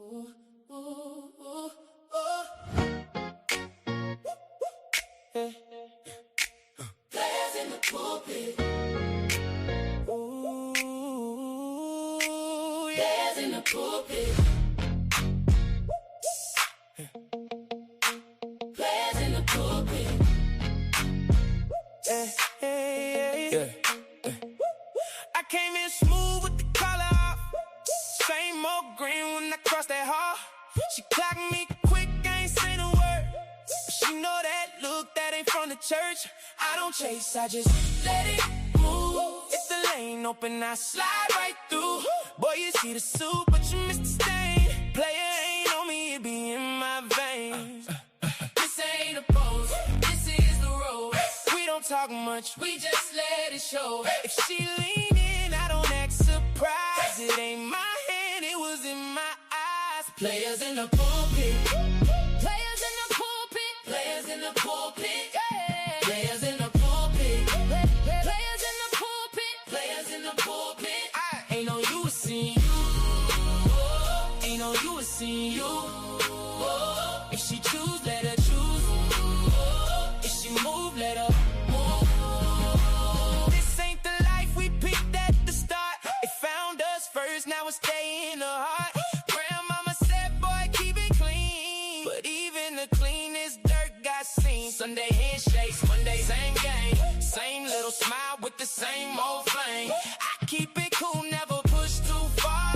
Ooh, ooh, ooh, hey. Players in the pulpit. Ooh, yeah. Players in the pulpit. Players in the pulpit. Hey, hey, hey. Yeah. I came in smooth with the collar off. Same old green when I crossed that hall. She clocked me quick, I ain't saying a word. But she know that look, that ain't from the church. I don't chase, I just let it move. If the lane open, I slide right through. Boy, you see the suit, but you missed the stain. Player ain't on me, it be in my veins. This ain't a pose, this is the road. We don't talk much, we just let it show. If she lean in, I don't act surprised. It ain't my hand, it was in my eyes. Players in the pulpit. Players in the pulpit. Players in the pulpit. Yeah. Players in the pulpit. Players in the pulpit. Players in the pulpit. Ain't no you a seen you. Ain't no you a seen you. If she choose, let her choose. If she move, let her move. This ain't the life we picked at the start. It found us first, now it's staying in the heart. Grandmama said, boy, keep it clean. But even the cleanest dirt got seen. Sunday handshakes, Monday same game. Same little smile with the same old flame. I keep it cool, never push too far.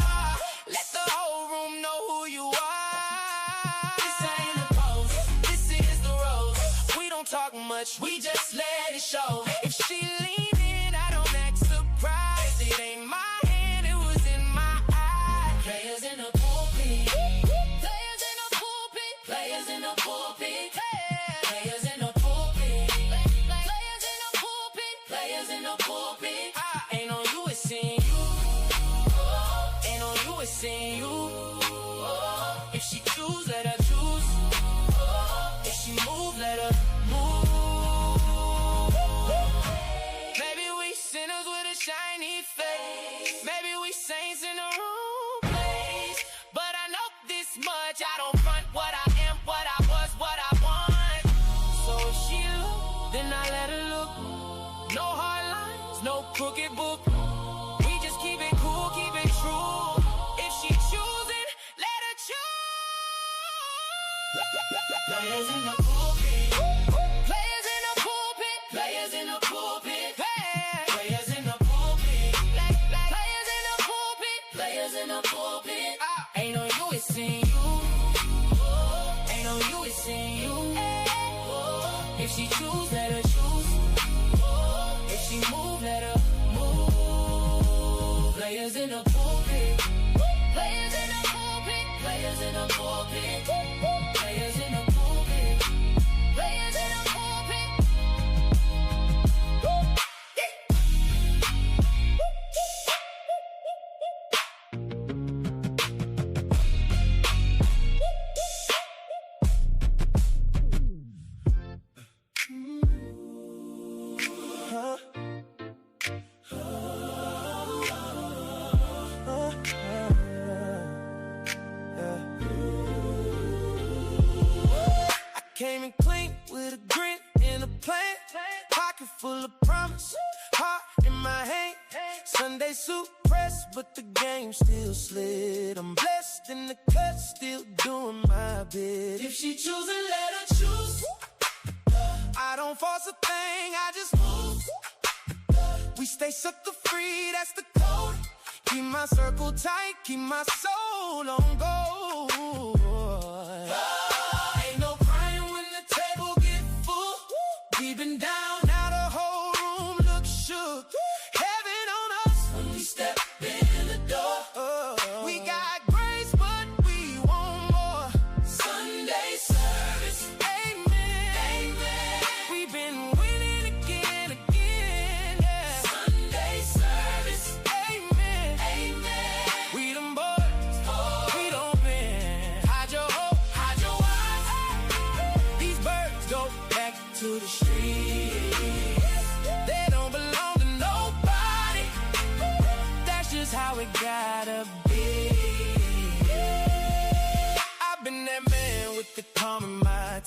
Let the whole room know who you are. This ain't a pose, this is the rose. We don't talk much, we just let it show. If she lean in, I don't act surprised. It ain't my hand, it was in my eye. Players in the pulpit. Players in the pulpit. Players in the pulpit. Players in the pulpit. Players in the pulpit. Players in the pulpit. Ain't no you, it's in you. Ain't no you, it's in you. If she choose, let her choose. If she move, let her move. Maybe we sinners with a shiny face. Maybe we saints in the wrong place. But I know this much, I don't front what I am, what I was, what I want. So if she look, then I let her look. No hard lines, no crooked book. We just keep it cool, keep it true. If she choosing, let her choose. Players in the pulpit. Players in the pulpit. Players in the pulpit. Players in the pulpit. Players in the pulpit. Players in the pulpit. Ain't no you, it's in you. Ain't no you, it's in you. If she choose, let her choose. If she move, let her move. Players in the pulpit. Players in the pulpit. Players in the pulpit. Players in the pulpit. Players in the pulpit. Came in clean with a grin and a plan. Pocket full of promise, heart in my hand. Sunday suit pressed, but the game still slid. I'm blessed in the cut, still doing my bit. If she chooses, let her choose. I don't force a thing, I just move. We stay sucker free, that's the code. Keep my circle tight, keep my soul on gold. Ain't no crying when the table get full. We've been down, now the whole room looks shook. Heaven on us when we step in the door. We got grace, but we want more. Sunday service, amen, amen. We've been winning again, yeah. Sunday service, amen, amen. We them boys, we don't bend.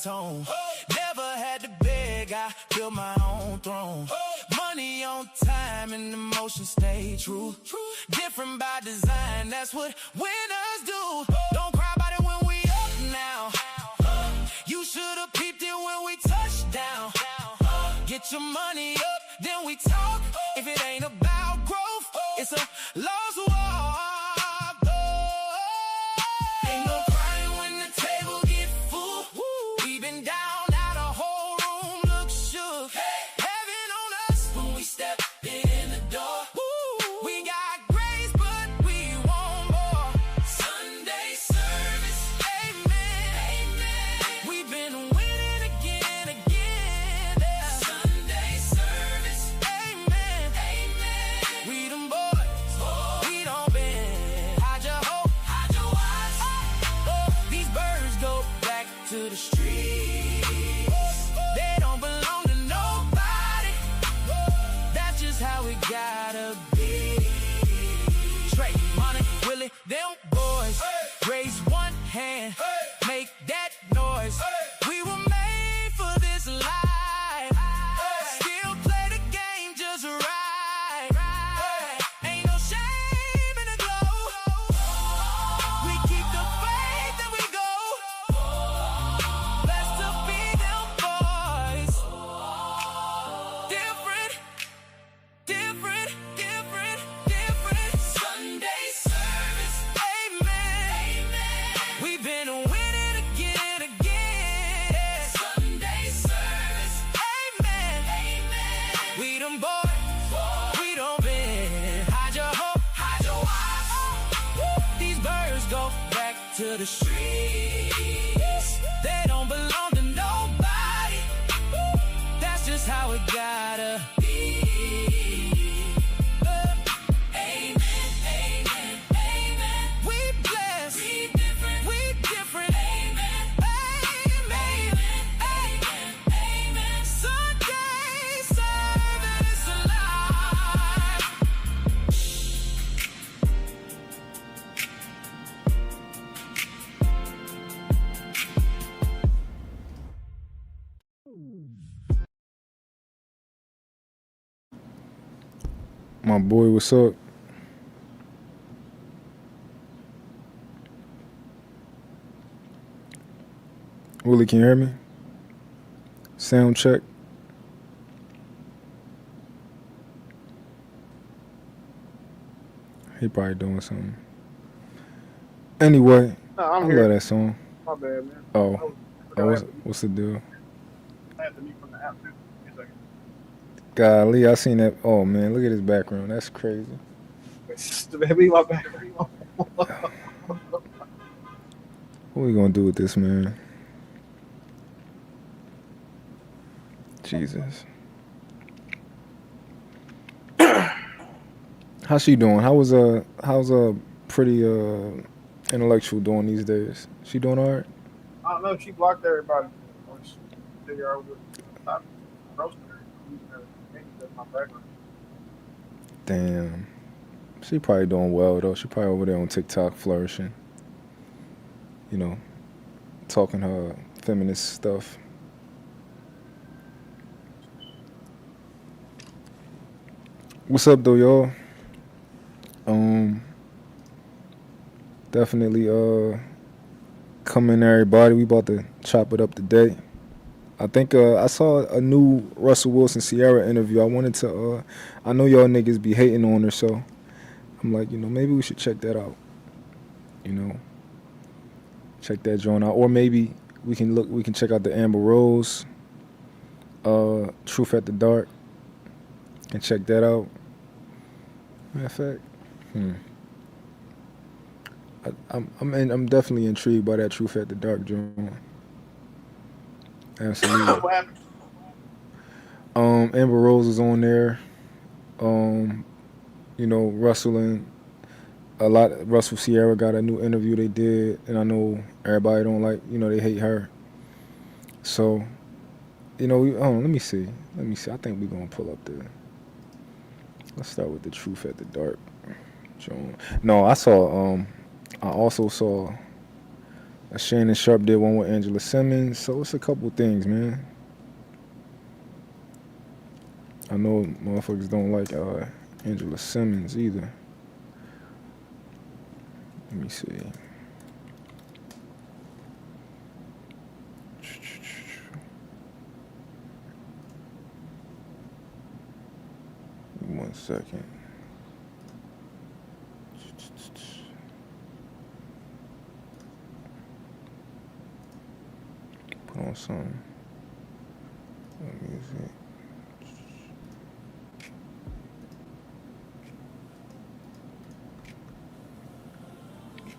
tone. Never had to beg, I built my own throne. Money on time and emotion stay true. Different by design, that's what winners do. Don't cry about it when we up now. You should've peeped it when we touched down. Get your money up, then we talk. If it ain't about growth, it's a lost walk. Ain't no crying when the table get full. We been down, now the whole room looks shook. Heaven on us when we step in the door. We got grace, but we want more. Sunday service, amen. We've been winning again. Sunday service, amen. We them boys, we don't bend. Hide your hope, hide your watch. These birds go back to the streets. They don't belong to nobody. That's just how it gotta be. Trey, Mont, Willie, them boys. Raise one hand, make that noise. We were made for this life. Still play the game just right. Ain't no shame in the glow. We keep the faith and we go. Blessed to be them boys. Different. Sunday service, amen. We've been winning again. Sunday service, amen. We them boys, we don't bend. Hide your hope, hide your watch. These birds go back to the streets. They don't belong to nobody. That's just how it gotta be. We blessed, we different. Sunday service alive. My boy, what's up? Willie, can you hear me? Sound check. He probably doing something. Anyway, No, I I'm here. love that song. My bad, man. Oh, what's the deal? I had to meet from the app too. Give me a Golly, I seen that. Oh man, look at his background. That's crazy. second. Baby, my bad. What we gonna do with this, man? Jesus. How's she doing? How's pretty intellectual doing these days? She doing all right? I don't know. She blocked everybody. I was figure out what I roasted her. Using her name as my background. Damn. She probably doing well though. She probably over there on TikTok flourishing. You know, talking her feminist stuff. What's up though, y'all? Definitely come in everybody. We about to chop it up today. I think I saw a new Russell Wilson Ciara interview. I wanted to I know y'all niggas be hating on her, so I'm like, maybe we should check that out. Check that joint out. Or maybe we can check out the Amber Rose Truth at the Dark and check that out. Matter of fact, I'm definitely intrigued by that Truth at the Dark joint. Absolutely. What happened? Amber Rose is on there. Russell Ciara got a new interview they did, and I know everybody don't like, they hate her. So, let me see. I think we're gonna pull up let's start with the Truth at the Dark joint. No, I also saw Shannon Sharp did one with Angela Simmons. So it's a couple things, man. I know motherfuckers don't like Angela Simmons either. Let me see. One second. Put on some music.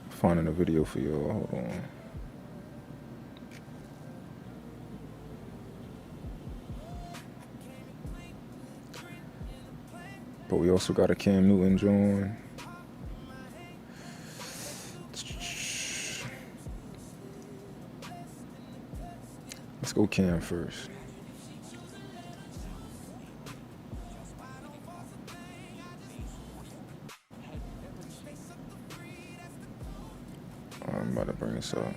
Finding a video for y'all. Hold on. But we also got a Cam Newton joint. Let's go Cam first. I'm about to bring this up.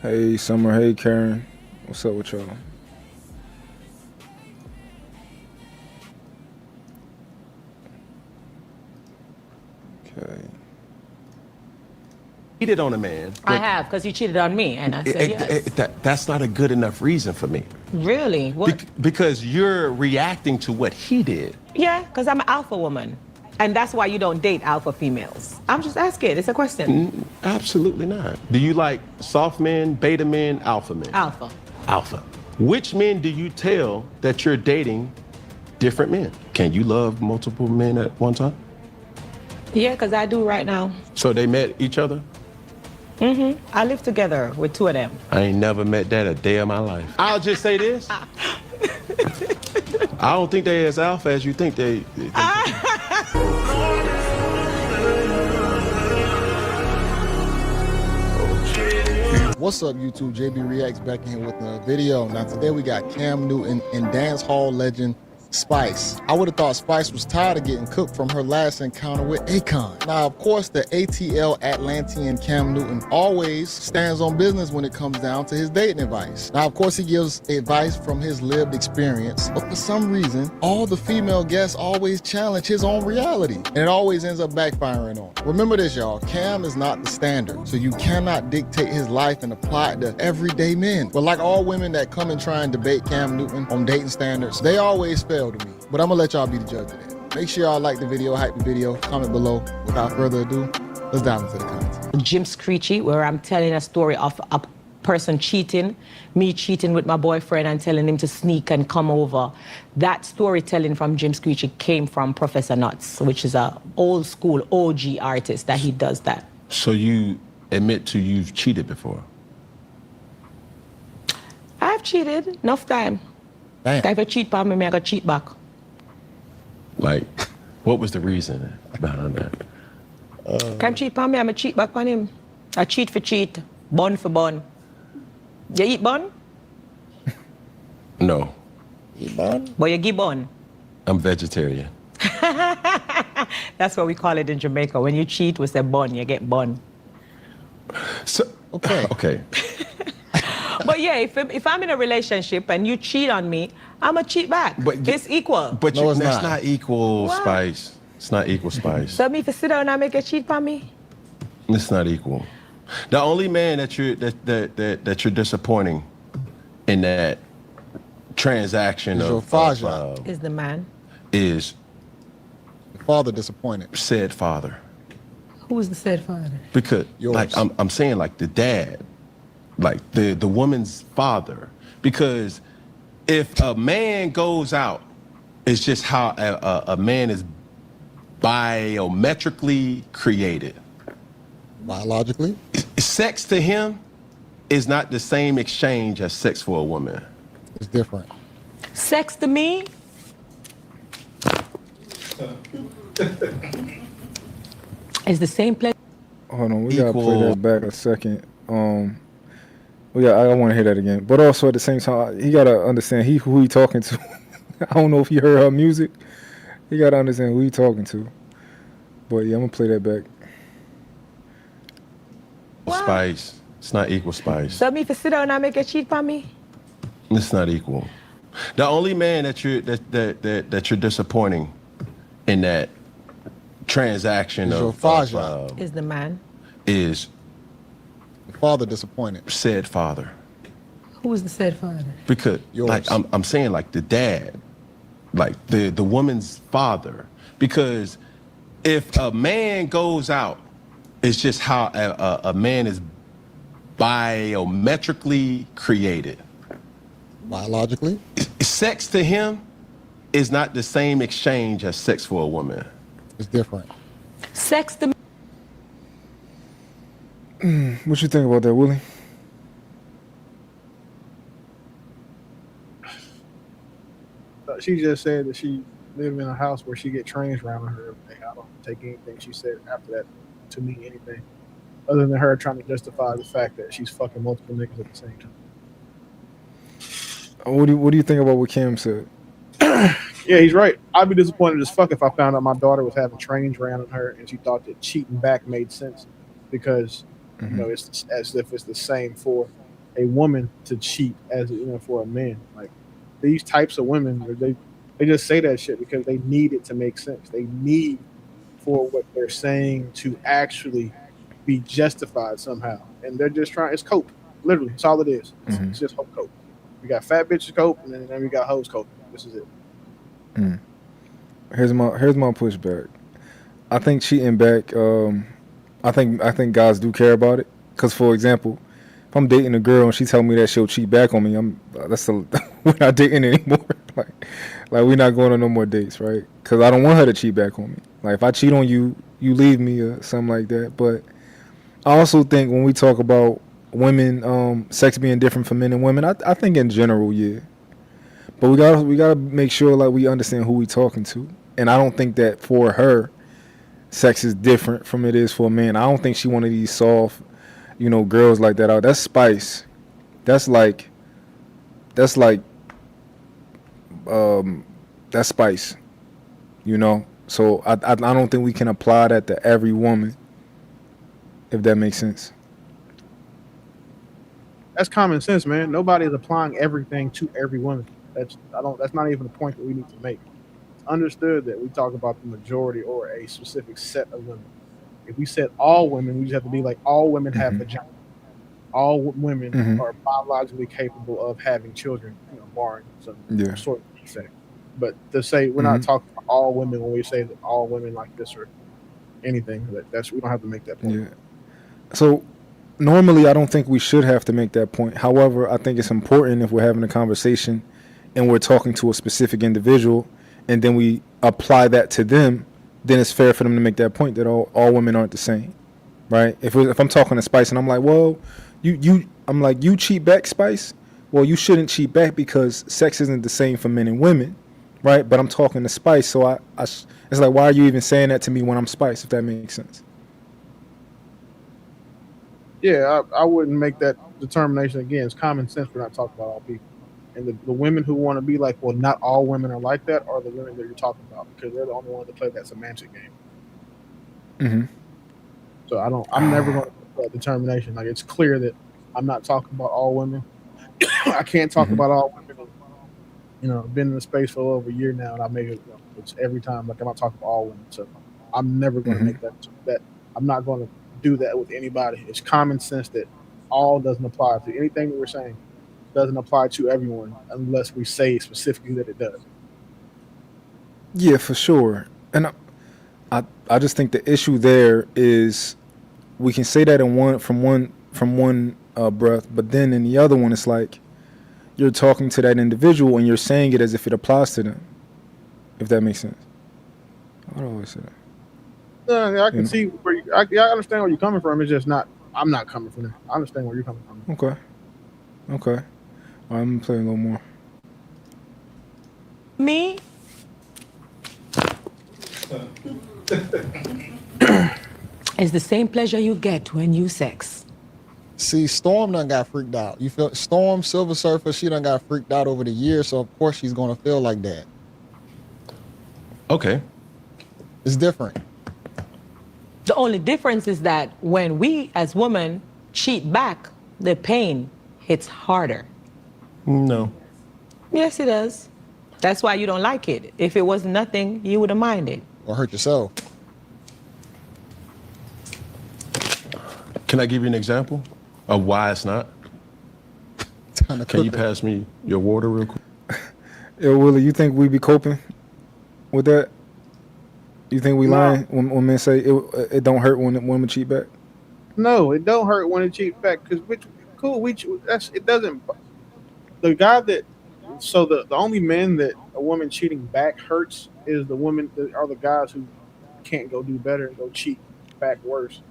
Hey Summer, hey Karen, what's up with y'all? Okay. Cheated on a man. I have, because he cheated on me, and I said yes. That's not a good enough reason for me. Really? What? Because you're reacting to what he did. Yeah, because I'm an alpha woman. And that's why you don't date alpha females. I'm just asking. It's a question. Absolutely not. Do you like soft men, beta men, alpha men? Alpha. Alpha. Which men do you tell that you're dating different men? Can you love multiple men at one time? Yeah, because I do right now. So they met each other? Mm-hmm. I live together with two of them. I ain't never met that a day of my life. I'll just say this. I don't think they as alpha as you think they What's up, YouTube? JB Reacts back in here with a video. Now today we got Cam Newton and dance hall legend Spice. I would have thought Spice was tired of getting cooked from her last encounter with Akon. Now, of course, the ATL Atlantean Cam Newton always stands on business when it comes down to his dating advice. Now, of course, he gives advice from his lived experience, but for some reason, all the female guests always challenge his own reality, and it always ends up backfiring on him. Remember this, y'all. Cam is not the standard, so you cannot dictate his life and apply it to everyday men. But like all women that come and try and debate Cam Newton on dating standards, they always fail to me, but I'm gonna let y'all be the judge of that. Make sure y'all like the video, hype the video, comment below. Without further ado, let's dive into the content. Jim Screechy, where I'm telling a story of a person cheating, me cheating with my boyfriend and telling him to sneak and come over. That storytelling from Jim Screechy came from Professor Nuts, which is a old school OG artist that he does that. So you admit to you've cheated before? I've cheated enough time. Damn. If you cheat on me, I got cheat back. Like, what was the reason behind that? Can cheat on me, I'm a cheat back on him. I cheat for cheat, bun for bun. You eat bun? No, Eat bun? But you give bun. I'm vegetarian. That's what we call it in Jamaica. When you cheat, we say bun, you get bun. So, Okay. okay. But yeah, if I'm in a relationship and you cheat on me, I'm a cheat back. But it's equal. But No, it's that's not. not equal, What? Spice. It's not equal, Spice. So me if you sit down and make a cheat on me? It's not equal. The only man that you're disappointing in that transaction Is your of father. Is the man. is The father disappointed. said father. Who is the said father? Because Yours. like I'm saying like the dad, like the woman's father. Because if a man goes out, it's just how a man is biometrically created. Biologically? Sex to him is not the same exchange as sex for a woman. It's different. Sex to me It's the same place. Hold on, we gotta play Equal. that back a second. I want to hear that again. But also at the same time, he gotta understand who he talking to. I don't know if he heard her music. He gotta understand who he talking to. But yeah, I'm gonna play that back. Spice. It's not equal spice. So me if you sit down and make a cheat for me? It's not equal. The only man that you're disappointing in that transaction Is your of father. Is the man. is The father disappointed. said father. Who is the said father? Because Yours. like I'm saying like the dad, like the woman's father. Because if a man goes out, it's just how a man is biometrically created. Biologically, Sex to him is not the same exchange as sex for a woman. it's different. Sex the What you think about that, Willie? She just said that she live in a house where she get trains around her every day. I don't take anything she said after that to mean anything other than her trying to justify the fact that she's fucking multiple niggas at the same time. What do you think about what Cam said? Yeah, he's right. I'd be disappointed as fuck if I found out my daughter was having trains ran on her and she thought that cheating back made sense because you know it's as if it's the same for a woman to cheat as for a man. Like these types of women, they just say that shit because they need it to make sense. They need for what they're saying to actually be justified somehow, and they're just trying. It's cope, literally. That's all it is. It's just cope. We got fat bitches cope, and then we got hoes cope. This is it. Here's my pushback. I think cheating back. I think guys do care about it. Cause for example, if I'm dating a girl and she tell me that she'll cheat back on me, we're not dating anymore. like we're not going on no more dates, right? Cause I don't want her to cheat back on me. Like if I cheat on you, you leave me or something like that. But I also think when we talk about women, sex being different for men and women, I think in general, yeah. But we gotta make sure like we understand who we talking to. And I don't think that for her, sex is different from it is for a man. I don't think she one of these soft, girls like that. That's spice. That's spice. So I don't think we can apply that to every woman, if that makes sense. That's common sense, man. Nobody is applying everything to every woman. That's not even the point that we need to make. It's understood that we talk about the majority or a specific set of women. If we said all women, we just have to be like all women have vagina. All women are biologically capable of having children, barring some sort of defect. But to say we're not talking about all women when we say that all women like this or anything, that's we don't have to make that point. Yeah. So normally I don't think we should have to make that point. However, I think it's important if we're having a conversation and we're talking to a specific individual and then we apply that to them, then it's fair for them to make that point that all women aren't the same, right? If I'm talking to Spice and I'm like, well, you cheat back, Spice? Well, you shouldn't cheat back because sex isn't the same for men and women, right? But I'm talking to Spice, so it's like, why are you even saying that to me when I'm Spice, if that makes sense? Yeah, I wouldn't make that determination again. It's common sense. We're not talking about all people. And the women who want to be like, well, not all women are like that, are the women that you're talking about because they're the only ones that play that semantic game. So I'm never going to make that determination. Like it's clear that I'm not talking about all women. I can't talk about all women. Been in the space for over a year now, and I make it. It's every time like I'm not talking about all women. So I'm never going to make that. I'm not going to do that with anybody. It's common sense that all doesn't apply to anything that we're saying. Doesn't apply to everyone unless we say specifically that it does. Yeah, for sure. And I just think the issue there is we can say that from one breath, but then in the other one it's like you're talking to that individual and you're saying it as if it applies to them. If that makes sense. I don't always say that. I can see where I understand where you're coming from. It's just not. I'm not coming from there. I understand where you're coming from. Okay. I'm playing a little more. Me? It's the same pleasure you get when you sex. See, Storm done got freaked out. You feel Storm, Silver Surfer, she done got freaked out over the years, so of course she's gonna feel like that. Okay. It's different. The only difference is that when we as women cheat back, the pain hits harder. No. Yes, it does. That's why you don't like it. If it was nothing, you wouldn't mind it. Or hurt yourself. Can I give you an example of why it's not? Can you pass me your water real quick? Yo, Willie, you think we be coping with that? You think we lying when men say it don't hurt when women cheat back? No, it don't hurt when it cheats back because it doesn't. The guy that the only men that a woman cheating back hurts is the women that are the guys who can't go do better and go cheat back worse.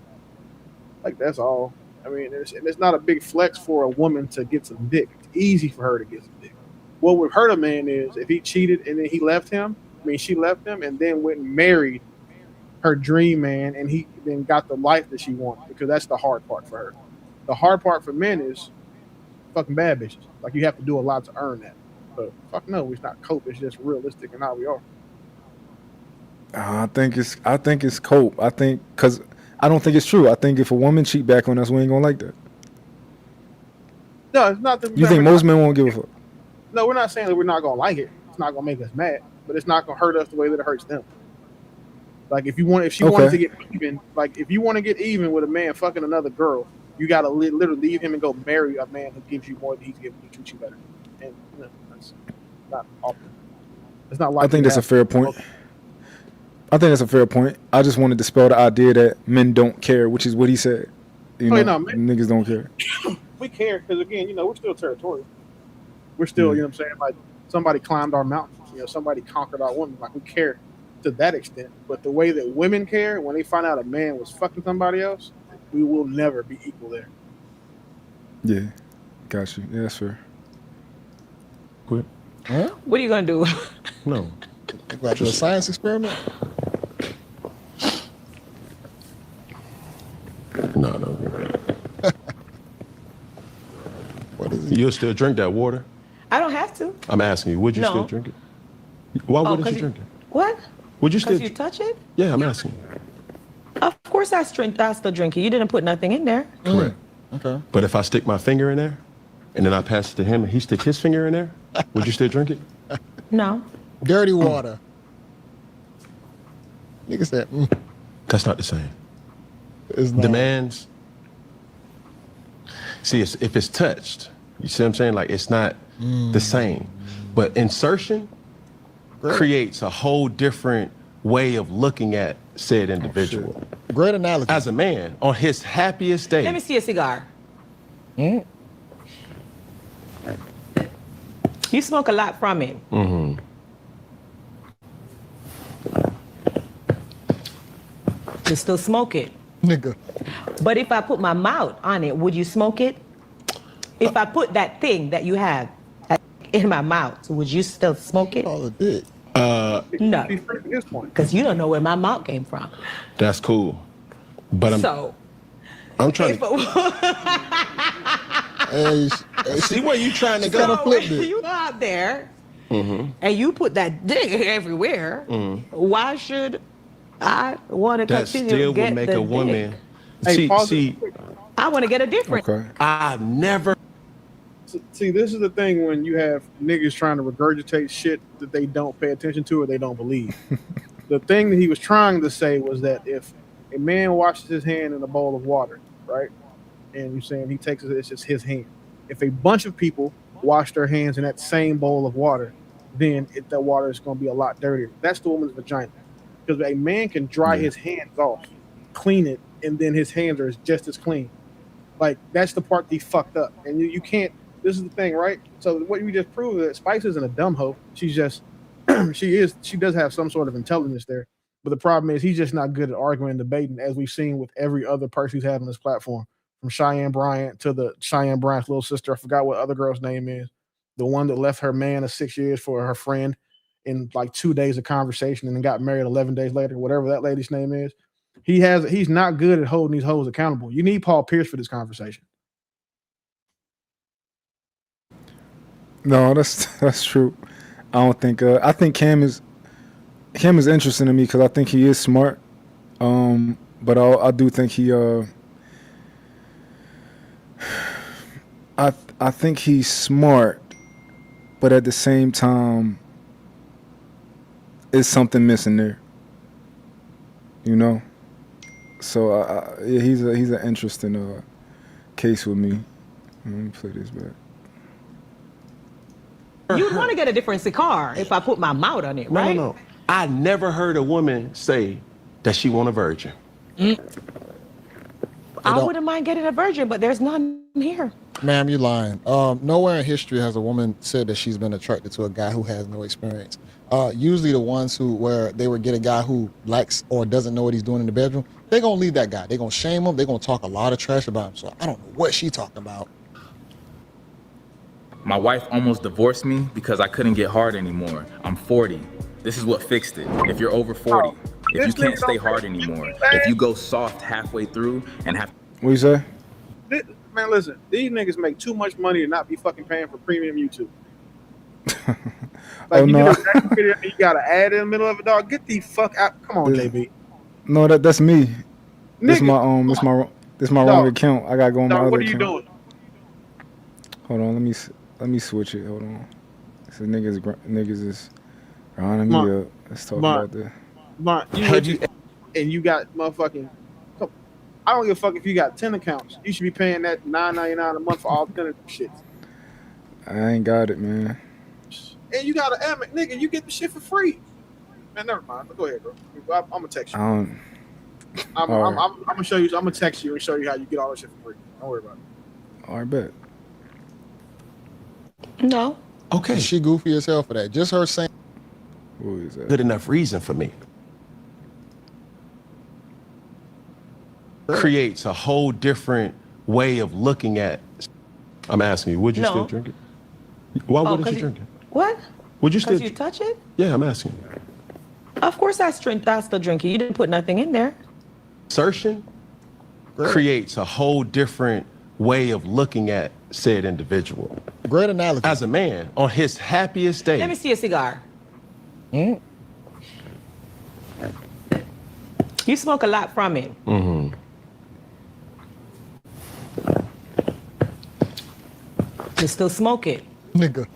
Like that's all. I mean, it's not a big flex for a woman to get some dick. It's easy for her to get some dick. What would hurt a man is if he cheated and then he left him. I mean, she left him and then went and married her dream man, and he then got the life that she wanted, because that's the hard part for her. The hard part for men is fucking bad bitches. Like you have to do a lot to earn that. But fuck no, it's not cope. It's just realistic and how we are. I think it's cope. I think because I don't think it's true. I think if a woman cheat back on us, we ain't gonna like that. No, it's not. You think most men won't give a fuck? No, we're not saying that we're not gonna like it. It's not gonna make us mad, but it's not gonna hurt us the way that it hurts them. Like if she wanted to get even, like if you want to get even with a man fucking another girl, you gotta literally leave him and go marry a man who gives you more than he's giving you, treats you better. And that's not often. It's not like I think that's a fair point. I just want to dispel the idea that men don't care, which is what he said. Niggas don't care. We care because again, we're still territorial. We're still, you know what I'm saying? Like somebody climbed our mountains, somebody conquered our women. Like we care to that extent. But the way that women care when they find out a man was fucking somebody else, we will never be equal there. Yeah, got you. Yeah, that's fair. Quit. Huh? What are you gonna do? No. Like a science experiment? No. What is it? You'll still drink that water? I don't have to. I'm asking you, would you No. still drink it? Why wouldn't you drink it? What? Would you still? Because you touch it? Yeah, I'm asking you. Of course I still drink it. You didn't put nothing in there. Correct. Okay. But if I stick my finger in there, and then I pass it to him, and he stick his finger in there, would you still drink it? No. Dirty water. Nigga said, That's not the same. It's not. Demands. See, if it's touched, you see what I'm saying? Like it's not the same. But insertion creates a whole different way of looking at said individual. Great analogy. As a man, on his happiest day. Let me see a cigar. You smoke a lot from it. Mm-hmm. You still smoke it. Nigga. But if I put my mouth on it, would you smoke it? If I put that thing that you have in my mouth, would you still smoke it? All it did. No. At this point. Because you don't know where my mouth came from. That's cool. But I'm trying to see where you trying to go. Flip it. You out there and you put that dick everywhere. Why should I want to That continue still to get would make the a woman. dick? See, I want to get a different. Okay. I've never. See, this is the thing when you have niggas trying to regurgitate shit that they don't pay attention to or they don't believe. The thing that he was trying to say was that if a man washes his hand in a bowl of water, right, and you're saying he takes it's just his hand. If a bunch of people wash their hands in that same bowl of water, then that water is going to be a lot dirtier. That's the woman's vagina. Because a man can dry his hands off, clean it, and then his hands are just as clean. Like, that's the part that he fucked up. And you can't, this is the thing, right? So what you just proved is that Spice isn't a dumb hoe. She's just, she does have some sort of intelligence there. But the problem is he's just not good at arguing and debating, as we've seen with every other person who's had on this platform. From Cheyenne Bryant to the Cheyenne Bryant's little sister. I forgot what other girl's name is. The one that left her man of 6 years for her friend in like 2 days of conversation and then got married 11 days later, whatever that lady's name is. He's not good at holding these hoes accountable. You need Paul Pierce for this conversation. No, that's true. I don't think. I think Cam is interesting to me because I think he is smart. But I do think he. I think he's smart, but at the same time, it's something missing there. You know. So yeah, he's an interesting case with me. Let me play this back. You'd want to get a different cigar if I put my mouth on it, right? No. I never heard a woman say that she want a virgin. I wouldn't mind getting a virgin, but there's none here. Ma'am, you're lying. Nowhere in history has a woman said that she's been attracted to a guy who has no experience. Usually the ones where they would get a guy who likes or doesn't know what he's doing in the bedroom, they're going to leave that guy. They're going to shame him. They're going to talk a lot of trash about him. So I don't know what she's talking about. My wife almost divorced me because I couldn't get hard anymore. I'm 40. This is what fixed it. If you're over 40, if you can't stay hard anymore, if you go soft halfway through and have... What you say? Man, listen, these niggas make too much money to not be fucking paying for premium YouTube. Like, you got an ad in the middle of it, dog. Get the fuck out. Come on, JB. No, that's me. This Nigga, my my wrong account. I gotta go on my other account. What are you doing? Hold on, let me switch it. Hold on. So niggas is rounding me up. Let's talk about that. Mont, you got motherfucking. I don't give a fuck if you got 10 accounts. You should be paying that $9.99 a month for all 10 of them shits. I ain't got it, man. And you got an Amex, nigga. You get the shit for free. Man, never mind. Go ahead, bro. I'm gonna text you. I'm gonna show you. I'm gonna text you and show you how you get all that shit for free. Don't worry about it. All right, bet. No. Okay. She goofy as hell for that. Just her saying. Who is that? Good enough reason for me. Creates a whole different way of looking at. I'm asking you, would you still drink it? Why wouldn't you drink it? What? Would you still? Because you touch it? Yeah, I'm asking you. Of course I still drink it. You didn't put nothing in there. Assertion creates a whole different way of looking at said individual. Great analogy. As a man, on his happiest day. Let me see a cigar. You smoke a lot from it. Mm-hmm. You still smoke it. Nigga.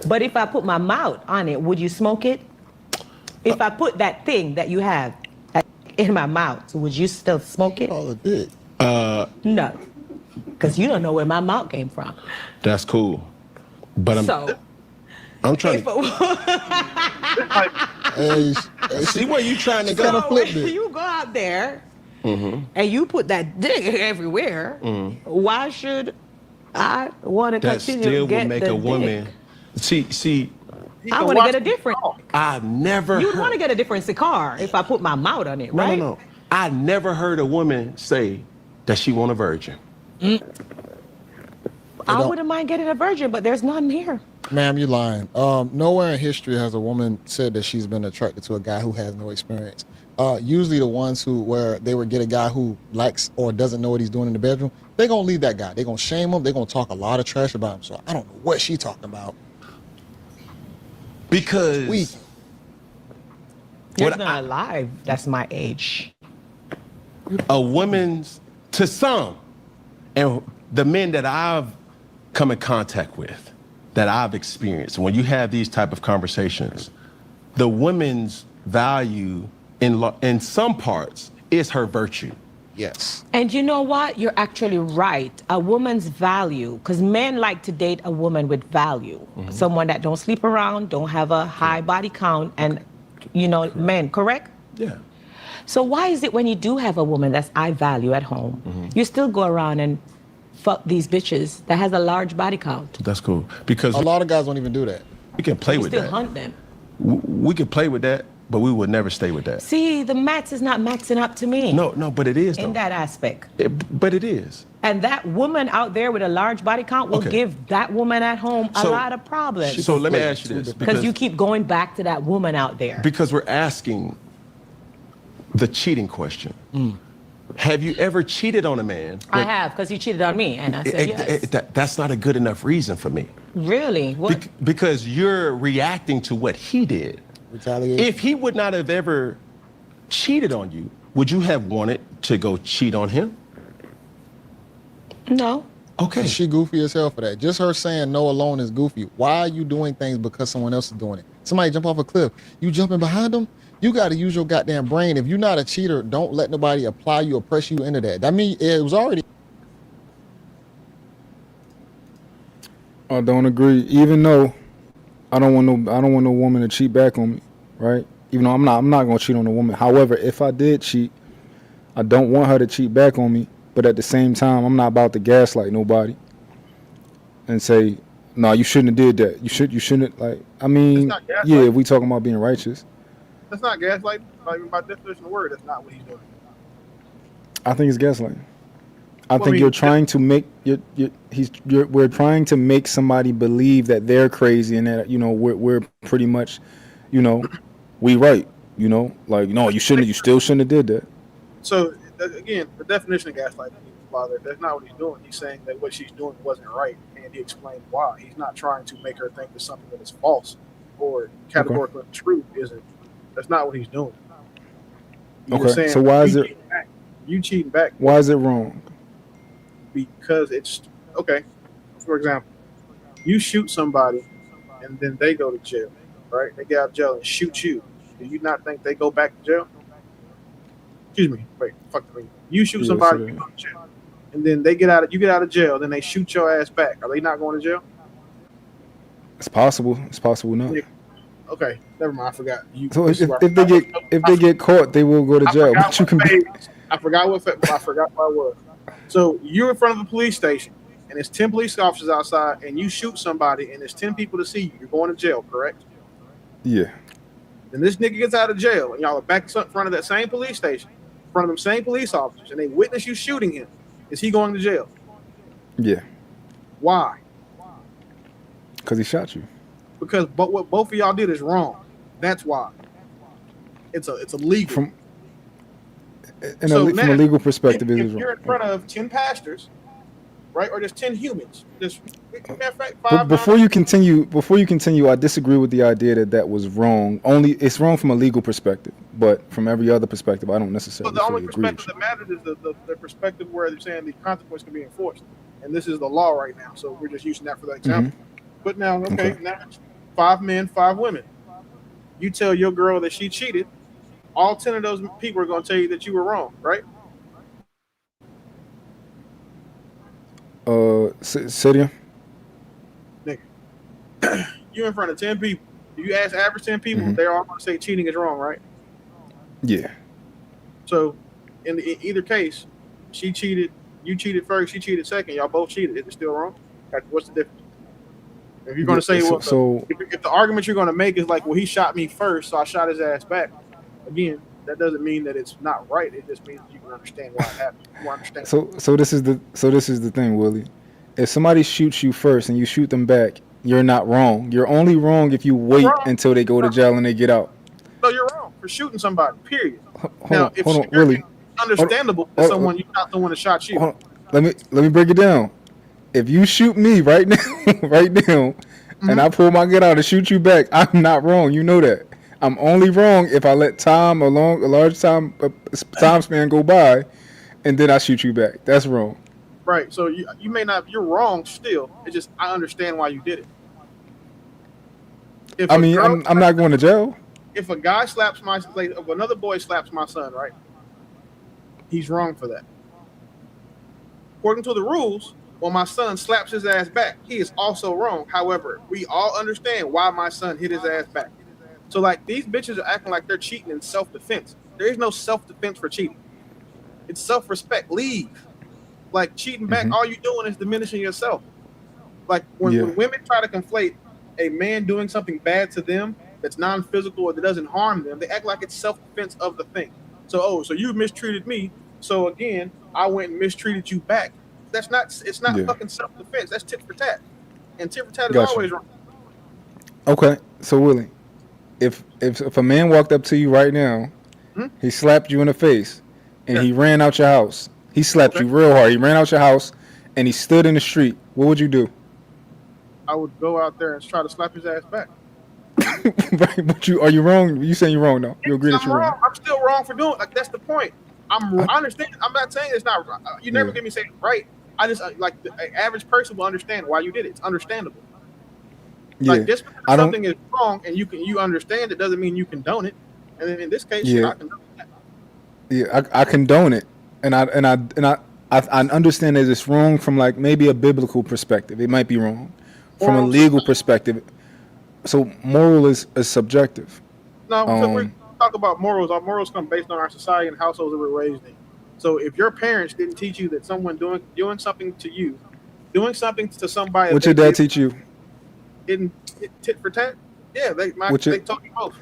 But if I put my mouth on it, would you smoke it? If I put that thing that you have in my mouth, would you still smoke it? All it did. No. Because you don't know where my mouth came from. That's cool. But I'm trying to... see where you trying to go. So if you go out there and you put that dick everywhere, why should I want to continue to get the dick? That still would make a woman... See... I want to get a different... I've never... You'd want to get a different cigar if I put my mouth on it, right? No. I never heard a woman say that she want a virgin. I wouldn't mind getting a virgin, but there's none here. Ma'am, you're lying. Nowhere in history has a woman said that she's been attracted to a guy who has no experience. Usually the ones where they would get a guy who likes or doesn't know what he's doing in the bedroom, they're going to leave that guy. They're going to shame him. They're going to talk a lot of trash about him. So I don't know what she's talking about. Because... You're not alive. That's my age. A woman's... To some, and the men that I've come in contact with, that I've experienced, when you have these type of conversations, the woman's value in some parts is her virtue. Yes. And you know what? You're actually right. A woman's value, because men like to date a woman with value. Someone that don't sleep around, don't have a high body count, and, men, correct? Yeah. So why is it when you do have a woman that's I value at home, you still go around and fuck these bitches that has a large body count? That's cool. Because a lot of guys don't even do that. We can play with that. Still hunt them. We can play with that, but we would never stay with that. See, the max is not maxing up to me. No, but it is, though. In that aspect. But it is. And that woman out there with a large body count will give that woman at home a lot of problems. So let me ask you this. Because you keep going back to that woman out there. Because we're asking the cheating question. Have you ever cheated on a man? I have, because he cheated on me, and I said yes. That's not a good enough reason for me. Really? What? Because you're reacting to what he did. Retaliation. If he would not have ever cheated on you, would you have wanted to go cheat on him? No. Okay. She goofy as hell for that. Just her saying no alone is goofy. Why are you doing things because someone else is doing it? Somebody jump off a cliff. You jumping behind them? You got to use your goddamn brain. If you're not a cheater, don't let nobody apply you or press you into that. I mean, it was already. I don't agree. Even though I don't want no woman to cheat back on me, right? Even though I'm not gonna cheat on a woman. However, if I did cheat, I don't want her to cheat back on me. But at the same time, I'm not about to gaslight nobody and say, no, you shouldn't have did that. You shouldn't, like, I mean, yeah, if we talking about being righteous. That's not gaslighting. Like, by definition of the word, that's not what he's doing. I think it's gaslighting. I think you're trying to make we're trying to make somebody believe that they're crazy and that, you know, we're pretty much, you know, we right, you know, like, no, you still shouldn't have did that. So again, the definition of gaslighting, father, that's not what he's doing. He's saying that what she's doing wasn't right, and he explained why. He's not trying to make her think that something that is false or categorically true isn't. That's not what he's doing. Okay, so why is it? You cheating back? Why is it wrong? Because it's okay. For example, you shoot somebody, and then they go to jail, right? They get out of jail and shoot you. Do you not think they go back to jail? Excuse me. Wait, fuck me. You shoot somebody, you go to jail, and then you get out of jail, then they shoot your ass back. Are they not going to jail? It's possible. It's possible not. Yeah. Okay, never mind. I forgot. So if they get caught, they will go to jail. I forgot what I was. So you're in front of a police station, and there's 10 police officers outside, and you shoot somebody, and there's 10 people to see you. You're going to jail, correct? Yeah. Then this nigga gets out of jail, and y'all are back in front of that same police station, in front of them same police officers, and they witness you shooting him. Is he going to jail? Yeah. Why? Because he shot you. Because what both of y'all did is wrong. That's why. It's illegal. From a legal perspective, if you're in front of 10 pastors, right, or there's 10 humans, before you continue, I disagree with the idea that was wrong. Only it's wrong from a legal perspective, but from every other perspective, I don't necessarily. So the only perspective that matters is the perspective where they're saying the consequence can be enforced, and this is the law right now. So we're just using that for the example. But now, now 5 men, 5 women. You tell your girl that she cheated. All 10 of those people are going to tell you that you were wrong, right? Cidia? Nigga. You in front of 10 people. If you ask average 10 people, they're all going to say cheating is wrong, right? Yeah. So, in either case, she cheated, you cheated first, she cheated second, y'all both cheated. Is it still wrong? What's the difference? If you're going to say, if the argument you're going to make is like, well, he shot me first, so I shot his ass back. Again, that doesn't mean that it's not right. It just means you can understand why it happened. You understand. So this is the thing, Willie. If somebody shoots you first and you shoot them back, you're not wrong. You're only wrong if you wait until they go to jail and they get out. No, you're wrong for shooting somebody. Period. Hold on, Willie. Understandable that someone you shot someone that shot you. Let me break it down. If you shoot me right now, and I pull my gun out and shoot you back, I'm not wrong. You know that. I'm only wrong if I let a large time span go by, and then I shoot you back. That's wrong. Right. So you may not. You're wrong still. It's just I understand why you did it. I'm not going to jail. If a guy slaps if another boy slaps my son, right? He's wrong for that. According to the rules, when my son slaps his ass back, he is also wrong. However, we all understand why my son hit his ass back. So, like, these bitches are acting like they're cheating in self-defense. There is no self-defense for cheating. It's self-respect. Leave. Like, cheating back, all you're doing is diminishing yourself. Like, when women try to conflate a man doing something bad to them that's non-physical or that doesn't harm them, they act like it's self-defense of the thing. So, so you mistreated me, so again, I went and mistreated you back. It's not fucking self-defense. That's tit for tat. And tit for tat is always wrong. Okay, so Willie, if a man walked up to you right now He slapped you in the face, and Yeah. he ran out your house. He slapped Okay. you real hard. He ran out your house, and he stood in the street. What would you do? I would go out there and try to slap his ass back. Right, but are you wrong? You saying you're wrong though? You agree that I'm you're wrong. wrong? I'm still wrong for doing. Like that's the point. I understand. I'm not saying it's not. You never Yeah. get me saying it's right. I just like the average person will understand why you did it. It's understandable. Yeah, Like just because I don't. something is wrong and you understand it doesn't mean you condone it. And then in this case, Yeah. I condone that. Yeah, I condone it, and I understand that it's wrong from like maybe a biblical perspective. It might be wrong from a Morals- legal perspective. So moral is subjective. No, because we talk about morals. Our morals come based on our society and households that we're raised in. So if your parents didn't teach you that someone doing something to you, doing something to somebody, What that your they dad did teach you? in tit for tat, yeah, they taught me both.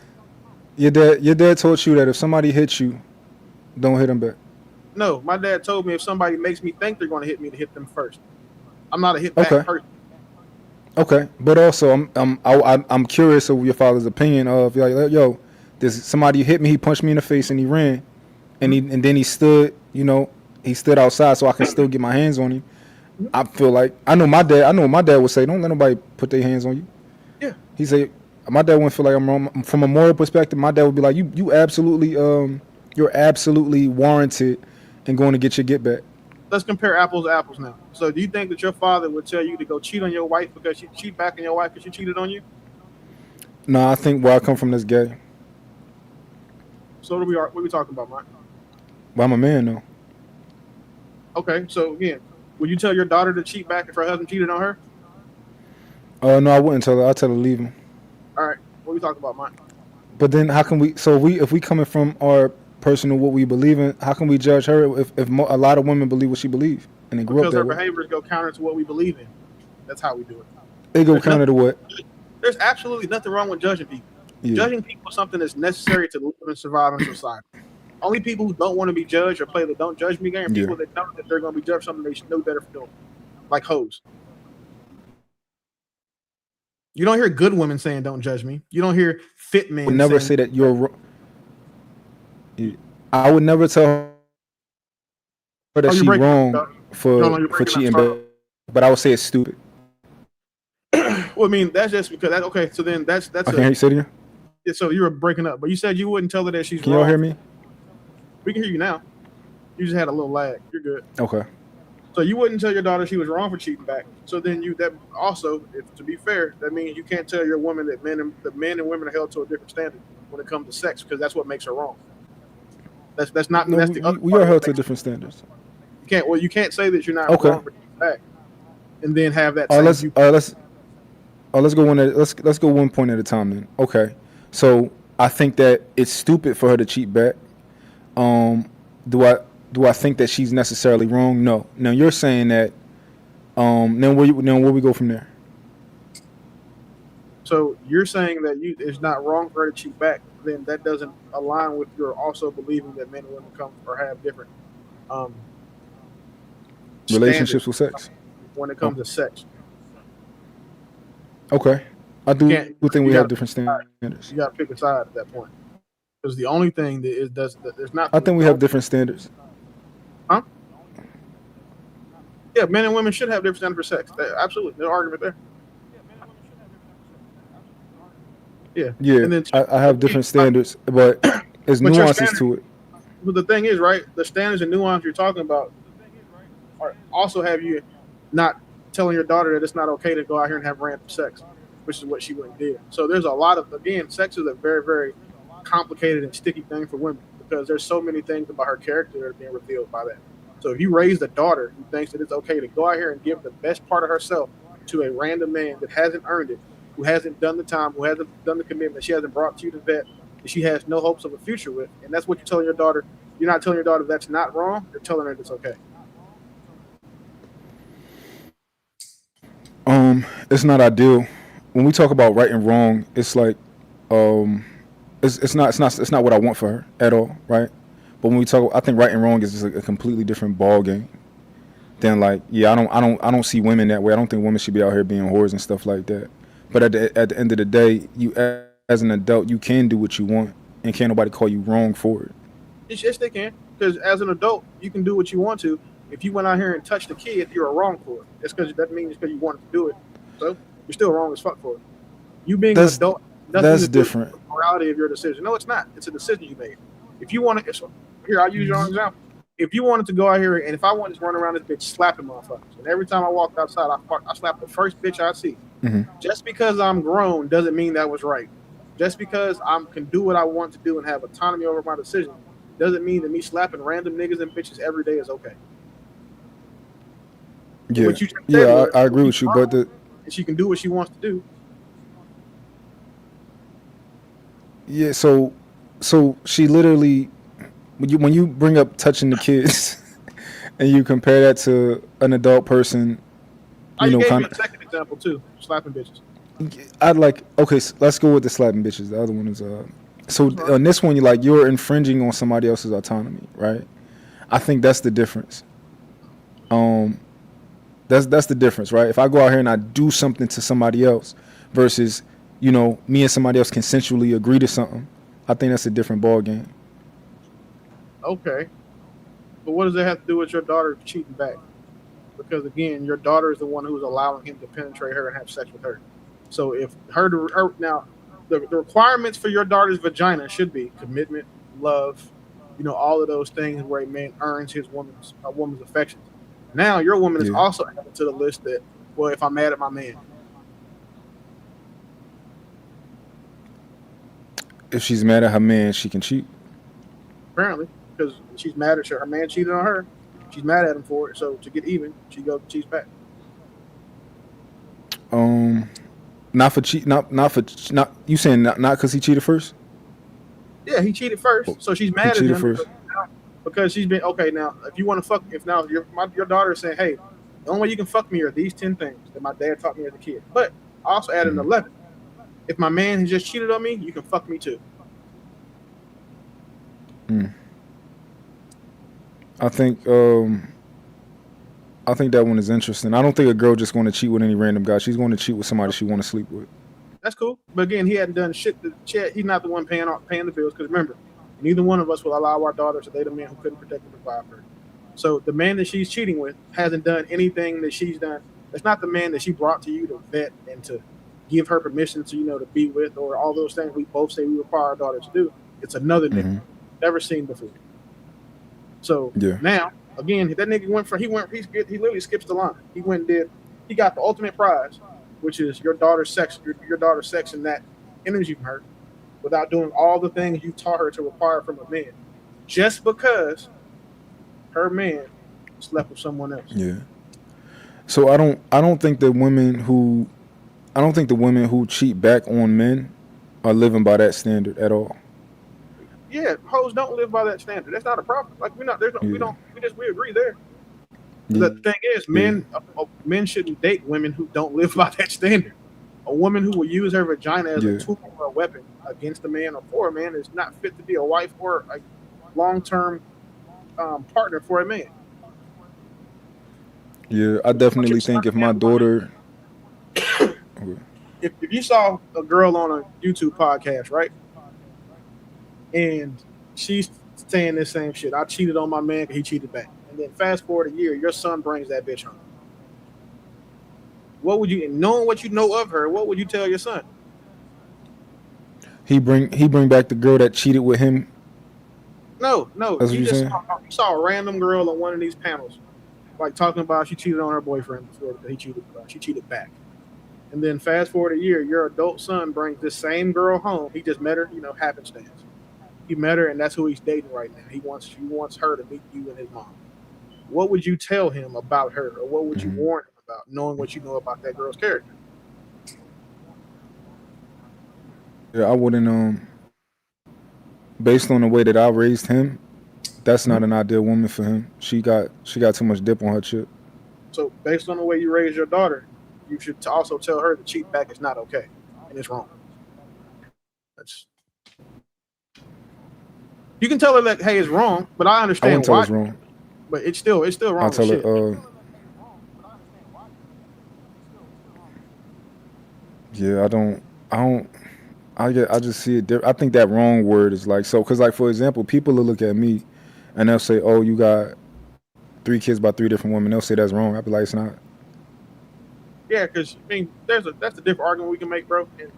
Your dad taught you that if somebody hits you, don't hit them back. No, my dad told me if somebody makes me think they're going to hit me, to hit them first. I'm not a hit back Okay. person. Okay, but also I'm curious of your father's opinion of like, yo, this somebody hit me, he punched me in the face, and he ran, and then he stood, he stood outside so I can still get my hands on him. I feel like I know what my dad would say. Don't let nobody put their hands on you. Yeah. He said my dad wouldn't feel like I'm wrong. From a moral perspective, my dad would be like, you absolutely you're absolutely warranted in going to get your get back. Let's compare apples to apples now. So do you think that your father would tell you to go cheat on your wife because she cheat back on your wife because she cheated on you? No, I think where I come from is gay. So what are we talking about, Mike? But I'm a man though. Okay, so again, would you tell your daughter to cheat back if her husband cheated on her? No, I wouldn't tell her. I'd tell her to leave him. All right, what are we talking about, Mike? But then how can we? So if we coming from our personal what we believe in, how can we judge her if a lot of women believe what she believes and they grew Because up her that way? behaviors go counter to what we believe in. That's how we do it. They go There's counter to what? There's absolutely nothing wrong with judging people. Yeah. Judging people is something that's necessary to live and survive in society. Only people who don't want to be judged or play the don't judge me game are people that know that they're going to be judged for something they should know better for doing. Like hoes. You don't hear good women saying don't judge me. You don't hear fit men I would never saying, say that you're wrong. I would never tell her that you're she's breaking up, wrong dog. No, you're for breaking up, cheating, sorry. but I would say it's stupid. Well, I mean, that's just because okay, so then that's I can't hear you say it again. yeah, so you were breaking up, but you said you wouldn't tell her that she's Can wrong. y'all hear me? We can hear you now. You just had a little lag. You're good. Okay. So you wouldn't tell your daughter she was wrong for cheating back. So then that also, if to be fair, that means you can't tell your woman that men and women are held to a different standard when it comes to sex because that's what makes her wrong. That's not. No, that's the other we part are of held what to makes- different standards. You can't say that you're not Okay. wrong for cheating back, and then have that. Let's go one point at a time then. Okay. So I think that it's stupid for her to cheat back. Do I think that she's necessarily wrong? No. Now you're saying that. Then where we go from there? So you're saying that it's not wrong for her to cheat back. Then that doesn't align with your also believing that men and women come or have different Relationships standards with sex. when it comes to sex. Okay. I do can't- think you we have gotta- different standards. You got to pick a side at that point. Because the only thing that is there's not. I think we have different standards. Huh? Yeah, men and women should have different standards for sex. Absolutely, no argument there. Yeah. Yeah, And then I have different standards, but there's But your nuances standard- to it. But the thing is, right? The standards and nuance you're talking about also have you not telling your daughter that it's not okay to go out here and have random sex, which is what she went and did. So there's a lot of, again, sex is a very, very complicated and sticky thing for women because there's so many things about her character that are being revealed by that. So if you raise a daughter who thinks that it's okay to go out here and give the best part of herself to a random man that hasn't earned it, who hasn't done the time, who hasn't done the commitment, she hasn't brought to you to vet, that she has no hopes of a future with, and that's what you're telling your daughter. You're not telling your daughter that's not wrong. You're telling her it's okay. It's not ideal. When we talk about right and wrong, it's like, it's not what I want for her at all, right? But when we talk, I think right and wrong is just a completely different ball game than like, yeah, I don't see women that way. I don't think women should be out here being whores and stuff like that. But at the end of the day, you as an adult, you can do what you want, and can't nobody call you wrong for it. Yes, they can. Because as an adult, you can do what you want to. If you went out here and touched a kid, you're wrong for it. It's because that means because you wanted to do it. So you're still wrong as fuck for it. You being an adult, nothing that's to do different. with the morality of your decision. No, it's not. It's a decision you made. If you want to, here I'll use your own example. If you wanted to go out here and if I wanted to run around this bitch slapping motherfuckers, and every time I walked outside, I slap the first bitch I see. Just because I'm grown doesn't mean that was right. Just because I can do what I want to do and have autonomy over my decision doesn't mean that me slapping random niggas and bitches every day is okay. Yeah, I agree with you, but she can do what she wants to do. Yeah, so she literally, when you bring up touching the kids, and you compare that to an adult person, you gave me a second example too, slapping bitches. So let's go with the slapping bitches. The other one is so on this one you're infringing on somebody else's autonomy, right? I think that's the difference. That's the difference, right? If I go out here and I do something to somebody else versus, me and somebody else consensually agree to something, I think that's a different ball game. Okay. But what does that have to do with your daughter cheating back? Because again, your daughter is the one who's allowing him to penetrate her and have sex with her. So if now the requirements for your daughter's vagina should be commitment, love, all of those things where a man earns a woman's affection. Now your woman is also added to the list that, well, if I'm mad at my man. If she's mad at her man, she can cheat. Apparently, because she's mad at her man cheated on her. She's mad at him for it. So to get even, she goes and cheats back. Not you saying not because he cheated first? Yeah, he cheated first. So she's mad at him first. Because she's been okay. Now, if you want to fuck, your daughter is saying, "Hey, the only way you can fuck me are these 10 things that my dad taught me as a kid." But I also added an 11. If my man has just cheated on me, you can fuck me too. I think that one is interesting. I don't think a girl just going to cheat with any random guy. She's going to cheat with somebody she want to sleep with. That's cool. But again, he hadn't done shit to Chad. He's not the one paying the bills. Because remember, neither one of us will allow our daughter to date a man who couldn't protect and provide for her. So the man that she's cheating with hasn't done anything that she's done. It's not the man that she brought to you to vet and to give her permission to, to be with, or all those things we both say we require our daughter to do. It's another nigga never seen before. So now, again, that nigga he literally skips the line. He got the ultimate prize, which is your daughter's sex and that energy from her, without doing all the things you taught her to require from a man, just because her man slept with someone else. Yeah. So I don't think the women who cheat back on men are living by that standard at all. Yeah, hoes don't live by that standard. That's not a problem. Like we agree there. The thing is, men shouldn't date women who don't live by that standard. A woman who will use her vagina as a tool or a weapon against a man or for a man is not fit to be a wife or a long-term partner for a man. Yeah, I definitely think if my daughter... If you saw a girl on a YouTube podcast, right? And she's saying this same shit. I cheated on my man because he cheated back. And then fast forward a year, your son brings that bitch home. What would you, knowing what you know of her, what would you tell your son? He bring back the girl that cheated with him? No. That's what You saw a random girl on one of these panels, like talking about she cheated on her boyfriend before because she cheated back. And then fast forward a year, your adult son brings this same girl home. He just met her, happenstance. He met her, and that's who he's dating right now. He wants her to meet you and his mom. What would you tell him about her, or what would you warn him about, knowing what you know about that girl's character? Yeah, I wouldn't. Based on the way that I raised him, that's not an ideal woman for him. She got too much dip on her chip. So, based on the way you raise your daughter, you should also tell her that cheating back is not okay, and it's wrong. You can tell her that, hey, it's wrong, but I understand why. I wouldn't tell her it's wrong. But it's still wrong. I'll tell her. Yeah, I don't I just see it. I think that wrong word is like so. Cause like for example, people will look at me, and they'll say, "Oh, you got 3 kids by 3 different women." They'll say that's wrong. I'll be like, it's not. Yeah, because I mean, that's a different argument we can make, bro. And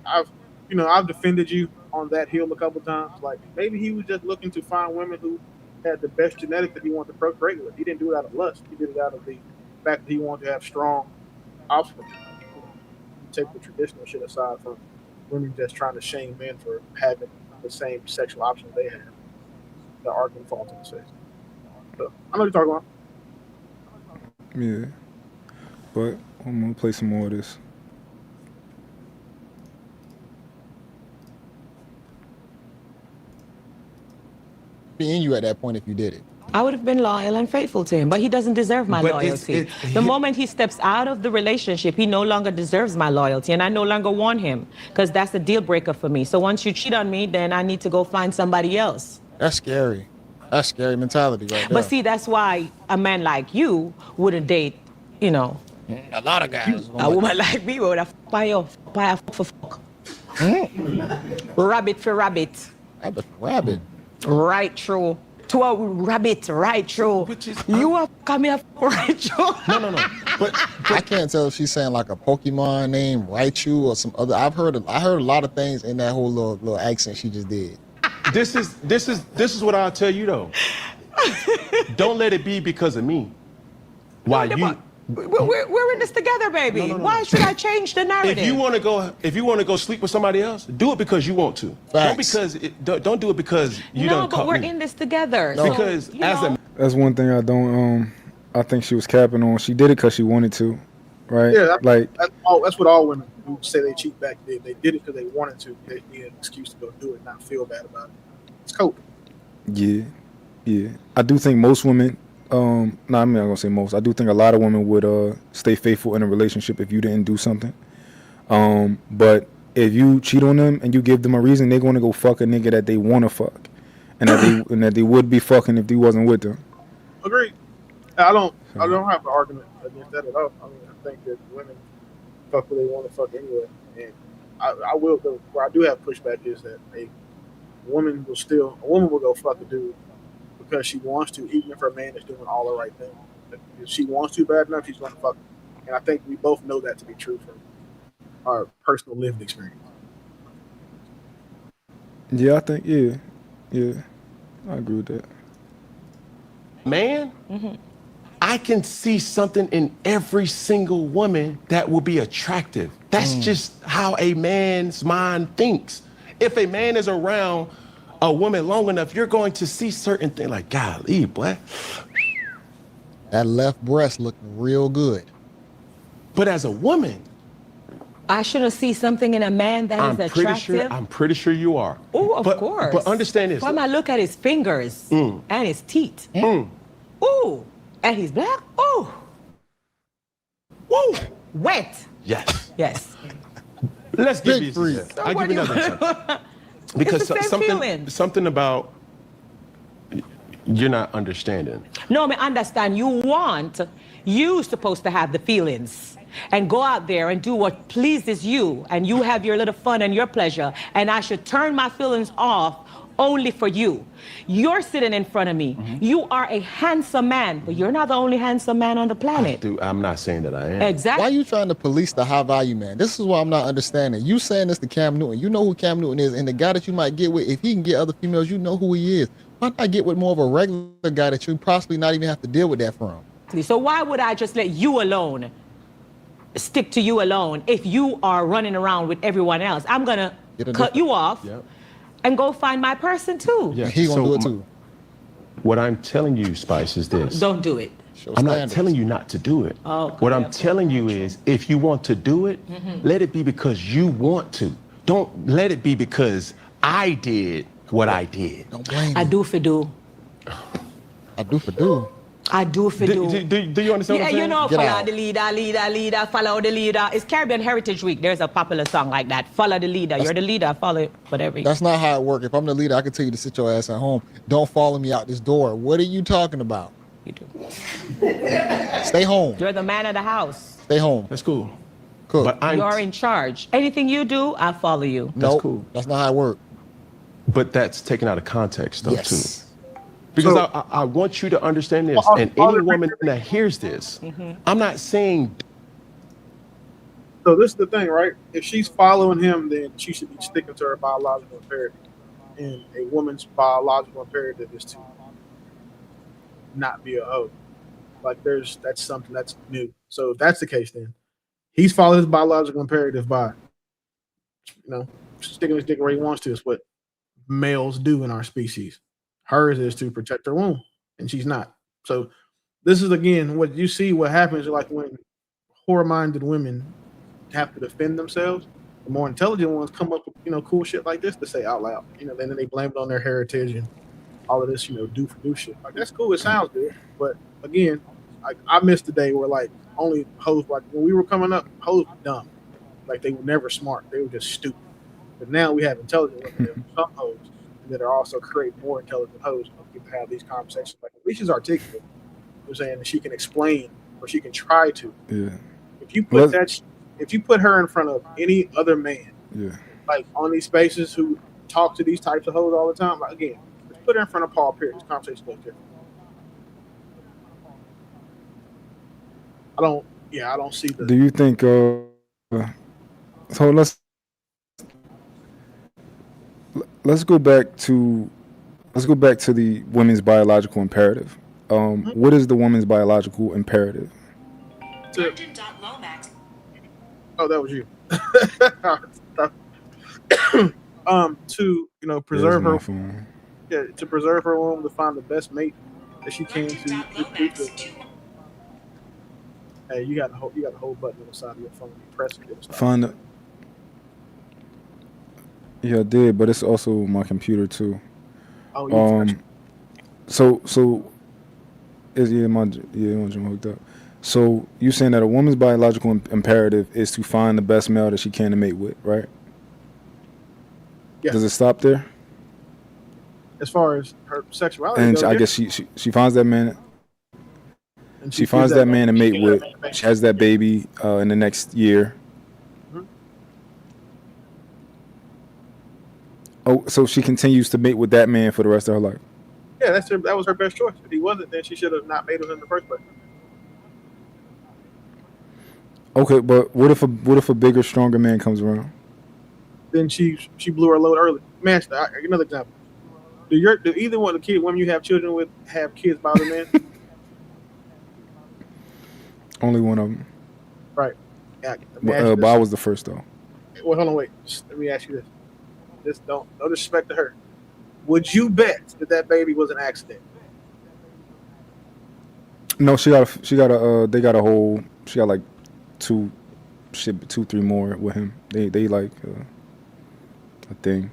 I've defended you on that hill a couple times. Like maybe he was just looking to find women who had the best genetics that he wanted to procreate with. He didn't do it out of lust. He did it out of the fact that he wanted to have strong offspring. Take the traditional shit aside from women just trying to shame men for having the same sexual options they have. The argument falls into sex. So I know what you're talking about. Yeah, but I'm gonna play some more of this. Being you at that point if you did it. I would have been loyal and faithful to him, but he doesn't deserve my loyalty. The moment he steps out of the relationship, he no longer deserves my loyalty, and I no longer want him, because that's a deal breaker for me. So once you cheat on me, then I need to go find somebody else. That's scary. That's scary mentality right there. But see, that's why a man like you wouldn't date, a lot of guys. a woman like me would have fuck for fuck. Rabbit for rabbit. Rabbit. Right true. To a rabbit, right true. You are coming up right true. No. But I can't tell if she's saying like a Pokemon name, Raichu, or some other. I heard a lot of things in that whole little accent she just did. this is what I'll tell you though. Don't let it be because of me. Why you? We're in this together, baby. No. Why should I change the narrative? If you want to go sleep with somebody else, do it because you want to. Facts. Don't do it because you don't. No, but we're in this together. No. So, Because That's one thing I don't. I think she was capping on. She did it because she wanted to, right? Yeah, like that's what all women who say they cheat back did. They did it because they wanted to. They needed an excuse to go do it, and not feel bad about it. It's coping. Yeah. I do think most women. I'm not gonna say most. I do think a lot of women would stay faithful in a relationship if you didn't do something. But if you cheat on them and you give them a reason, they're gonna go fuck a nigga that they wanna fuck, and that they would be fucking if they wasn't with them. Agreed. I don't have an argument against that at all. I mean, I think that women fuck who they want to fuck anyway, and I will go where I do have pushback is that a woman will go fuck a dude because she wants to, even if her man is doing all the right things. If she wants to bad enough, she's going to fuck him. And I think we both know that to be true from our personal lived experience. Yeah, I think yeah, I agree with that. Man, I can see something in every single woman that will be attractive. That's just how a man's mind thinks. If a man is around a woman long enough, you're going to see certain things like, golly, boy. That left breast looking real good. But as a woman, I shouldn't see something in a man that is attractive. I'm pretty sure you are. Oh, of course. But understand this. Why am I look at his fingers and his teeth? Ooh, and he's black. Ooh, woo, wet. Yes. Let's give Big you. freak. I'll give you another example. Because the same feeling. something about you're not understanding. No, I understand. You're supposed to have the feelings and go out there and do what pleases you, and you have your little fun and your pleasure, and I should turn my feelings off only for you. You're sitting in front of me. You are a handsome man, but you're not the only handsome man on the planet. I'm not saying that I am. Exactly. Why are you trying to police the high value man? This is what I'm not understanding. You saying this to Cam Newton. You know who Cam Newton is, and the guy that you might get with, if he can get other females, you know who he is. Why not get with more of a regular guy that you possibly not even have to deal with that from? So why would I just let you alone, stick to you alone, if you are running around with everyone else? I'm gonna cut you off and go find my person too. Yeah. He gonna do it too. What I'm telling you, Spice, is this. Don't do it. I'm not telling you not to do it. What I'm telling you is, if you want to do it, let it be because you want to. Don't let it be because I did what I did. Don't blame I me. do for do. I do for do. I do for do. Do you understand what I'm saying? You know, Get follow out. the leader, follow the leader. It's Caribbean Heritage Week. There's a popular song like that. Follow the leader. You're the leader. Follow it. Whatever. That's not how it works. If I'm the leader, I can tell you to sit your ass at home. Don't follow me out this door. What are you talking about? You do. Stay home. You're the man of the house. Stay home. That's cool. Cook. But You're in charge. Anything you do, I follow you. Nope, cool. That's not how it works. But that's taken out of context, though, too. Yes. Because So- I want you to understand this, Well, and all any the- woman that hears this, I'm not saying So this is the thing, right? If she's following him, then she should be sticking to her biological imperative. And a woman's biological imperative is to not be a hoe. Like that's something that's new. So if that's the case, then he's following his biological imperative by, sticking his dick where he wants to. Is what males do in our species. Hers is to protect her womb, and she's not. So this is again what you see. What happens like when whore-minded women have to defend themselves. The more intelligent ones come up with cool shit like this to say out loud. Then they blame it on their heritage and all of this do for do shit. Like that's cool. It sounds good, but again, I missed the day where like only hoes, like when we were coming up, hoes were dumb. Like they were never smart. They were just stupid. But now we have intelligent women, some hoes that are also creating more intelligent hoes. People have these conversations. Like at least she's articulate. You're saying that she can explain or she can try to. Yeah. If you put her in front of any other man, Yeah. like on these spaces who talk to these types of hoes all the time, like again, let's put her in front of Paul Pierce. This conversation looks different. I don't see the. Do you think? So let's go back to the women's biological imperative. What is the woman's biological imperative? Oh, that was you. To preserve her. Phone. Yeah, to preserve her womb, to find the best mate that she can to. Hey, you got a whole button on the side of your phone. You press it. Find the. Yeah, I did, but it's also my computer too. Oh, So is my gym hooked up. So you saying that a woman's biological imperative is to find the best male that she can to mate with, right? Yeah. Does it stop there? As far as her sexuality And goes, I guess she finds that man. and She finds that man to mate with. man. She has that baby in the next year. Mhm. Oh, so she continues to mate with that man for the rest of her life. Yeah, that was her best choice. If he wasn't, then she should have not made with him in the first place. Okay, but what if a bigger, stronger man comes around? Then she blew her load early. Man, another example. Do either one of the women you have children with have kids by other men? Only one of them. Right. Yeah, But I was the first though. Well, hold on, wait. Let me ask you this. Just no disrespect to her. Would you bet that baby was an accident? No, she got like two, 3 more with him. They like a thing.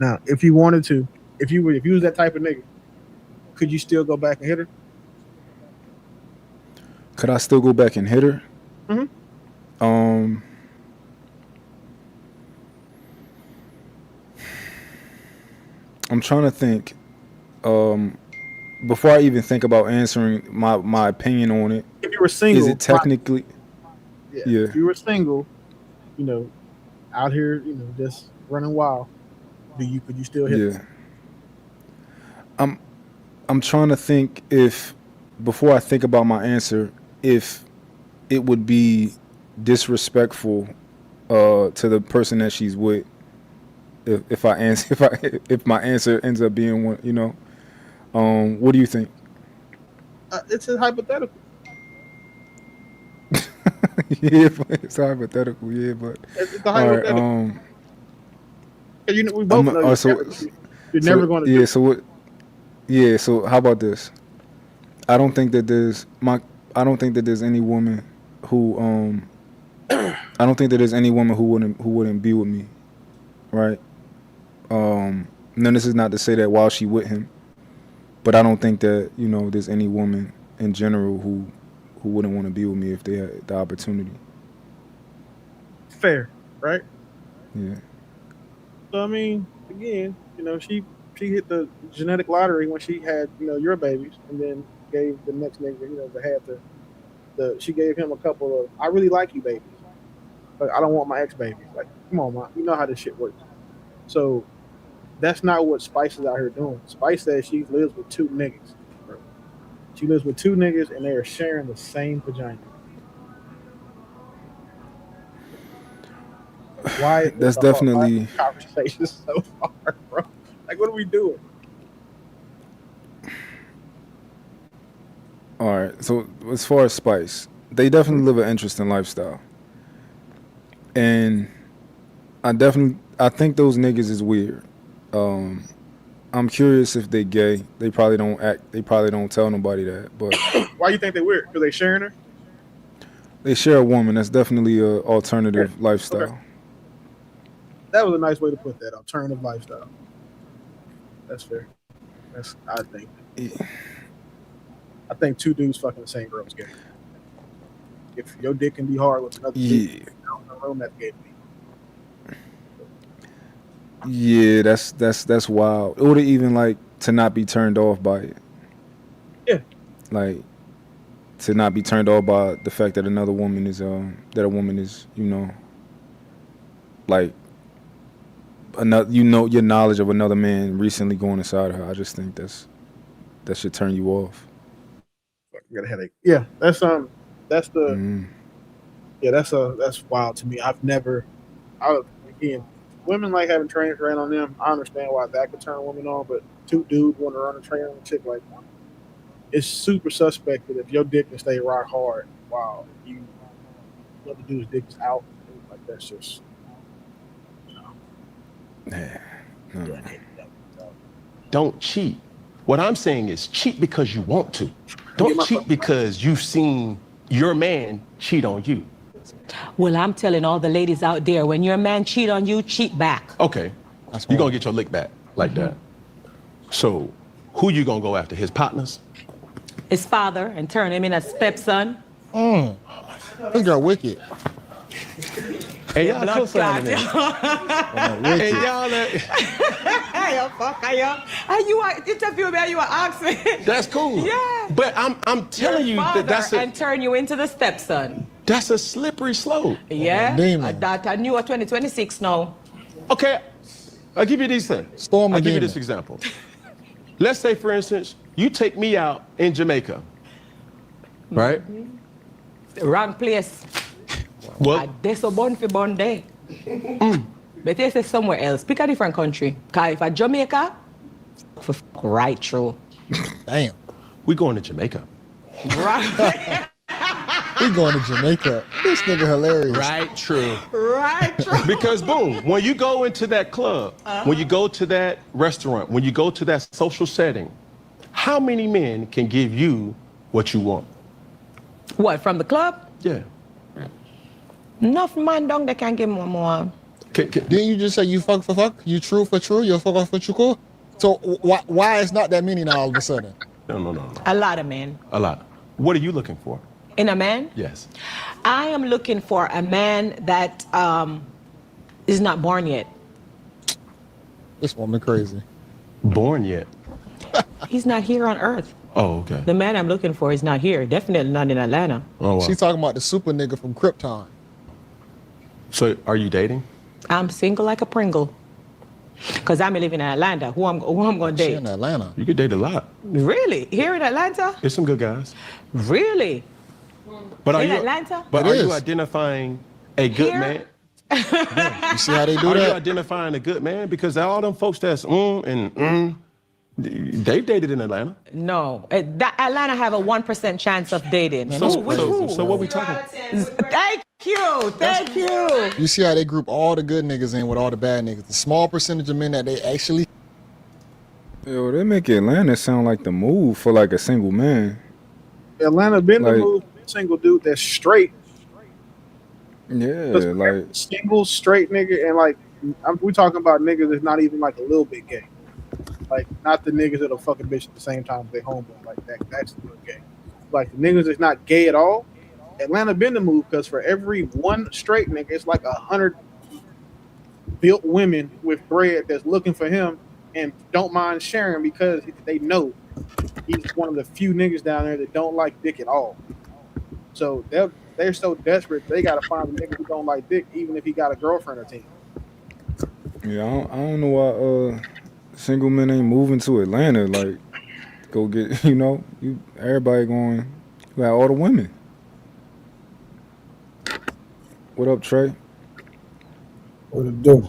Now, if you wanted to, if you was that type of nigga, could you still go back and hit her? Could I still go back and hit her? Mm-hmm. I'm trying to think. Before I even think about answering my opinion on it, If you were single, is it technically? Yeah. If you were single, out here, just running wild, could you still hit her? I'm trying to think if, before I think about my answer, if it would be disrespectful to the person that she's with. If my answer ends up being one, what do you think? It's a hypothetical. Yeah, it's hypothetical. Yeah, but It's a hypothetical. all right, we both know you're never going to. Yeah. So what? Yeah. So how about this? I don't think that there's any woman who I don't think that there's any woman who wouldn't be with me, right? Then this is not to say that while she with him, but I don't think that there's any woman in general who wouldn't want to be with me if they had the opportunity. Fair, right? Yeah. So I mean, again, she hit the genetic lottery when she had your babies, and then gave the next nigga that had she gave him a couple of I really like you babies. Like, I don't want my ex baby. Like, come on, man. You know how this shit works. So that's not what Spice is out here doing. Spice says she lives with two niggas. Bro. She lives with two niggas and they are sharing the same vagina. Why is That's definitely conversation so hard, bro? Like, what are we doing? all right. So as far as Spice, they definitely live an interesting lifestyle, and I think those niggas is weird. I'm curious if they gay. They probably don't act. They probably don't tell nobody that. But Why you think they weird? Because they sharing her? they share a woman. That's definitely a alternative lifestyle. Okay. That was a nice way to put that. Alternative lifestyle. That's fair. I think. I think two dudes fucking the same girl is gay. If your dick can be hard with another dude, I don't know that's gay to me. Yeah, that's wild. Or to even like to not be turned off by it. Yeah. Like to not be turned off by the fact that another woman is that a woman is, like another, your knowledge of another man recently going inside of her. I just think that should turn you off. I got a headache. Yeah, that's wild to me. Again, women like having trains ran on them. I understand why that could turn women on, but two dudes want to run a train on a chick, like, it's super suspect that if your dick can stay rock hard while you let the dude's dick is out, like, that's just Don't cheat. What I'm saying is cheat because you want to. Don't cheat because you've seen your man cheat on you. Well, I'm telling all the ladies out there, when your man cheat on you, cheat back. Okay, you're gonna get your lick back like that. So, who you gonna go after? His partners? His father, and turn him in a stepson. This girl wicked. Hey, y'all Blood clot. Hey, y'all. Hey, fuck, and you are interviewing me and you are asking. That's cool. Yeah. But I'm telling you that that's and turn you into the stepson. That's a slippery slope. Yeah. Demon. That I knew at 2026 now. Okay, I'll give you these things. I'll give you this example. Let's say, for instance, you take me out in Jamaica, right? Wrong place. Well, There's a bun for bun there. But they say somewhere else. Pick a different country. Because if I Jamaica, right through. Damn. we going to Jamaica. Right. We going to Jamaica. This nigga hilarious. Right, true. Right through. Because boom, when you go into that club, when you go to that restaurant, when you go to that social setting, how many men can give you what you want? What, from the club? Yeah. Enough man down they can give me more. Didn't you just say you fuck for fuck? You true for true? You fuck for true? So why is not that many now all of a sudden? No. A lot of men. A lot. What are you looking for? In a man? Yes. I am looking for a man that is not born yet. This woman crazy. Born yet? He's not here on earth. Oh, okay. The man I'm looking for is not here. Definitely not in Atlanta. Oh, wow. She's talking about the super nigga from Krypton. So, are you dating? I'm single like a Pringle. Because I'm living in Atlanta. Who I'm going to She date? in Atlanta. You could date a lot. Really? Here in Atlanta? There's some good guys. Really? But In Atlanta? But It are you is. identifying a good Here? man? You see how they do Are you that? identifying a good man? Because all them folks that's they dated in Atlanta. No. Atlanta have a 1% chance of dating. So Thank what we talking? you. Thank you. You see how they group all the good niggas in with all the bad niggas. The small percentage of men that they actually. Yo, they make Atlanta sound like the move for like a single man. Atlanta been the Like- move. Single dude that's straight. Yeah, 'Cause like single straight nigga, and like we talking about niggas that's not even like a little bit gay. Like not the niggas that'll fuck a bitch at the same time as they homeboy. Like that's the real gay. Like the niggas that's not gay at all. Atlanta been the move because for every one straight nigga, it's like 100 built women with bread that's looking for him and don't mind sharing because they know he's one of the few niggas down there that don't like dick at all. So they're so desperate they gotta find a nigga who don't like dick, even if he got a girlfriend or 10. Yeah, I don't know why single men ain't moving to Atlanta. Like, go get everybody going. You got all the women. What up, Trey? What it do?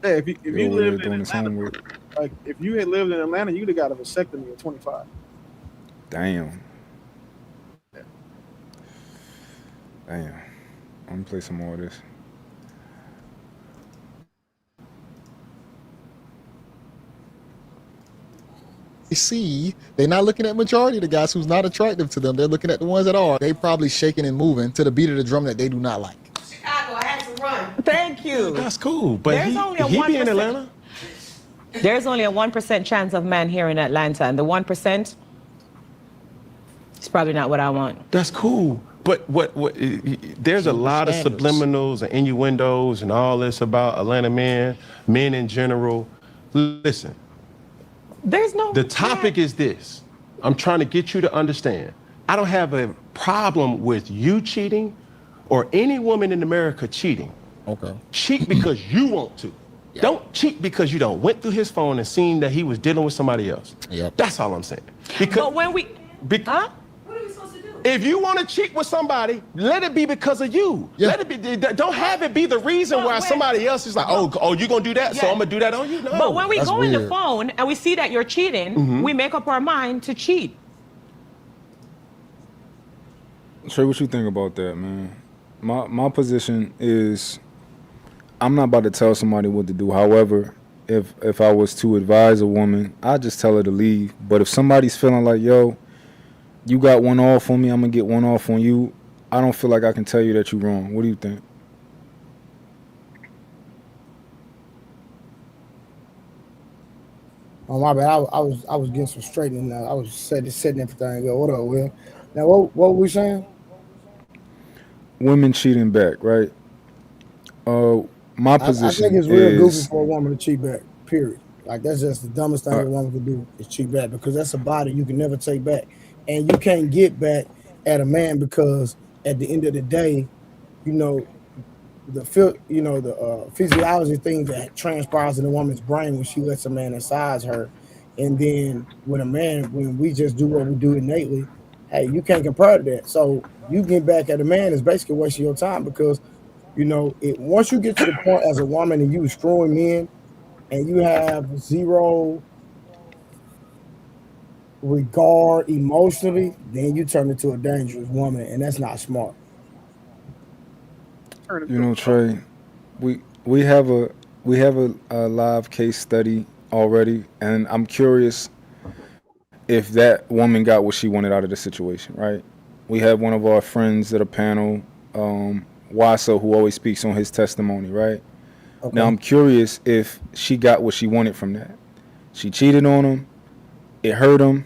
Yeah, if you lived in doing his Atlanta, homework. like if you had lived in Atlanta, you'd have got a vasectomy at 25. Damn. I'm gonna play some more of this. You see, they're not looking at majority of the guys who's not attractive to them. They're looking at the ones that are. They probably shaking and moving to the beat of the drum that they do not like. Chicago, I had to run. Thank you. That's cool, but There's only a he be in 1%. Atlanta. There's only a 1% chance of man here in Atlanta, and the 1% is probably not what I want. That's cool. But there's a lot of Standards. subliminals and innuendos and all this about Atlanta men in general. Listen, There's no. the topic is this. I'm trying to get you to understand. I don't have a problem with you cheating or any woman in America cheating. Okay. Cheat because you want to. Yeah. Don't cheat because you don't went through his phone and seen that he was dealing with somebody else. Yep. That's all I'm saying. Because But when we. Huh? What are we supposed to do? if you want to cheat with somebody, let it be because of you. Yeah. Let it be. Don't have it be the reason But why when- somebody else is like, oh, you gonna do that, so Yeah. I'm gonna do that on you. No. But when we That's go in the weird. phone and we see that you're cheating, we make up our mind to cheat. Trey, what you think about that, man? My position is, I'm not about to tell somebody what to do. However, if I was to advise a woman, I'd just tell her to leave. But if somebody's feeling like, yo, you got one off on me, I'm gonna get one off on you, I don't feel like I can tell you that you're wrong. What do you think? Oh my bad. I was getting some straightening. I was setting everything up. What up, Will? Now what were we saying? Women cheating back, right? My I position think it's real goofy is, for a woman to cheat back. Period. Like that's just the dumbest thing a woman could do is cheat back because that's a body you can never take back, and you can't get back at a man because at the end of the day, the physiology thing that transpires in a woman's brain when she lets a man inside her, and then when we just do what we do innately, hey, you can't compare to that. So you get back at a man is basically wasting your time because once you get to the point as a woman and you screwing men and you have zero regard emotionally, then you turn into a dangerous woman, and that's not smart. Trey, we have a live case study already, and I'm curious if that woman got what she wanted out of the situation, right? We have one of our friends at a panel, Wasso, who always speaks on his testimony, right? Okay. Now I'm curious if she got what she wanted from that. She cheated on him, it hurt him.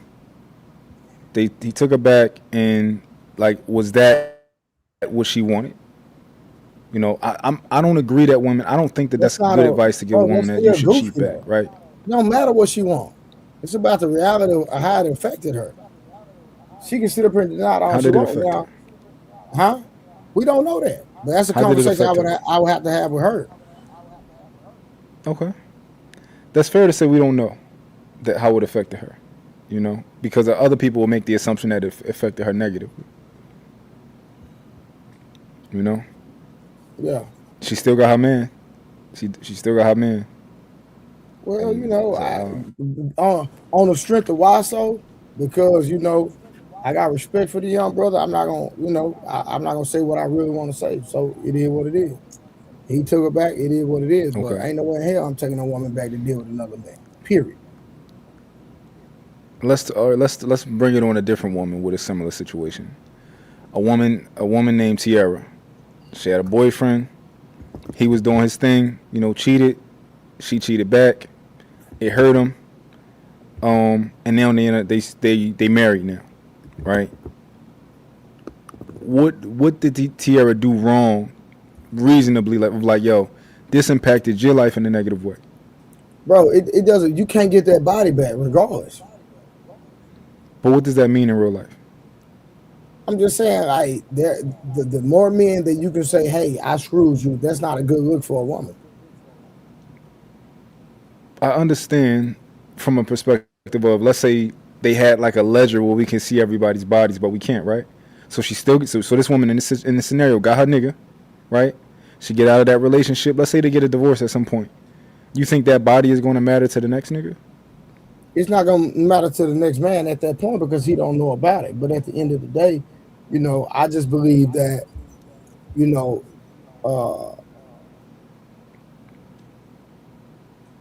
He took her back, and was that what she wanted? I don't agree that women. I don't think that's good advice to give a woman that you should cheat back, right? No matter what she wants, it's about the reality of how it affected her. She can sit up here and deny all How she did it wants affect now. Huh? We don't know that, but that's a How did it conversation affect I would have to have with her. Okay, that's fair to say we don't know that how it affected her, because other people will make the assumption that it affected her negatively. Yeah. She still got her man. She still got her man. Well, on the strength of why so, because I got respect for the young brother. I'm not gonna, I'm not gonna say what I really want to say. So it is what it is. He took it back. It is what it is. But Okay. ain't no way in hell I'm taking a woman back to deal with another man. Period. Let's bring it on a different woman with a similar situation. A woman named Tiara. She had a boyfriend. He was doing his thing, cheated. She cheated back. It hurt him. And now they married now, right? What did Tiara do wrong, reasonably, like yo, this impacted your life in a negative way? Bro, it doesn't. You can't get that body back regardless. But what does that mean in real life? I'm just saying, like, the more men that you can say, "Hey, I screwed you," that's not a good look for a woman. I understand from a perspective of, let's say they had like a ledger where we can see everybody's bodies, but we can't, right? So she still gets, so this woman in this scenario got her nigga, right? She get out of that relationship. Let's say they get a divorce at some point. You think that body is going to matter to the next nigga? It's not gonna matter to the next man at that point because he don't know about it. But at the end of the day, I just believe that, you know, uh,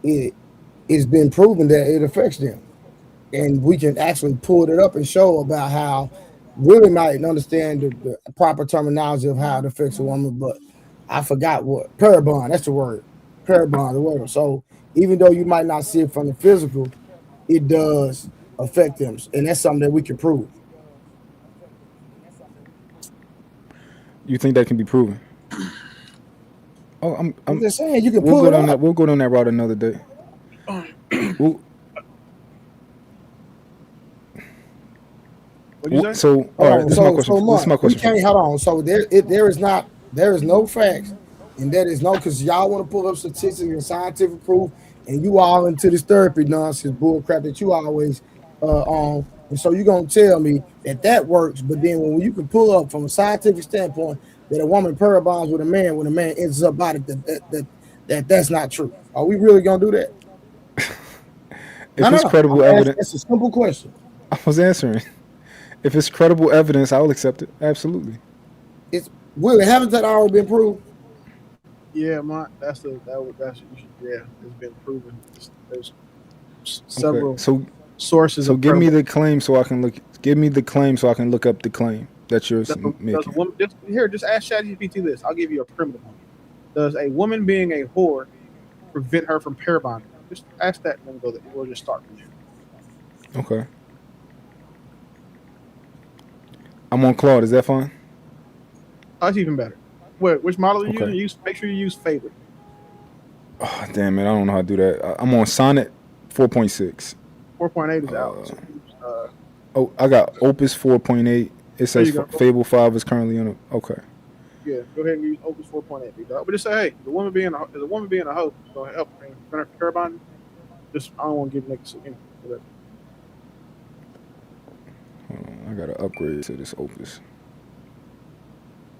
it's been proven that it affects them, and we can actually pull it up and show about how Willie might understand the proper terminology of how it affects a woman, but I forgot what parabon. That's the word, parabon, the word. So even though you might not see it from the physical, it does affect them, and that's something that we can prove. You think that can be proven? Oh, I'm just saying you can we'll pull go it down up. that. We'll go down that route another day. We'll, What'd you say? so, all right, this is my question. Mark, This is my we question. can't hold on. So there is no facts, and that is no because y'all want to pull up statistics and scientific proof, and you all into this therapy nonsense bull crap that you always on. And so you're gonna tell me that works, but then when you can pull up from a scientific standpoint that a woman parabonds with a man when a man enters her body, that's not true. Are we really gonna do that? If it's No. credible evidence, That's a simple question. I was answering. If it's credible evidence, I will accept it. Absolutely. It's Willie, haven't that already been proved? Yeah, Mont. That's you should, yeah. It's been proven. There's several Okay. sources. So of give me credible- the claim so I can look. Give me the claim so I can look up the claim that you're Does a making. woman just ask ChatGPT this? I'll give you a primitive one. Does a woman being a whore prevent her from pair bonding? Just ask that, and then go there. We'll just start from there. Okay. I'm on Claude. Is that fine? Oh, that's even better. Which model are you Okay. using? Make sure you use favorite. Oh, damn it! I don't know how to do that. I'm on Sonnet 4.6. 4.8 is out. So, Oh, I got Opus 4.8. It says you go. Fable 5 is currently on it. Okay. yeah, go ahead and use Opus 4.8, big dog. But just say, hey, the woman being a hoe is going to help her pair bonding. Just I don't want to give niggas whatever. Hold on, I gotta upgrade to this Opus.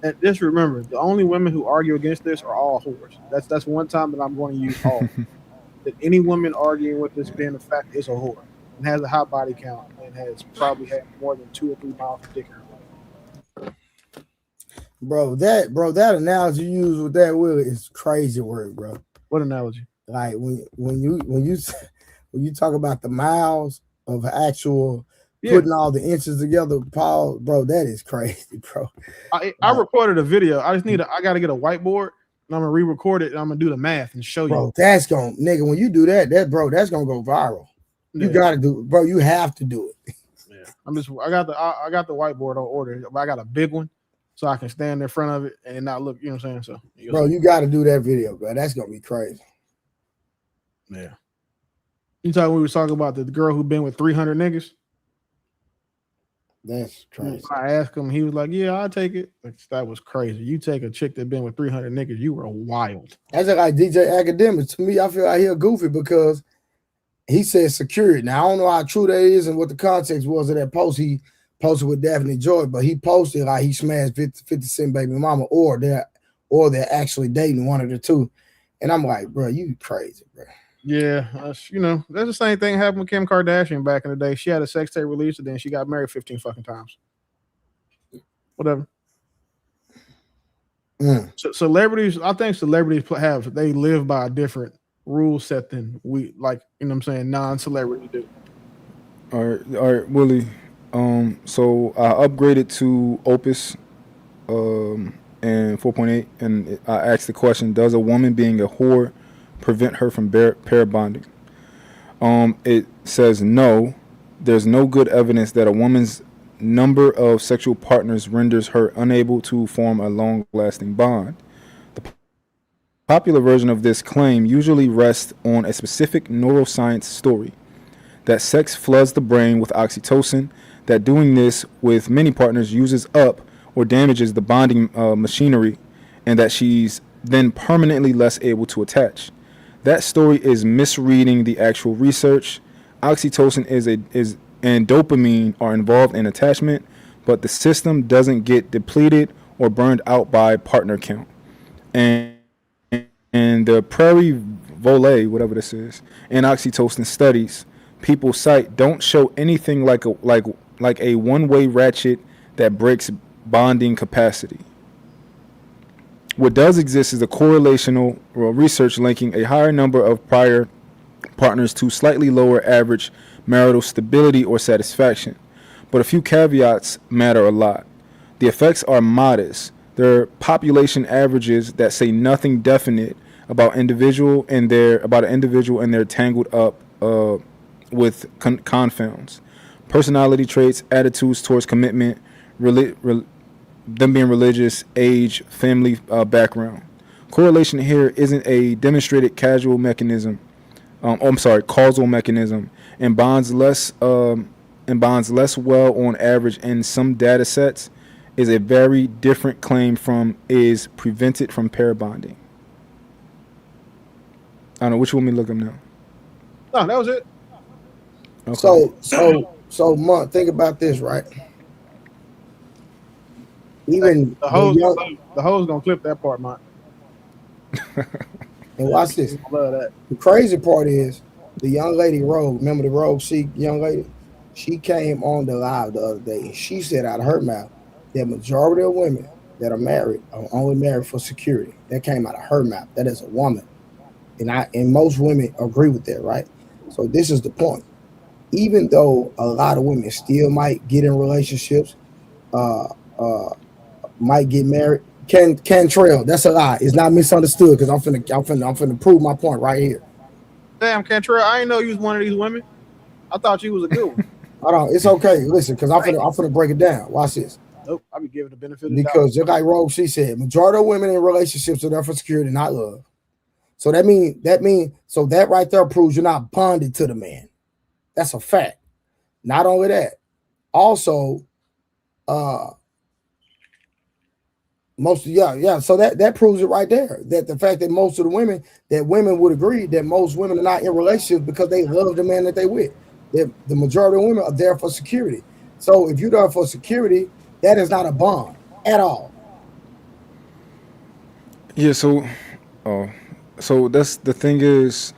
And just remember, the only women who argue against this are all whores. That's one time that I'm going to use all. That any woman arguing with this being a fact is a whore and has a high body count and has probably had more than 2 or 3 miles of dick in her life. Bro, that analogy you use with that Willie is crazy work, bro. What analogy? Like when you talk about the miles of actual putting all the inches together, Paul, bro, that is crazy, bro. I recorded a video. I got to get a whiteboard and I'm gonna re-record it and I'm gonna do the math and show Bro, you. that's gonna nigga when you do that that's gonna go viral. You gotta do it, bro. You have to do it. Yeah, I got the whiteboard on order. I got a big one so I can stand in front of it and not look. You know what I'm saying? So, bro, you got to do that video, bro. That's gonna be crazy. Yeah. We were talking about the girl who been with 300 niggas. That's crazy. I asked him, he was like, "Yeah, I'll take it." That was crazy. You take a chick that been with 300 niggas, you were wild. That's like DJ Academics. To me, I feel like he a goofy because he said security. Now I don't know how true that is and what the context was of that post he posted with Daphne Joy, but he posted like he smashed 50 Cent baby mama, or they're actually dating one of the two. And I'm like, bro, you crazy, bro. Yeah, that's the same thing happened with Kim Kardashian back in the day. She had a sex tape released and then she got married 15 fucking times. Whatever. So celebrities, I think celebrities they live by a different rule set than we, like, you know what I'm saying, non-celebrity do. All right, Willie. So I upgraded to Opus and 4.8, and I asked the question: does a woman being a whore prevent her from pair bonding? It says no. There's no good evidence that a woman's number of sexual partners renders her unable to form a long-lasting bond. The popular version of this claim usually rests on a specific neuroscience story that sex floods the brain with oxytocin, that doing this with many partners uses up or damages the bonding machinery, and that she's then permanently less able to attach. That story is misreading the actual research. Oxytocin and dopamine are involved in attachment, but the system doesn't get depleted or burned out by partner count. And the Prairie Volet, whatever this is, and oxytocin studies people cite don't show anything like a one-way ratchet that breaks bonding capacity. What does exist is a correlational research linking a higher number of prior partners to slightly lower average marital stability or satisfaction. But a few caveats matter a lot. The effects are modest. There are population averages that say nothing definite about an individual and their tangled up with confounds. Personality traits, attitudes towards commitment, them being religious, age, family background. Correlation here isn't a demonstrated causal mechanism, and bonds less well on average in some data sets is a very different claim from is prevented from pair bonding. I don't know which one we look up now. No, that was it. Okay. So Mont, think about this, right? Even the hoes gonna clip that part, Mont. And watch this. I love that. The crazy part is the young lady Rogue. Remember the Rogue young lady? She came on the live the other day and she said out of her mouth that majority of women that are married are only married for security. That came out of her mouth. That is a woman. And most women agree with that, right? So this is the point. Even though a lot of women still might get in relationships, might get married, Cantrell, that's a lie. It's not misunderstood because I'm finna prove my point right here. Damn, Cantrell, I didn't know you was one of these women. I thought you was a good one. Hold on, it's okay. Listen, because I'm finna break it down. Watch this. Nope, I be giving the benefit of the doubt. Because just like Rogue, she said, majority of women in relationships are there for security, not love. So that right there proves you're not bonded to the man. That's a fact. Not only that, also, so that proves it right there. That the fact that most of the women would agree that most women are not in relationships because they love the man that they with. The majority of women are there for security. So if you're there for security, that is not a bond at all. Yeah. So that's the thing is,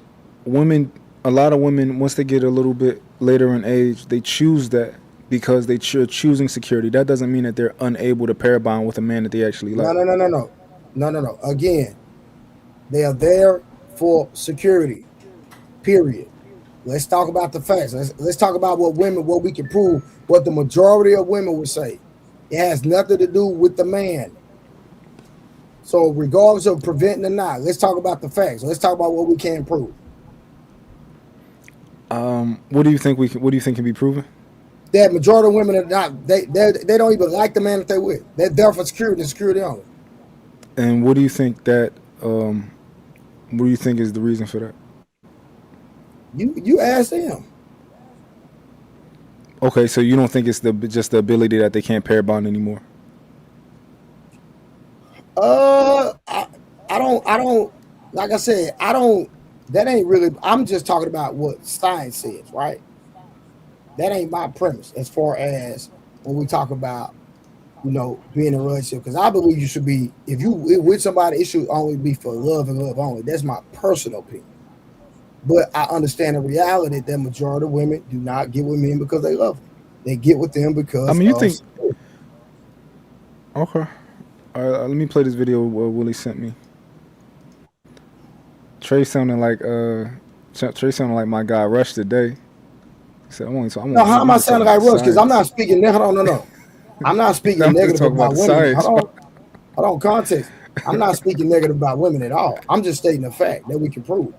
a lot of women, once they get a little bit later in age, they choose that because they're choosing security. That doesn't mean that they're unable to pair bond with a man that they actually like. No. Again, they are there for security, period. Let's talk about the facts. Let's talk about what we can prove, what the majority of women would say. It has nothing to do with the man. So regardless of preventing or not, let's talk about the facts. Let's talk about what we can prove. What do you think can be proven? That majority of women are not. They don't even like the man that they're with. They're there for security and security only. And what do you think that? What do you think is the reason for that? You ask them. Okay, so you don't think it's just the ability that they can't pair bond anymore? I don't. Like I said, I don't. That ain't really. I'm just talking about what science says, right? That ain't my premise as far as when we talk about, being in a relationship. Because I believe you should be, if you with somebody, it should only be for love and love only. That's my personal opinion. But I understand the reality that majority of women do not get with men because they love them. They get with them because. I mean, you think? Okay. All right. Let me play this video Willie sent me. Trey sounding like my guy Rush today. He said, No, how am I sounding like Rush? Because I'm not speaking negative. No. I'm not speaking negative about women. Hold on, context. I'm not speaking negative about women at all. I'm just stating a fact that we can prove.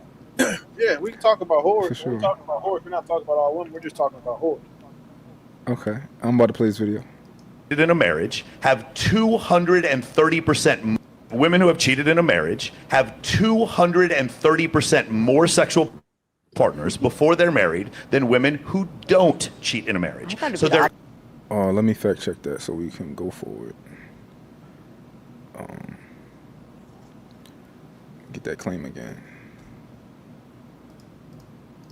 Yeah, we can talk about whores. Sure. We're talking about whores. We're not talking about all women. We're just talking about whores. Okay, I'm about to play this video. In a marriage have 230%. Women who have cheated in a marriage have 230% more sexual partners before they're married than women who don't cheat in a marriage. So they're Let me fact check that so we can go forward. Get that claim again.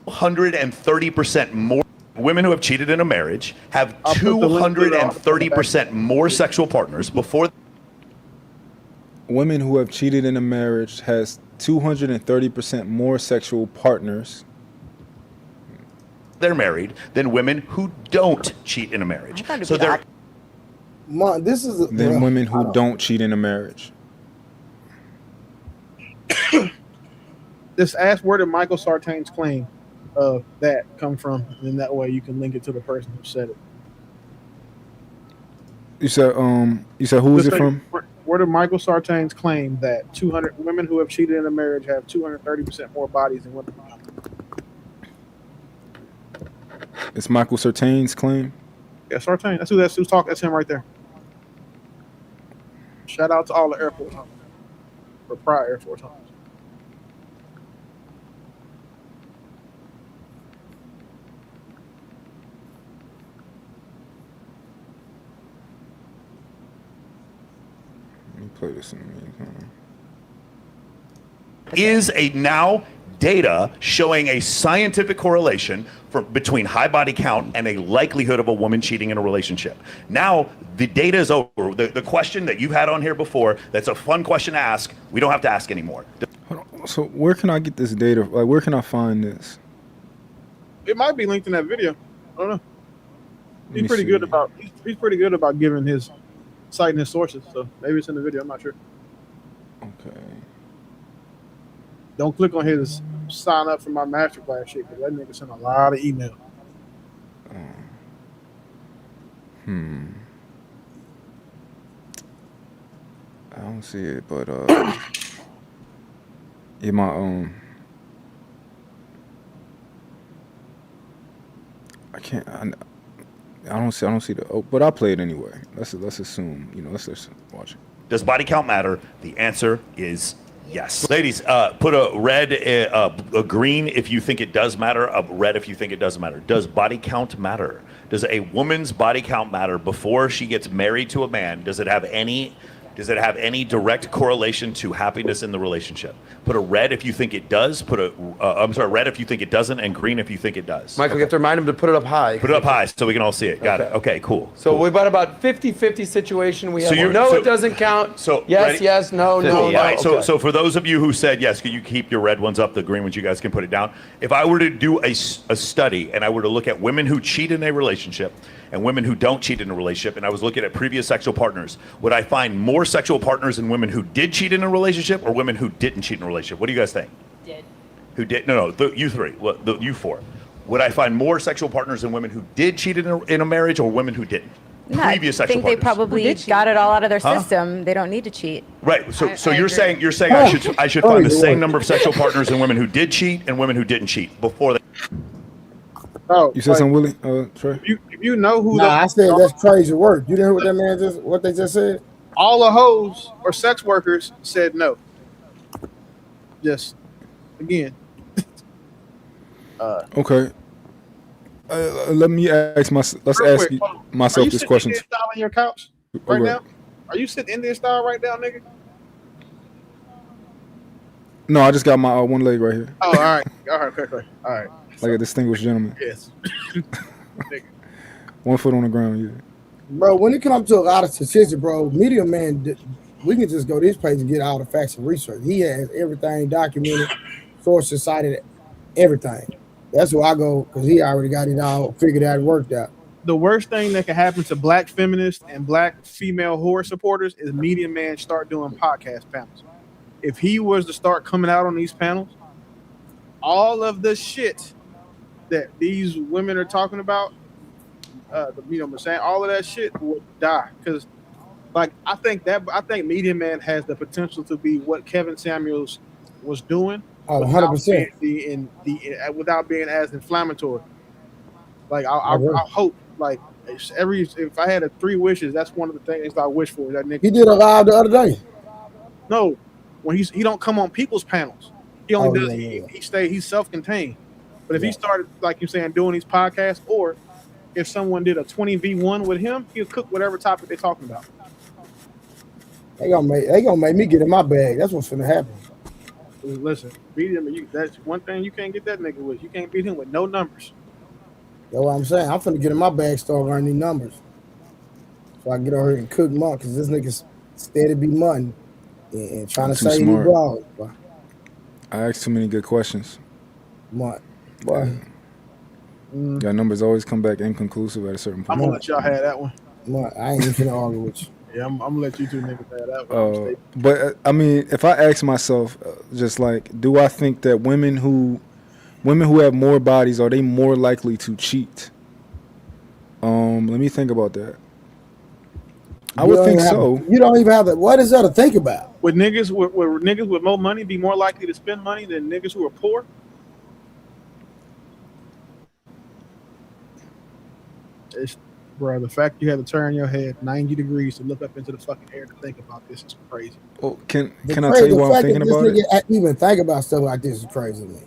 230% more women who have cheated in a marriage have 230% more sexual partners before Women who have cheated in a marriage has 230% more sexual partners they're married than women who don't cheat in a marriage. So they're This is than women who don't cheat in a marriage. Just ask where did Michael Sartain's claim of that come from, and then that way you can link it to the person who said it. You said who was it from? Where did Michael Sartain's claim that 200 women who have cheated in a marriage have 230% more bodies than women? It's Michael Sartain's claim. Yeah, Sartain. That's who's talking. That's him right there. Shout out to all the Air Force homes, or prior Air Force homes. Let me play this in the meantime. is a now data showing a scientific correlation between high body count and a likelihood of a woman cheating in a relationship. Now the data is over. The question that you had on here before, that's a fun question to ask, we don't have to ask anymore. So where can I get this data? Like, where can I find this? It might be linked in that video. I don't know. He's pretty good about giving his citing his sources. So maybe it's in the video. I'm not sure. Okay. Don't click on his sign up for my masterclass shit because that nigga sent a lot of email. I don't see it, but yeah, my I can't. I don't see the. Oh, but I'll play it anyway. Let's assume. Let's just watch it. Does body count matter? The answer is yes. Ladies, put a red, a green if you think it does matter, a red if you think it doesn't matter. Does body count matter? Does a woman's body count matter before she gets married to a man? Does it have any direct correlation to happiness in the relationship? Put a red if you think it does. Red if you think it doesn't, and green if you think it does. Michael, you have to remind him to put it up high. Put it up high so we can all see it. Got it. Okay, cool. So cool. we've got about 50-50 situation. We have it doesn't count. So yes, ready? yes, no, no. All right, okay. so for those of you who said yes, can you keep your red ones up, the green ones you guys can put it down? If I were to do a study and I were to look at women who cheat in a relationship and women who don't cheat in a relationship, and I was looking at previous sexual partners, would I find more sexual partners in women who did cheat in a relationship or women who didn't cheat in a relationship? What do you guys think? Did. Who did? No, you three. You four. Would I find more sexual partners in women who did cheat in a marriage or women who didn't? No, Previous I sexual think they partners. probably got it all out of their system. They don't need to cheat. Right. So you're saying I should find the same number of sexual partners in women who did cheat and women who didn't cheat before they. Oh, You said something, Willie? Trey? If you know who I said that's crazy work. You didn't hear what they just said? all the hoes or sex workers said no. Just again. Okay. Let me ask myself this question. Are you sitting Indian style on your couch right now? Are you sitting Indian style right now, nigga? No, I just got my one leg right here. Oh, all right. All right. Like a distinguished gentleman. Yes. 1 foot on the ground, yeah. Bro, when it comes to a lot of statistics, bro, Media Man, we can just go to his page and get all the facts and research. He has everything documented, sources cited, everything. That's where I go because he already got it all figured out and worked out. The worst thing that can happen to black feminists and black female horror supporters is Media Man start doing podcast panels. If he was to start coming out on these panels, all of the shit that these women are talking about, saying all of that shit would die. Because, like, I think Media Man has the potential to be what Kevin Samuels was doing. 100%. Without being as inflammatory. Like, I hope, like, if I had 3 wishes, that's one of the things I wish for. That nigga. He did a live the other day. No, when he don't come on people's panels. He only he's self-contained. But if he started, like you're saying, doing these podcasts, or if someone did a 20v1 with him, he'll cook whatever topic they're talking about. They gonna make me get in my bag. That's what's gonna happen. Listen, beat him. That's one thing you can't get that nigga with. You can't beat him with no numbers. That's what I'm saying. I'm finna get in my bag, start learning these numbers, so I get over here and cook Mont, because this nigga's steady be mutton and trying to say he broad. I asked too many good questions. Mont, boy. Your numbers always come back inconclusive at a certain point. I'm gonna let y'all have that one. Mont, I ain't even finna argue with you. Yeah, I'm gonna let you two niggas have that one. But I mean, if I ask myself, just like, do I think that women who have more bodies, are they more likely to cheat? Let me think about that. I would think so. You don't even have that. What is there to think about? Would niggas with more money be more likely to spend money than niggas who are poor? Bro, the fact you had to turn your head 90 degrees to look up into the fucking air to think about this is crazy. Oh, can I tell you why I'm thinking about it? Even think about stuff like this is crazy to me.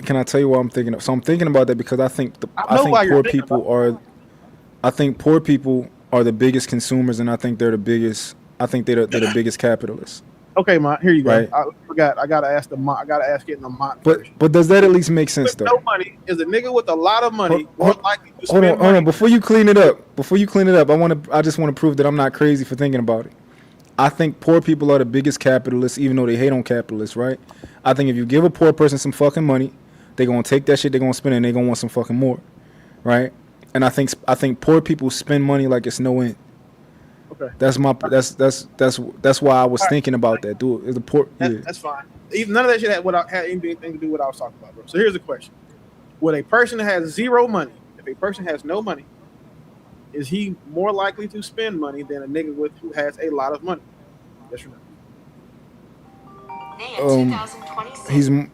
Can I tell you what I'm thinking of? So I'm thinking about that because I think poor people are the biggest consumers, and I think they're the biggest. I think they're the biggest capitalists. Okay, Mont, here you go. Right. I forgot. I gotta ask it in the Mont. But does that at least make sense though? No money is a nigga with a lot of money more likely to spend money. Hold on. Before you clean it up, I just want to prove that I'm not crazy for thinking about it. I think poor people are the biggest capitalists, even though they hate on capitalists, right? I think if you give a poor person some fucking money, they're gonna take that shit, they're gonna spend it, and they're gonna want some fucking more, right? And I think poor people spend money like it's no end. Okay. That's why I was thinking about that. Dude, is the poor? That's fine. None of that shit had anything to do with what I was talking about, bro. So here's the question: would a person that has zero money, if a person has no money, is he more likely to spend money than a nigga who has a lot of money? Yes or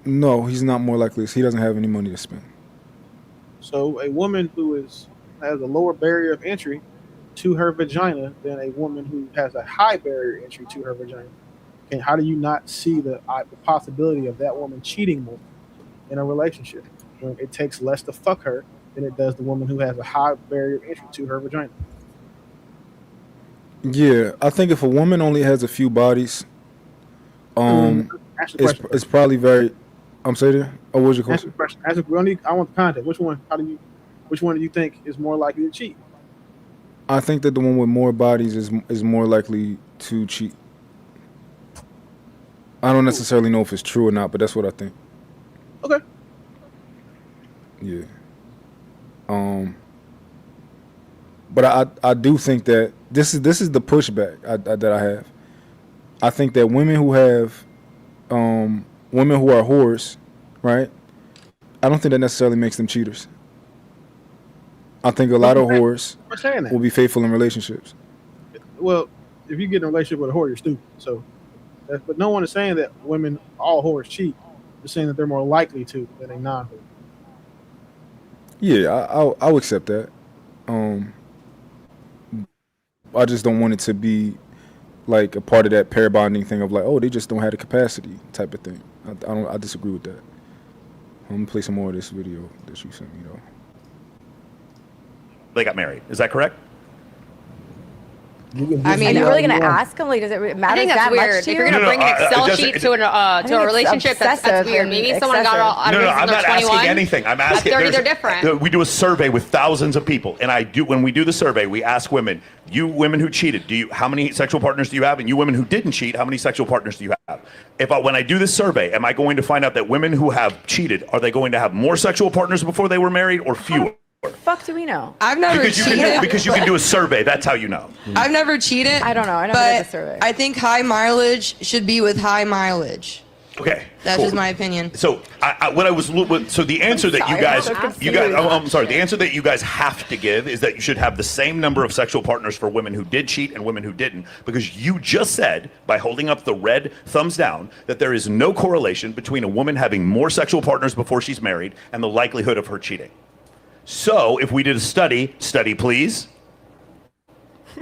no? He's not more likely. He doesn't have any money to spend. So a woman who has a lower barrier of entry to her vagina than a woman who has a high barrier entry to her vagina. And how do you not see the possibility of that woman cheating more in a relationship when it takes less to fuck her than it does the woman who has a high barrier of entry to her vagina? Yeah, I think if a woman only has a few bodies, it's probably very. I'm saying, what was your question? I want the context. Which one do you think is more likely to cheat? I think that the one with more bodies is more likely to cheat. I don't necessarily know if it's true or not, but that's what I think. Okay. Yeah. But I do think that this is the pushback that I have. I think that women who are whores, right? I don't think that necessarily makes them cheaters. I think a lot of whores will be faithful in relationships. Well, if you get in a relationship with a whore, you're stupid. So, but no one is saying that all whores cheat. They're saying that they're more likely to than a non-whore. Yeah, I'll accept that. I just don't want it to be like a part of that pair bonding thing of like, oh, they just don't have the capacity type of thing. I disagree with that. I'm gonna play some more of this video that you sent me though. They got married. Is that correct? Are you really going to ask him? Like, does it matter? I think that's weird. If you're going to bring an Excel sheet to a relationship, that's weird. Maybe someone got all out of I'm not 21. asking anything. I'm asking. At 30, they're different. We do a survey with thousands of people, and when we do the survey, we ask women, you women who cheated, how many sexual partners do you have? And you women who didn't cheat, how many sexual partners do you have? When I do this survey, am I going to find out that women who have cheated, are they going to have more sexual partners before they were married or fewer? What the fuck do we know? I've never cheated. Because you can do a survey. That's how you know. I've never cheated. I don't know. I never did the survey. I think high mileage should be with high mileage. Okay. That's just my opinion. So the answer that the answer that you guys have to give is that you should have the same number of sexual partners for women who did cheat and women who didn't, because you just said, by holding up the red thumbs down, that there is no correlation between a woman having more sexual partners before she's married and the likelihood of her cheating. So if we did a study please.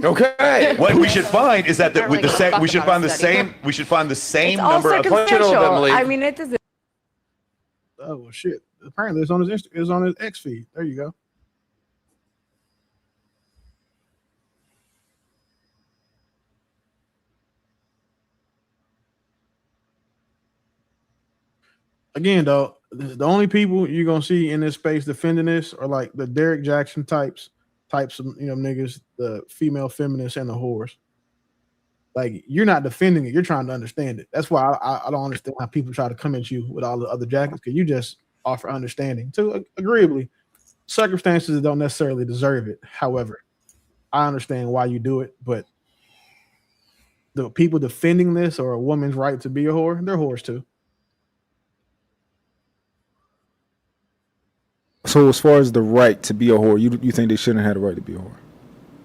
Okay. What we should find is that we should find the same number of I mean, it doesn't. Oh well, shit. Apparently, it's on his X feed. There you go. again, though, the only people you're gonna see in this space defending this are like the Derek Jackson types of niggas, the female feminists and the whores. Like, you're not defending it, you're trying to understand it. That's why I don't understand how people try to come at you with all the other jackets, because you just offer understanding to agreeably circumstances that don't necessarily deserve it. However, I understand why you do it, but the people defending this or a woman's right to be a whore, they're whores too. So as far as the right to be a whore, you think they shouldn't have the right to be a whore?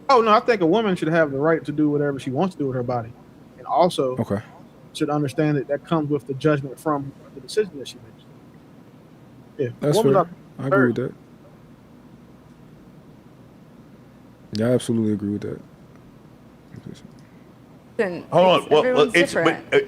Oh no, I think a woman should have the right to do whatever she wants to do with her body, and also should understand that comes with the judgment from the decision that she makes. Yeah, that's fair. I agree with that. Yeah, I absolutely agree with that. Hold on. Well,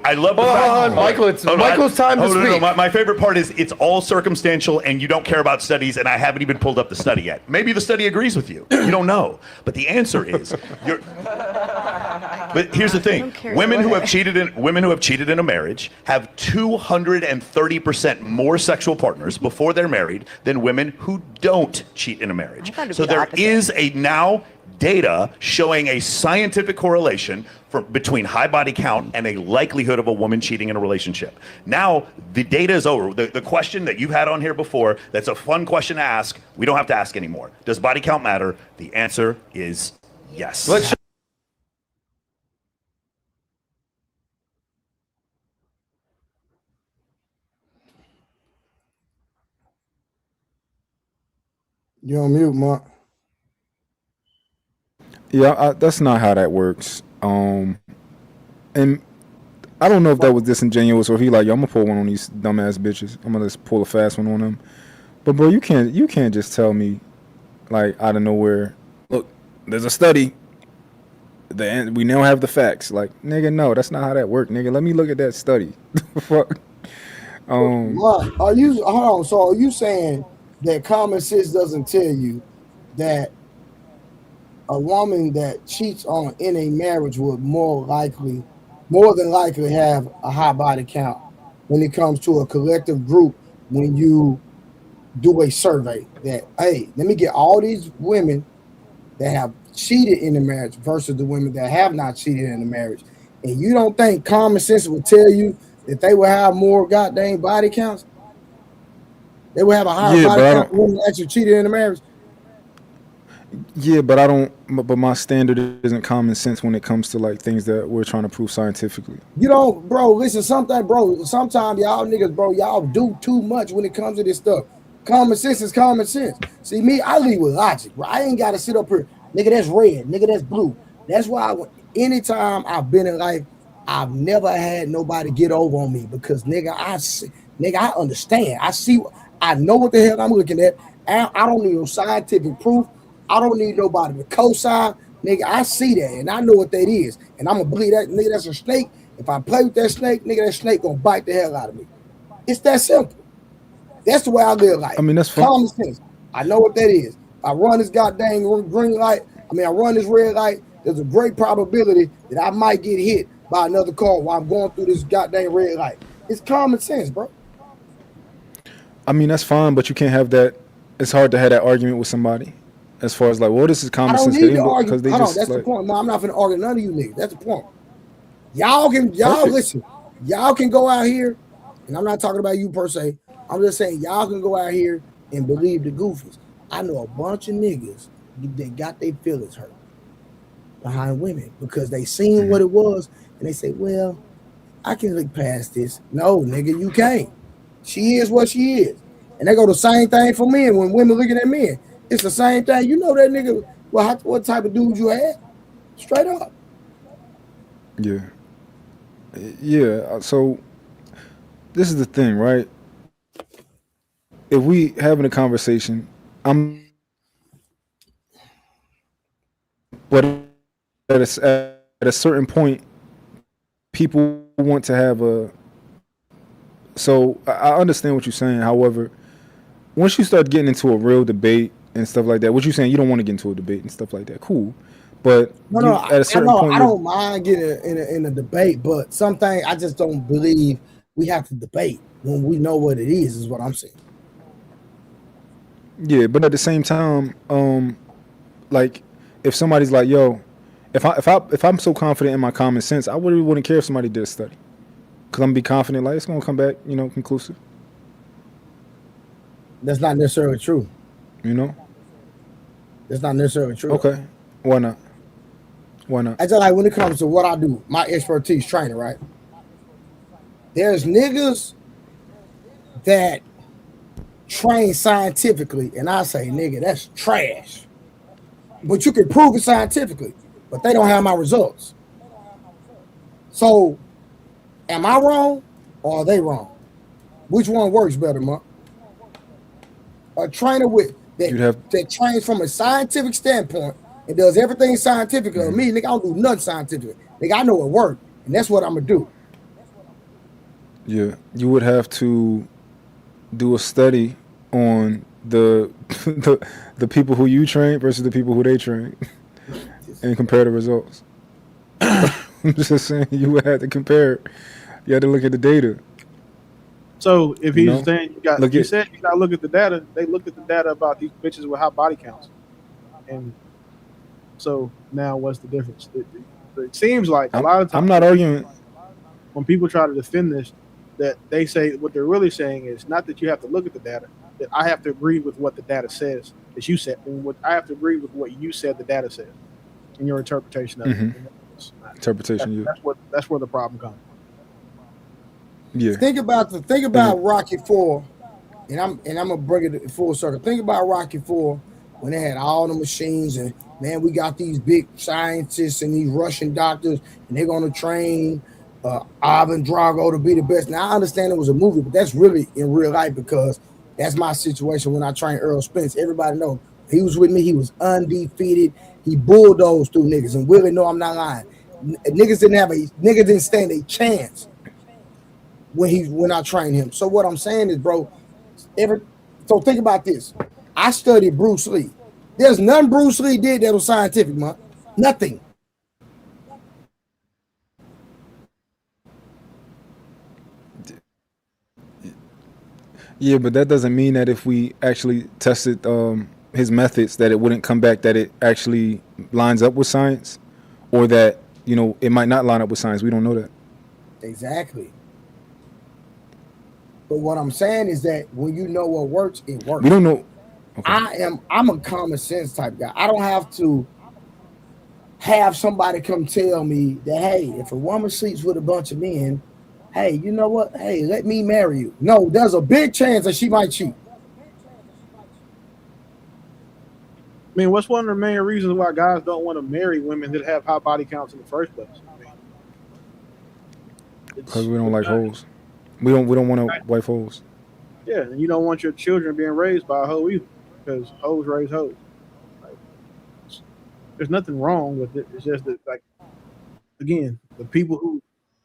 I love the fact. Michael, it's Michael's time to speak. No. My favorite part is it's all circumstantial, and you don't care about studies, and I haven't even pulled up the study yet. Maybe the study agrees with you. You don't know. But the answer is, but here's the thing: women who have cheated in a marriage have 230% more sexual partners before they're married than women who don't cheat in a marriage. So there is a now data showing a scientific correlation between high body count and a likelihood of a woman cheating in a relationship. Now, the data is over. The question that you've had on here before, that's a fun question to ask, we don't have to ask anymore. Does body count matter? The answer is yes. You're on mute, Mont. Yeah, that's not how that works. And I don't know if that was disingenuous or if he like, yo, I'm gonna pull one on these dumbass bitches. I'm gonna just pull a fast one on them. But bro, you can't just tell me like out of nowhere, look, there's a study. We now have the facts. Like, nigga, no, that's not how that works, nigga. Let me look at that study. Fuck. Mont, are you saying that common sense doesn't tell you that a woman that cheats on in a marriage would more than likely have a high body count when it comes to a collective group? When you do a survey that, hey, let me get all these women that have cheated in the marriage versus the women that have not cheated in the marriage, and you don't think common sense would tell you that they will have more goddamn body counts? They will have a higher body count than women that actually cheated in the marriage. Yeah, but I don't. But my standard isn't common sense when it comes to like things that we're trying to prove scientifically. You don't, bro. Listen, sometimes y'all niggas, bro, y'all do too much when it comes to this stuff. Common sense is common sense. See, me, I lead with logic, bro. I ain't gotta sit up here, nigga. That's red, nigga. That's blue. That's why anytime I've been in life, I've never had nobody get over on me because, nigga, I understand. I know what the hell I'm looking at. I don't need no scientific proof. I don't need nobody to co-sign. Nigga, I see that and I know what that is. And I'm gonna believe that, nigga, that's a snake. If I play with that snake, nigga, that snake gonna bite the hell out of me. It's that simple. That's the way I live life. I mean, that's fine. Common sense. I know what that is. If I run this goddamn green light, I run this red light, there's a great probability that I might get hit by another car while I'm going through this goddamn red light. It's common sense, bro. I mean, that's fine, but you can't have that. It's hard to have that argument with somebody. As far as like, well, this is common sense. Because they just that's the point. No, I'm not gonna argue none of you niggas. That's the point. Y'all listen. Y'all can go out here, and I'm not talking about you per se. I'm just saying y'all can go out here and believe the goofies. I know a bunch of niggas that got their feelings hurt behind women because they seen what it was and they say, well, I can look past this. No, nigga, you can't. She is what she is. And they go the same thing for men when women looking at men. It's the same thing. You know that nigga, well, what type of dude you had? Straight up. Yeah. Yeah. So this is the thing, right? If we having a conversation, but at a certain point, people want to have a. So I understand what you're saying. However, once you start getting into a real debate and stuff like that, what you're saying, you don't want to get into a debate and stuff like that. Cool, but at a certain point, I don't mind getting in a debate, but something I just don't believe we have to debate when we know what it is what I'm saying. Yeah, but at the same time, like if somebody's like, yo, if I'm so confident in my common sense, I really wouldn't care if somebody did a study. Cause I'm gonna be confident, like it's gonna come back, conclusive. That's not necessarily true. That's not necessarily true. Okay. Why not? Why not? I just like when it comes to what I do, my expertise training, right? There's niggas that train scientifically, and I say, nigga, that's trash. But you can prove it scientifically, but they don't have my results. So, am I wrong or are they wrong? Which one works better, Mont? A trainer that trains from a scientific standpoint and does everything scientifically. Mm-hmm. Me, nigga, I don't do nothing scientific. Nigga, I know it works, and that's what I'm gonna do. Yeah, you would have to do a study on the people who you train versus the people who they train, and compare the results. I'm just saying, you would have to compare. You had to look at the data. So if he's saying you got to look at the data, they looked at the data about these bitches with high body counts, and so now what's the difference? It seems like a lot of times I'm not arguing. When people try to defend this, that they say what they're really saying is not that you have to look at the data, that I have to agree with what the data says, as you said, and what I have to agree with what you said the data says, in your interpretation of it. Interpretation, that's where the problem comes. Yeah. Think about Rocky IV, and I'm gonna bring it full circle. Think about Rocky IV when they had all the machines, and man, we got these big scientists and these Russian doctors, and they're gonna train Ivan Drago to be the best. Now I understand it was a movie, but that's really in real life because that's my situation when I trained Earl Spence. Everybody know he was with me. He was undefeated. He bulldozed through niggas, and Willie know I'm not lying. Niggas didn't stand a chance when I trained him. So what I'm saying is, bro, so think about this. I studied Bruce Lee. There's nothing Bruce Lee did that was scientific, man. Nothing. Yeah, but that doesn't mean that if we actually tested his methods that it wouldn't come back that it actually lines up with science, or that it might not line up with science. We don't know that. Exactly. But what I'm saying is that when you know what works, it works. We don't know. Okay. I'm a common sense type guy. I don't have to have somebody come tell me that, hey, if a woman sleeps with a bunch of men, hey, you know what? Hey, let me marry you. No, there's a big chance that she might cheat. I mean, what's one of the main reasons why guys don't want to marry women that have high body counts in the first place? Because we don't like hoes. We don't want to wife hoes. Yeah, and you don't want your children being raised by a hoe either, because hoes raise hoes. Like, there's nothing wrong with it. It's just that, like, again, the people who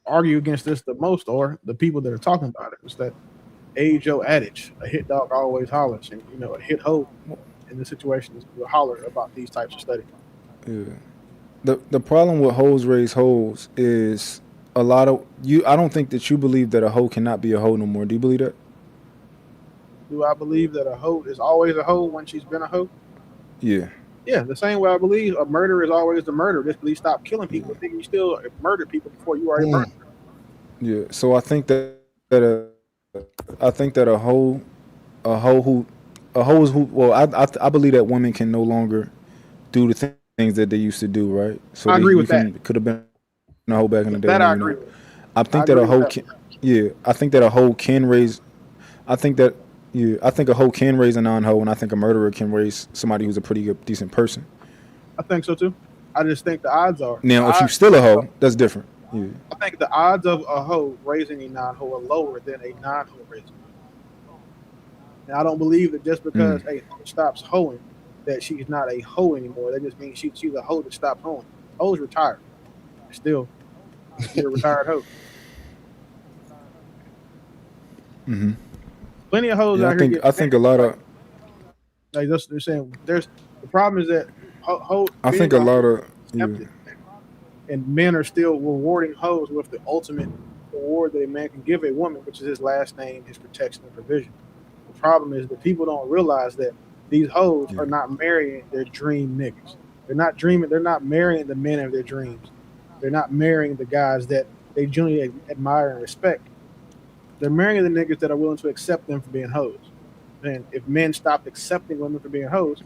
argue against this the most are the people that are talking about it. It's that age-old adage: a hit dog always hollers, and a hit hoe in this situation is will holler about these types of studies. Yeah. The problem with hoes raise hoes is a lot of you. I don't think that you believe that a hoe cannot be a hoe no more. Do you believe that? Do I believe that a hoe is always a hoe when she's been a hoe? Yeah. Yeah, the same way I believe a murder is always a murder. Just please stop killing people. I think you still murder people before you are a murderer. Yeah. So I think that a hoe is who. Well, I believe that women can no longer do the things that they used to do, right? So I agree with that. Could have been a hoe back in the day. That I agree with. I think that a hoe can. Yeah, I think that a hoe can raise. I think a hoe can raise a non-hoe, and I think a murderer can raise somebody who's a pretty good, decent person. I think so too. I just think the odds are. Now, if you're still a hoe, that's different. Yeah. I think the odds of a hoe raising a non-hoe are lower than a non-hoe raising. Now, I don't believe that just because a hoe stops hoeing, that she's not a hoe anymore. That just means she's a hoe that stopped hoeing. Hoe's retired. Still a retired hoe. Mm-hmm. Plenty of hoes out here. I think a lot of. Like they're saying, the problem is that I think a lot of. And men are still rewarding hoes with the ultimate reward that a man can give a woman, which is his last name, his protection and provision. The problem is that people don't realize that these hoes are not marrying their dream niggas. They're not dreaming. They're not marrying the men of their dreams. They're not marrying the guys that they genuinely admire and respect. They're marrying the niggas that are willing to accept them for being hoes. And if men stopped accepting women for being hoes,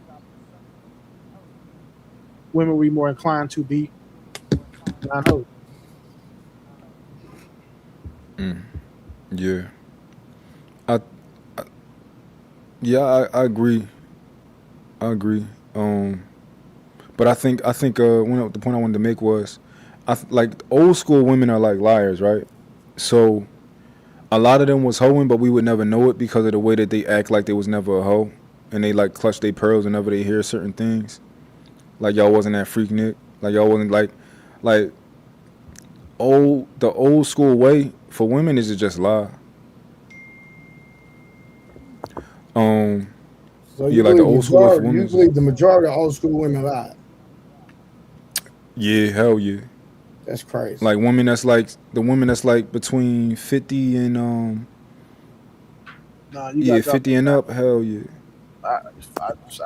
women will be more inclined to be non-hoes. Yeah. I agree. But I think the point I wanted to make was, like old school women are like liars, right? So a lot of them was hoeing, but we would never know it because of the way that they act like they was never a hoe, and they like clutch their pearls whenever they hear certain things. Like y'all wasn't that freak Nick. Like y'all wasn't like the old school way for women is to just lie. So you like the old school way for women. You believe the majority of old school women lie? Yeah, hell yeah. That's crazy. Like women that's like the women that's like between 50 and 50 and up, hell yeah. I'd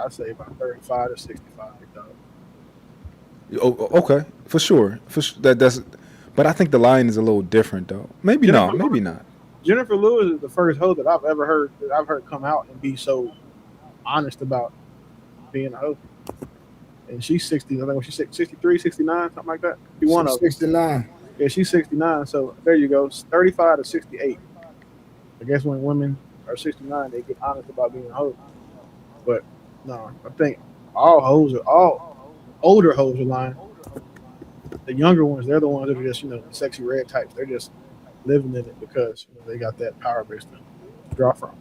say about 35 to 65. Oh, okay, for sure. That's, but I think the line is a little different though. Maybe not. Jennifer Lewis is the first hoe that I've ever heard come out and be so honest about being a hoe. And she's 60. I think she's 63, 69, something like that. She one of 69. Yeah, she's 69. So there you go. 35 to 68. I guess when women are 69, they get honest about being a hoe. But no, I think all older hoes are lying. The younger ones, they're the ones that are just, sexy red types. They're just living in it because they got that power base to draw from.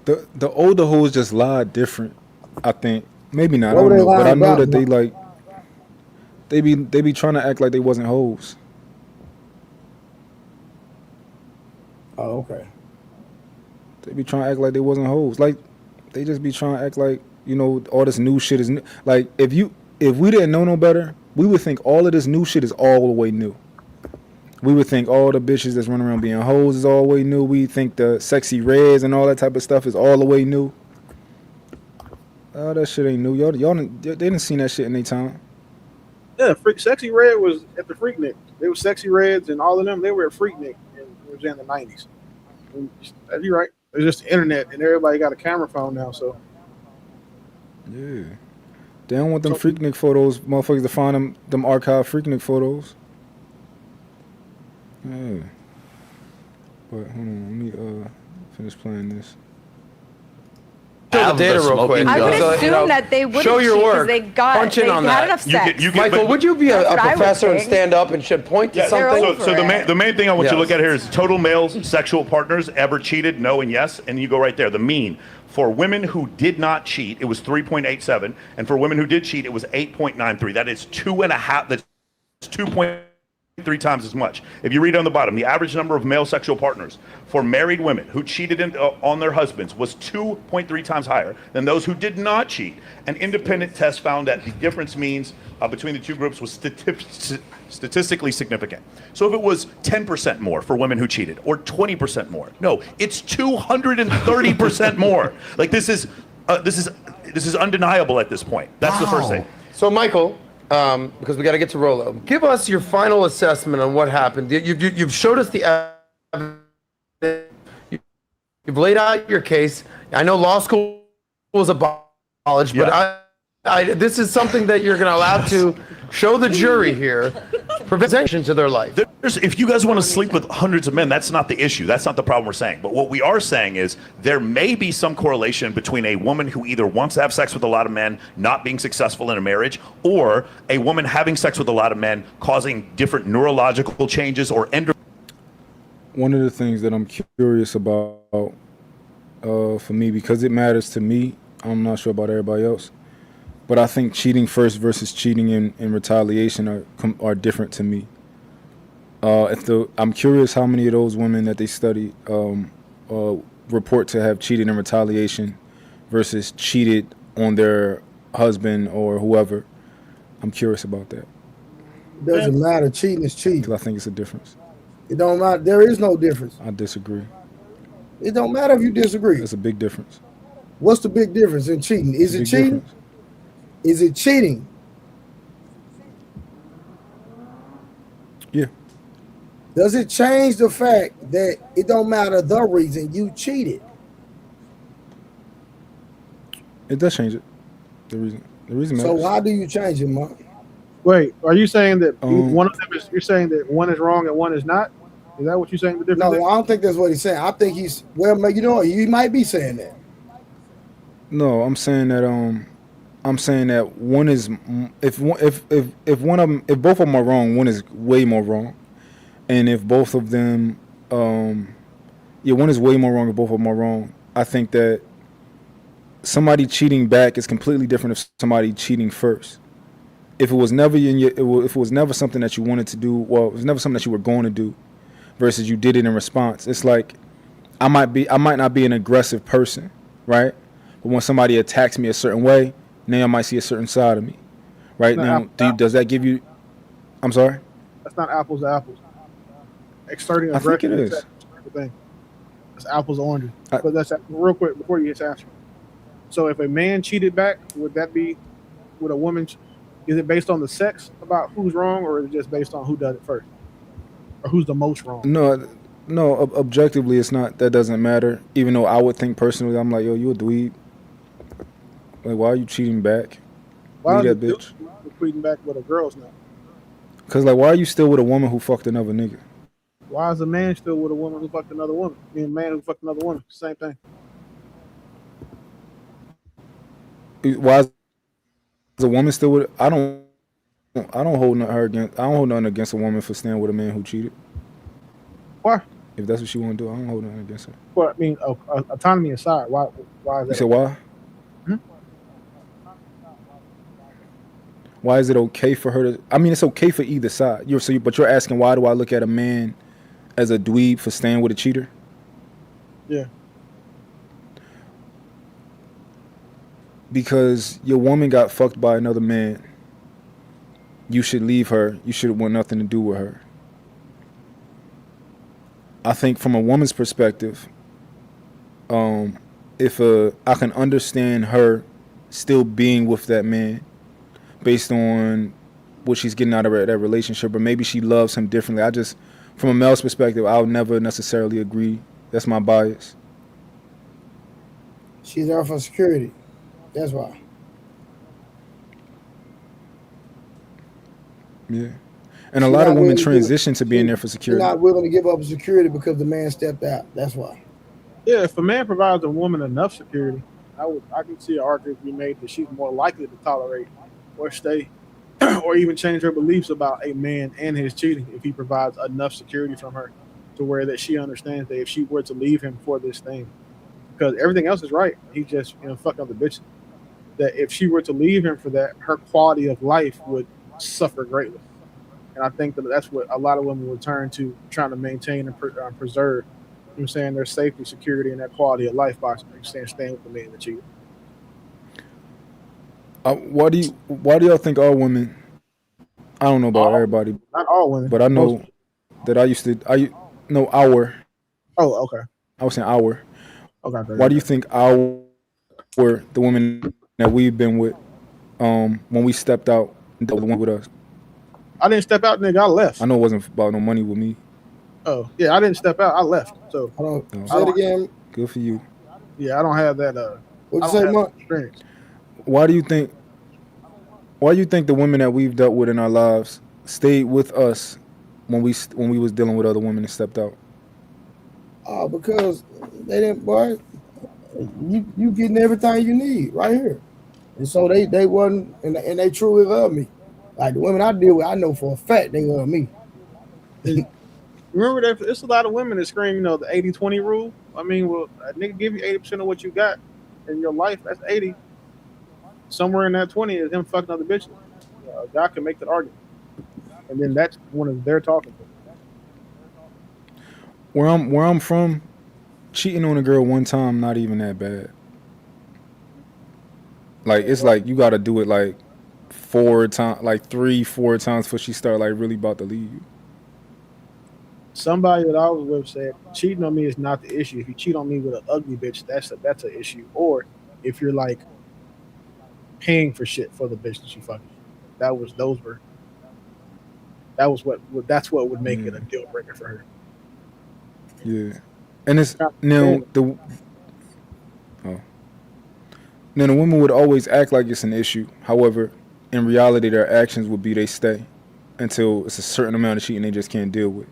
The older hoes just lie different, I think. Maybe not, I don't know. But I know that they be trying to act like they wasn't hoes. Oh, okay. They be trying to act like they wasn't hoes. Like they just be trying to act like, all this new shit is new. Like if we didn't know no better, we would think all of this new shit is all the way new. We would think all the bitches that's running around being hoes is all the way new. We think the sexy reds and all that type of stuff is all the way new. Oh, that shit ain't new. Y'all they didn't seen that shit in their time. Yeah, Sexy Red was at the Freaknik. They were Sexy Reds and all of them. They were at Freaknik, and it was in the 90s. You're right. It's just the internet, and everybody got a camera phone now, so. Yeah. They don't want them Freaknik photos, motherfuckers, to find them archive Freaknik photos. Yeah. But hold on, let me finish playing this. Show the data real quick. I would assume that they would show your work. They had enough sex. Michael, would you be a professor and stand up and should point to something? So the main thing I want you to look at here is total male sexual partners ever cheated, no and yes, and you go right there. The mean for women who did not cheat, it was 3.87, and for women who did cheat, it was 8.93. That is 2.5. That's 2.3 times as much. If you read on the bottom, the average number of male sexual partners for married women who cheated on their husbands was 2.3 times higher than those who did not cheat. An independent test found that the difference means between the two groups was statistically significant. So if it was 10% more for women who cheated or 20% more, no, it's 230% more. Like this is undeniable at this point. That's the first thing. So Michael, because we got to get to Rolo. Give us your final assessment on what happened. You've showed us the evidence. You've laid out your case. I know law school was abolished, but this is something that you're going to allow to show the jury here, prevention to their life. If you guys want to sleep with hundreds of men, that's not the issue. That's not the problem we're saying. But what we are saying is there may be some correlation between a woman who either wants to have sex with a lot of men, not being successful in a marriage, or a woman having sex with a lot of men causing different neurological changes or One of the things that I'm curious about for me, because it matters to me, I'm not sure about everybody else, but I think cheating first versus cheating in retaliation are different to me. I'm curious how many of those women that they study report to have cheated in retaliation versus cheated on their husband or whoever. I'm curious about that. It doesn't matter. Cheating is cheating. I think it's a difference. It don't matter. There is no difference. I disagree. It don't matter if you disagree. It's a big difference. What's the big difference in cheating? Is it cheating? Difference. Is it cheating? Yeah. Does it change the fact that it don't matter the reason you cheated? It does change it. The reason matters. So how do you change it, Mont? Wait, are you saying that one of them is? You're saying that one is wrong and one is not? Is that what you're saying? The difference? No, I don't think that's what he's saying. I think he's you know what? He might be saying that. No, I'm saying that one is if one of them, if both of them are wrong, one is way more wrong, and if both of them, one is way more wrong if both of them are wrong. I think that somebody cheating back is completely different if somebody cheating first. If it was never if it was never something that you wanted to do, well, it was never something that you were going to do, versus you did it in response. It's like I might not be an aggressive person, right? But when somebody attacks me a certain way, now I might see a certain side of me, right? Now, does that give you? I'm sorry. That's not apples to apples. Exerting I think it is. Thing. It's apples to oranges. But that's real quick before you get answer. So if a man cheated back, would a woman? Is it based on the sex about who's wrong, or is it just based on who does it first, or who's the most wrong? No. Objectively, it's not. That doesn't matter. Even though I would think personally, I'm like, yo, you a dweeb. Like, why are you cheating back? Why are that bitch? Cheating back with a girl's now? Cause like, why are you still with a woman who fucked another nigga? Why is a man still with a woman who fucked another woman? I mean, a man who fucked another woman, same thing. Why is a woman still with? I don't hold nothing against a woman for staying with a man who cheated. Why? If that's what she want to do, I don't hold nothing against her. Well, I mean, autonomy aside, why is that? You said why? Why is it okay for her to? I mean, it's okay for either side. But you're asking, why do I look at a man as a dweeb for staying with a cheater? Yeah. Because your woman got fucked by another man. You should leave her. You should want nothing to do with her. I think from a woman's perspective, if I can understand her still being with that man based on what she's getting out of that relationship, or maybe she loves him differently. From a male's perspective, I'll never necessarily agree. That's my bias. She's there for security. That's why. Yeah. And a lot of women transition to being there for security. They're not willing to give up security because the man stepped out. That's why. Yeah, if a man provides a woman enough security, I can see an argument to be made that she's more likely to tolerate or stay or even change her beliefs about a man and his cheating if he provides enough security from her to where that she understands that if she were to leave him for this thing, because everything else is right, he's just fucking up the bitch. That if she were to leave him for that, her quality of life would suffer greatly. And I think that's what a lot of women would turn to, trying to maintain and preserve, their safety, security, and their quality of life by staying with the man that cheated. Why do y'all think all women? I don't know about everybody. Not all women, but I know that our. Oh, okay. I was saying our. Okay. Why do you think the women that we've been with, when we stepped out, the one with us? I didn't step out, nigga. I left. I know it wasn't about no money with me. Oh yeah, I didn't step out. I left. So say it again. Good for you. Yeah, I don't have that. What'd you say, Mont? Experience. Why do you think the women that we've dealt with in our lives stayed with us when we was dealing with other women and stepped out? Because they didn't, boy. You getting everything you need right here, and so they wasn't, and they truly love me. Like the women I deal with, I know for a fact they love me. Remember that it's a lot of women that scream, the 80-20 rule. I mean, well, a nigga give you 80% of what you got in your life. That's 80. Somewhere in that 20 is him fucking other bitches. A guy can make that argument, and then that's when they're talking to. Where I'm from, cheating on a girl one time not even that bad. Like it's like you got to do it like 4 times, like 3-4 times before she start like really about to leave you? Somebody that I was with said cheating on me is not the issue. If you cheat on me with an ugly bitch, that's an issue. Or if you're like paying for shit for the bitch that you fucking. That's what would make it a deal breaker for her. Yeah, and it's now the women would always act like it's an issue. However, in reality, their actions would be they stay until it's a certain amount of cheating they just can't deal with.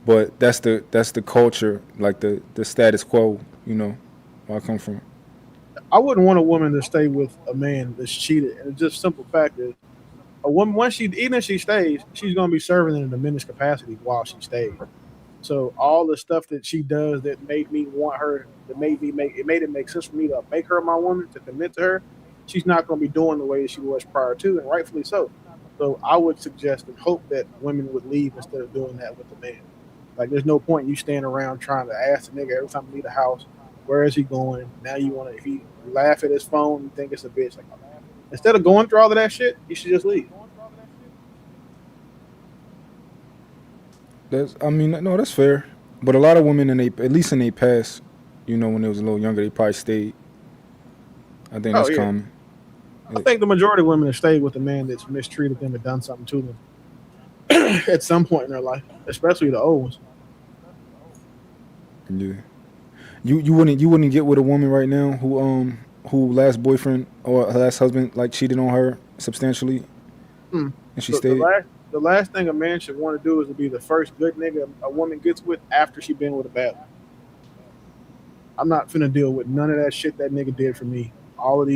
But that's the culture, like the status quo, you know, where I come from. I wouldn't want a woman to stay with a man that's cheated, and the just simple fact is, a woman even if she stays, she's gonna be serving in a diminished capacity while she stays. So all the stuff that she does that made me want her, that made it make sense for me to make her my woman, to commit to her, she's not gonna be doing the way she was prior to, and rightfully so. So I would suggest and hope that women would leave instead of doing that with the man. Like, there's no point in you standing around trying to ask the nigga every time you leave the house, where is he going? Now you want to, if he laugh at his phone, you think it's a bitch. Like, instead of going through all of that shit, you should just leave. That's fair. But a lot of women, at least in their past, you know, when they was a little younger, they probably stayed. I think that's common. I think the majority of women have stayed with a man that's mistreated them and done something to them at some point in their life, especially the old ones. Yeah. You wouldn't get with a woman right now who last boyfriend or her last husband like cheated on her substantially, and she stayed. The last thing a man should want to do is to be the first good nigga a woman gets with after she been with a bad one. I'm not finna deal with none of that shit that nigga did for me. All of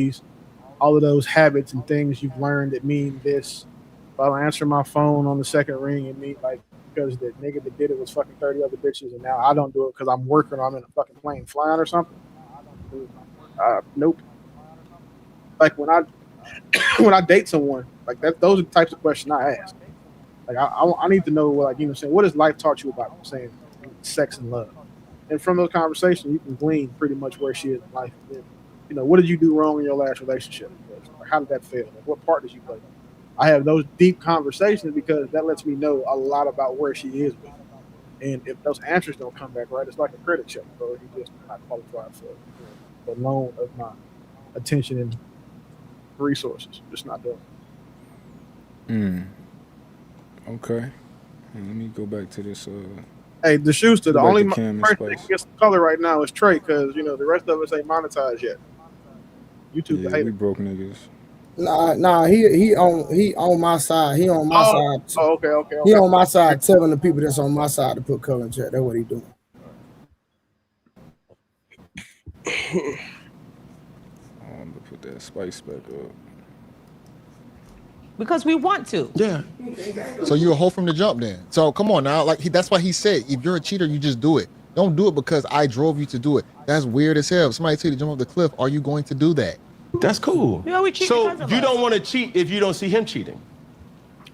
those habits and things you've learned that mean this. If I don't answer my phone on the second ring, it means like because the nigga that did it was fucking 30 other bitches, and now I don't do it because I'm working or I'm in a fucking plane flying or something. Nope. Like when I date someone, like that, those are the types of questions I ask. Like I need to know, like, you know, saying, what has life taught you about saying sex and love? And from those conversations, you can glean pretty much where she is in life. And, you know, what did you do wrong in your last relationship? Or how did that fail? Like, what part did you play? I have those deep conversations because that lets me know a lot about where she is with. And if those answers don't come back right, it's like a credit check, bro. You just not qualified for the loan of my attention and resources. Just not doing. Okay. Let me go back to this. Hey, the Schuster, the only person that gets the color right now is Trey, because, you know, the rest of us ain't monetized yet. YouTube, we broke niggas. Nah, he on my side. He on my side. Okay. He on my side, telling the people that's on my side to put color in chat. That's what he doing. I'm gonna put that spice back up. Because we want to. Yeah. So you're a hoe from the jump then. So come on now. Like that's why he said, if you're a cheater, you just do it. Don't do it because I drove you to do it. That's weird as hell. If somebody tell you to jump off the cliff, are you going to do that? That's cool. Yeah, we cheat so because of you us. don't want to cheat if you don't see him cheating?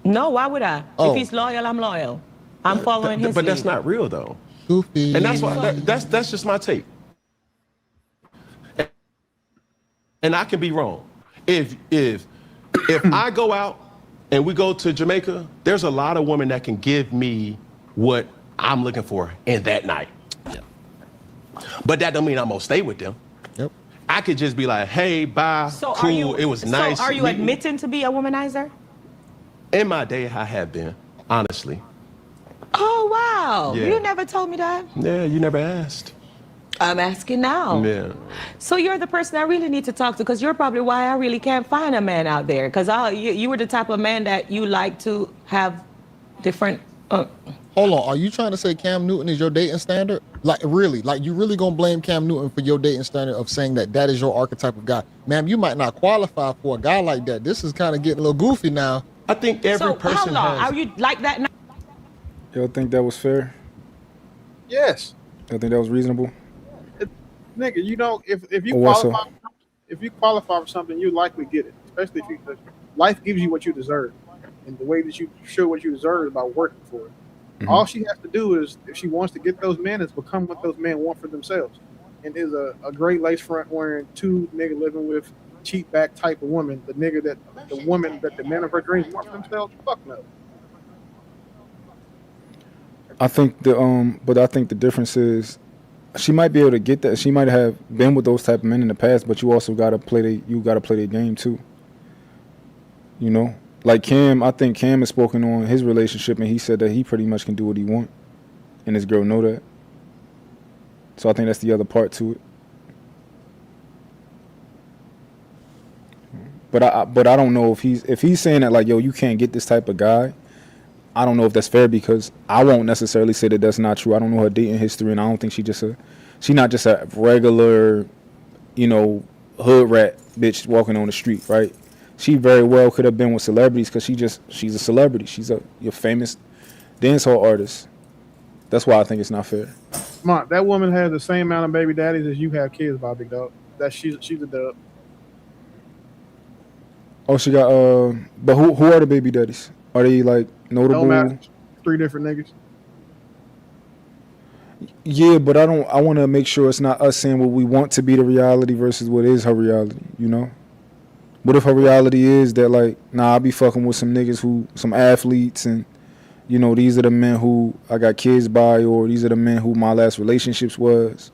No, why would I? If he's loyal, I'm loyal. I'm following his But lead. that's not real though. Goofy. And that's why that's just my take. And I can be wrong. If I go out and we go to Jamaica, there's a lot of women that can give me what I'm looking for in that night. Yep. But that don't mean I'm gonna stay with them. Yep. I could just be like, hey, bye, So cool, it was nice. So are you admitting to be a womanizer? In my day, I have been, honestly. Oh, wow. Yeah. You never told me that. Yeah, you never asked. I'm asking now. Yeah. So you're the person I really need to talk to, because you're probably why I really can't find a man out there. Because you were the type of man that you like to have different... Hold on, are you trying to say Cam Newton is your dating standard? Like really? Like you really gonna blame Cam Newton for your dating standard of saying that is your archetype of guy? Ma'am, you might not qualify for a guy like that. This is kind of getting a little goofy now. I think every person hold on. Are you like that now? Y'all think that was fair? Yes. Y'all think that was reasonable? Nigga, you don't. If you qualify for something, you likely get it. Especially if life gives you what you deserve, and the way that you show what you deserve is by working for it. Mm-hmm. All she has to do is, if she wants to get those men, is become what those men want for themselves. And is a great lace front wearing two nigga living with cheat back type of woman, the woman that the men of her dreams want for themselves. Fuck no. I think but I think the difference is she might be able to get that. She might have been with those type of men in the past, but you also gotta play their game too. You know, like Cam. I think Cam has spoken on his relationship, and he said that he pretty much can do what he want, and his girl know that. So I think that's the other part to it. But I don't know if he's saying that like, yo, you can't get this type of guy. I don't know if that's fair, because I won't necessarily say that that's not true. I don't know her dating history, and I don't think she not just a regular, you know, hood rat bitch walking on the street, right? She very well could have been with celebrities, because she's a celebrity. She's your famous dancehall artist. That's why I think it's not fair. Mont, that woman has the same amount of baby daddies as you have kids by, big dog. She's a dub. Oh, she got but who are the baby daddies? Are they like notable? Don't matter. 3 different niggas. Yeah, but I want to make sure it's not us saying what we want to be the reality versus what is her reality, you know? What if her reality is that, like, nah, I be fucking with some niggas some athletes, and, you know, these are the men who I got kids by, or these are the men who my last relationships was.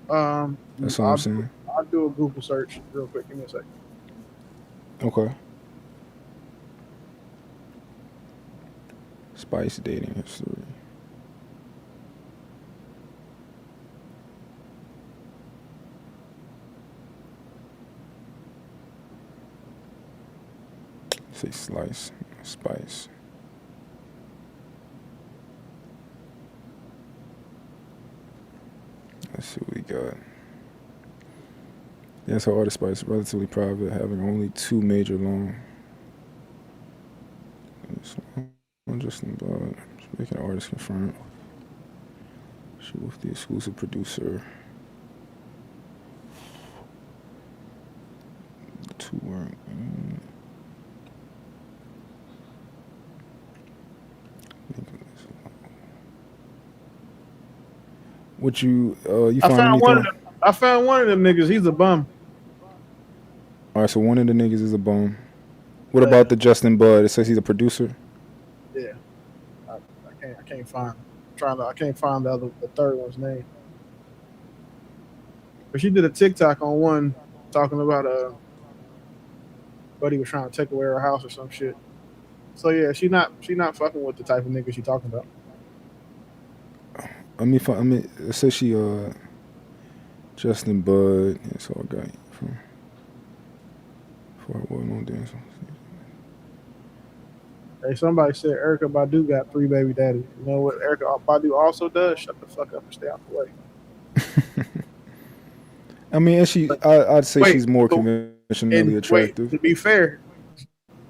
That's what I'm saying. I'll do a Google search real quick. Give me a second. Okay. Spice dating history. Say slice, Spice. Let's see what we got. Yes, her artist Spice, relatively private, having only 2 major long. Justin Bud, making artist confirmed. She with the exclusive producer. 2 work. What you found anything? I found one of them niggas. He's a bum. All right, so one of the niggas is a bum. What about the Justin Bud? It says he's a producer. Yeah, I can't find. I can't find the third one's name. But she did a TikTok on one talking about buddy was trying to take away her house or some shit. So yeah, she not fucking with the type of nigga she talking about. I mean, it says she Justin Bud. That's all I got from. For what no dance. Hey, somebody said Erykah Badu got 3 baby daddies. You know what Erykah Badu also does? Shut the fuck up and stay out the way. I mean, I'd say she's more conventionally attractive. To be fair,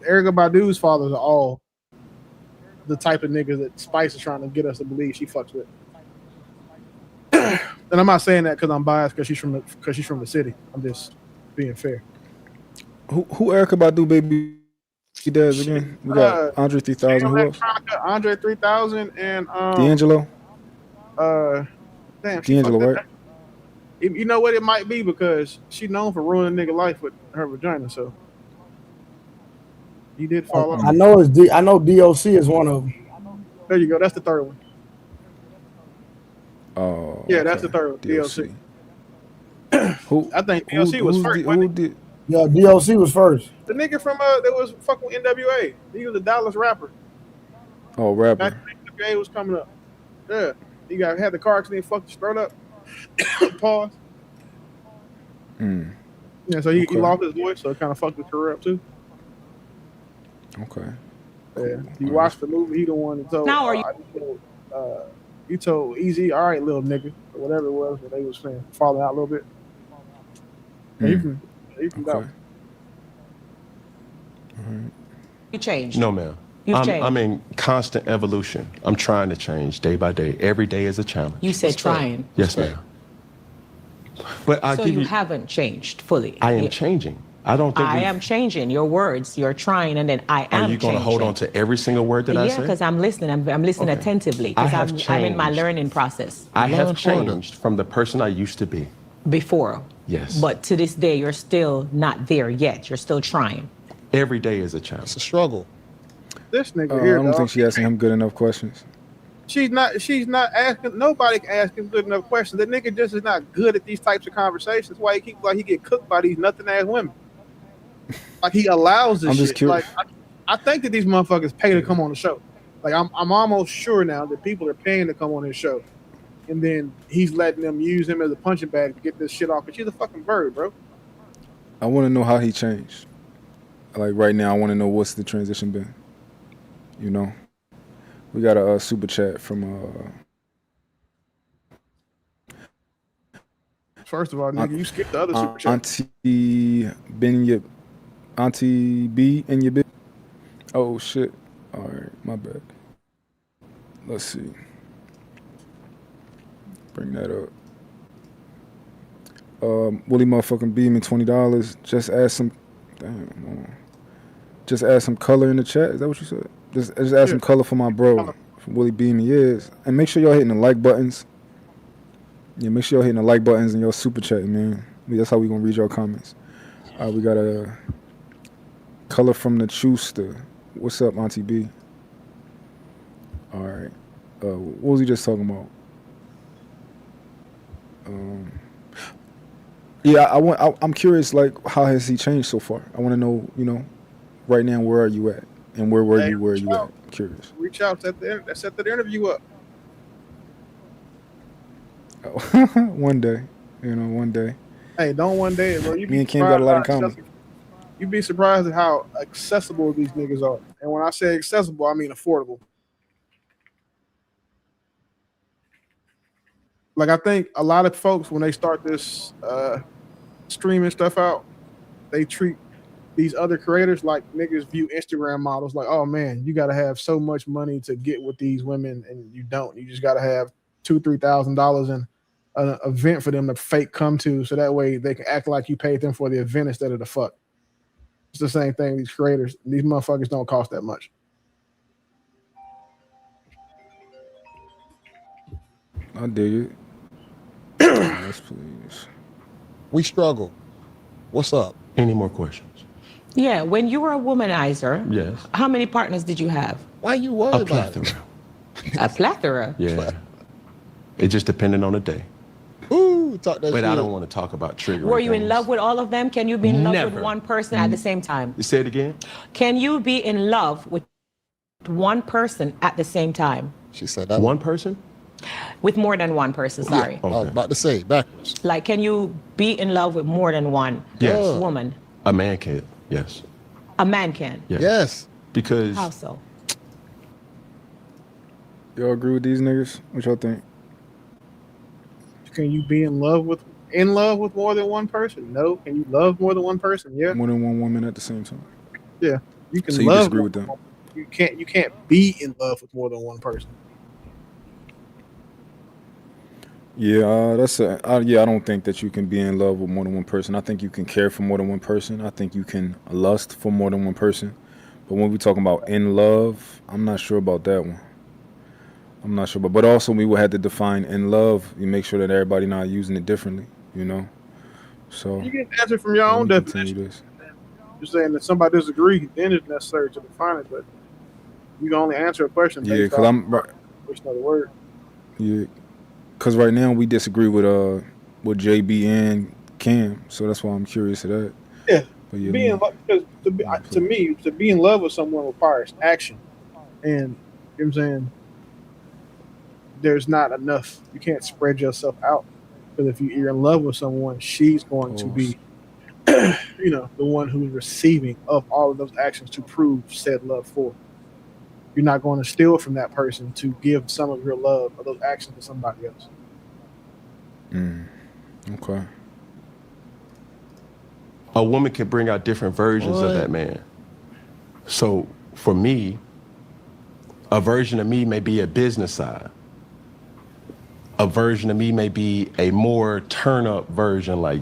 Erykah Badu's fathers are all the type of niggas that Spice is trying to get us to believe she fucks with. And I'm not saying that because I'm biased because she's from the city. I'm just being fair. Who Erykah Badu baby she does again? We got Andre 3000. Who else? Andre 3000 and D'Angelo. D'Angelo, right? You know what it might be, because she's known for ruining a nigga life with her vagina. So he did fall off. I know I know DOC is one of them. There you go. That's the third one. Oh, yeah, that's the third one. DLC. I think DLC was first. Yeah, DLC was first. The nigga from that was fucking NWA. He was a Dallas rapper. Oh, rapper. Back when NWA was coming up. Yeah, he had the car accident, fucked his throat up. Pause. Yeah, so he lost his voice, so it kind of fucked his career up too. Okay. Yeah, you watched the movie. He the one that told. Now are you? You told Easy, all right, little nigga, or whatever it was that they was saying, falling out a little bit. You can go. You changed. No, ma'am. I'm in constant evolution. I'm trying to change day by day. Every day is a challenge. You said trying. Yes, ma'am. But so you haven't changed fully. I am changing. I don't think I am changing. Your words, you're trying, and then I am changing. Are you going to hold on to every single word that I say? Yeah, because I'm listening. I'm listening attentively. Because I'm in my learning process. I have changed from the person I used to be. Before. Yes. But to this day, you're still not there yet. You're still trying. Every day is a challenge. It's a struggle. This nigga here, I don't dog, think she asking him good enough questions. she's not asking, nobody can ask him good enough questions. That nigga just is not good at these types of conversations. That's why he get cooked by these nothing ass women. Like he allows this I'm shit. just curious. Like I think that these motherfuckers pay to come on the show. Like I'm almost sure now that people are paying to come on his show. And then he's letting them use him as a punching bag to get this shit off. But she's a fucking bird, bro. I want to know how he changed. Like right now, I want to know what's the transition been. You know, we got a super chat from First of all, nigga, you skipped the other super chat. Auntie B in your bit. Oh shit! All right, my bad. Let's see. Bring that up. Willie motherfucking Beeman, $20. Just add some. Damn. Just add some color in the chat. Is that what you said? Just add some color for my bro, from Willie Beeman. Yes, and make sure y'all hitting the like buttons. Yeah, make sure y'all hitting the like buttons and y'all super chatting, man. That's how we gonna read your comments. We got a color from the Chuster. What's up, Auntie B? All right. What was he just talking about? Yeah, I'm curious. Like, how has he changed so far? I want to know. You know, right now, where are you at, and where were you? Where are you at? I'm curious. Reach out. Set the interview up. Oh, one day, you know, one day. Hey, don't one day, bro. Me and Kim got a lot in common. You'd be surprised at how accessible these niggas are. And when I say accessible, I mean affordable. Like, I think a lot of folks, when they start this streaming stuff out, they treat these other creators like niggas view Instagram models like, oh man, you got to have so much money to get with these women, and you don't. You just got to have $2,000-$3,000 in an event for them to fake come to, so that way they can act like you paid them for the event instead of the fuck. It's the same thing. These creators, these motherfuckers don't cost that much. I dig it. Yes, please. We struggle. What's up? Any more questions? Yeah, when you were a womanizer, Yes. how many partners did you have? Why you worried A about it? plethora. A plethora. Yeah. It just depended on the day. Ooh, talk that But shit. I don't want to talk about triggering. Were you in things. love with all of them? Can you be in love Never. with one person at the same time? Say it again. Can you be in love with one person at the same time? She said that. One person? With more than one person, sorry. I was about to say backwards. Like, can you be in love with more than one Yes. woman? A man can. Yes. A man can. Yes. Yes. Because How so? Y'all agree with these niggas? What y'all think? Can you be in love with more than one person? No. Can you love more than one person? Yeah. More than one woman at the same time. Yeah. You can So you love disagree more with than them? one. You can't be in love with more than one person. Yeah, I don't think that you can be in love with more than one person. I think you can care for more than one person. I think you can lust for more than one person. But when we're talking about in love, I'm not sure about that one. I'm not sure, but also we would have to define in love. You make sure that everybody not using it differently, you know. So You can answer from your own let me continue definition. this. You're saying that somebody disagrees, then it's necessary to define it, but you can only answer a question Yeah, based because off I'm right. which another word. Yeah, because right now we disagree with JB and Cam, so that's why I'm curious of that. Yeah. But yeah, Being because to me, to be in love with someone requires action. And you know what I'm saying? There's not enough. You can't spread yourself out. Because if you're in love with someone, she's going to be the one who's receiving of all of those actions to prove said love for. You're not going to steal from that person to give some of your love or those actions to somebody else. Okay. a woman can bring out different versions of that man. So for me, a version of me may be a business side. A version of me may be a more turn up version, like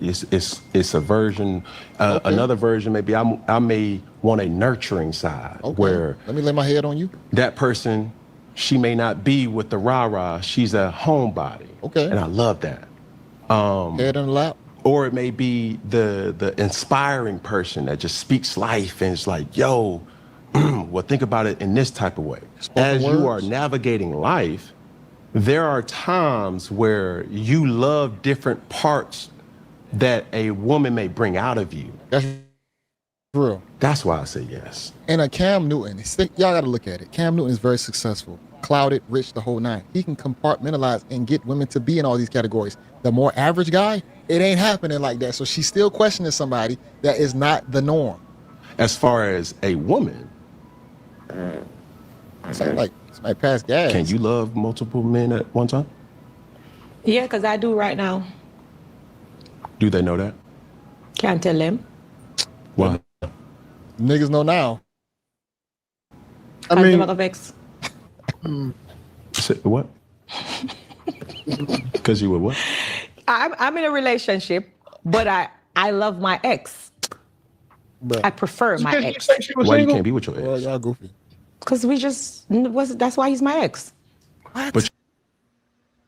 it's a version. Another version maybe I may want a nurturing side where let me lay my head on you. That person, she may not be with the rah-rah, she's a homebody. Okay. And I love that. Head in the lap. Or it may be the inspiring person that just speaks life and it's like, yo, well, think about it in this type of way. As you are navigating life, there are times where you love different parts that a woman may bring out of you. That's real. That's why I say yes. And Cam Newton, y'all got to look at it. Cam Newton is very successful, clouded, rich, the whole nine. He can compartmentalize and get women to be in all these categories. The more average guy, it ain't happening like that. So she's still questioning somebody that is not the norm. As far as a woman, it's like pass gas. Can you love multiple men at one time? Yeah, because I do right now. Do they know that? Can't tell them. Why? Niggas know now. I mean, what? Because you were what? I'm in a relationship, but I love my ex. Bruh. I prefer my ex. Why you can't be with your ex? Well, y'all goofy. Because that's why he's my ex. What? But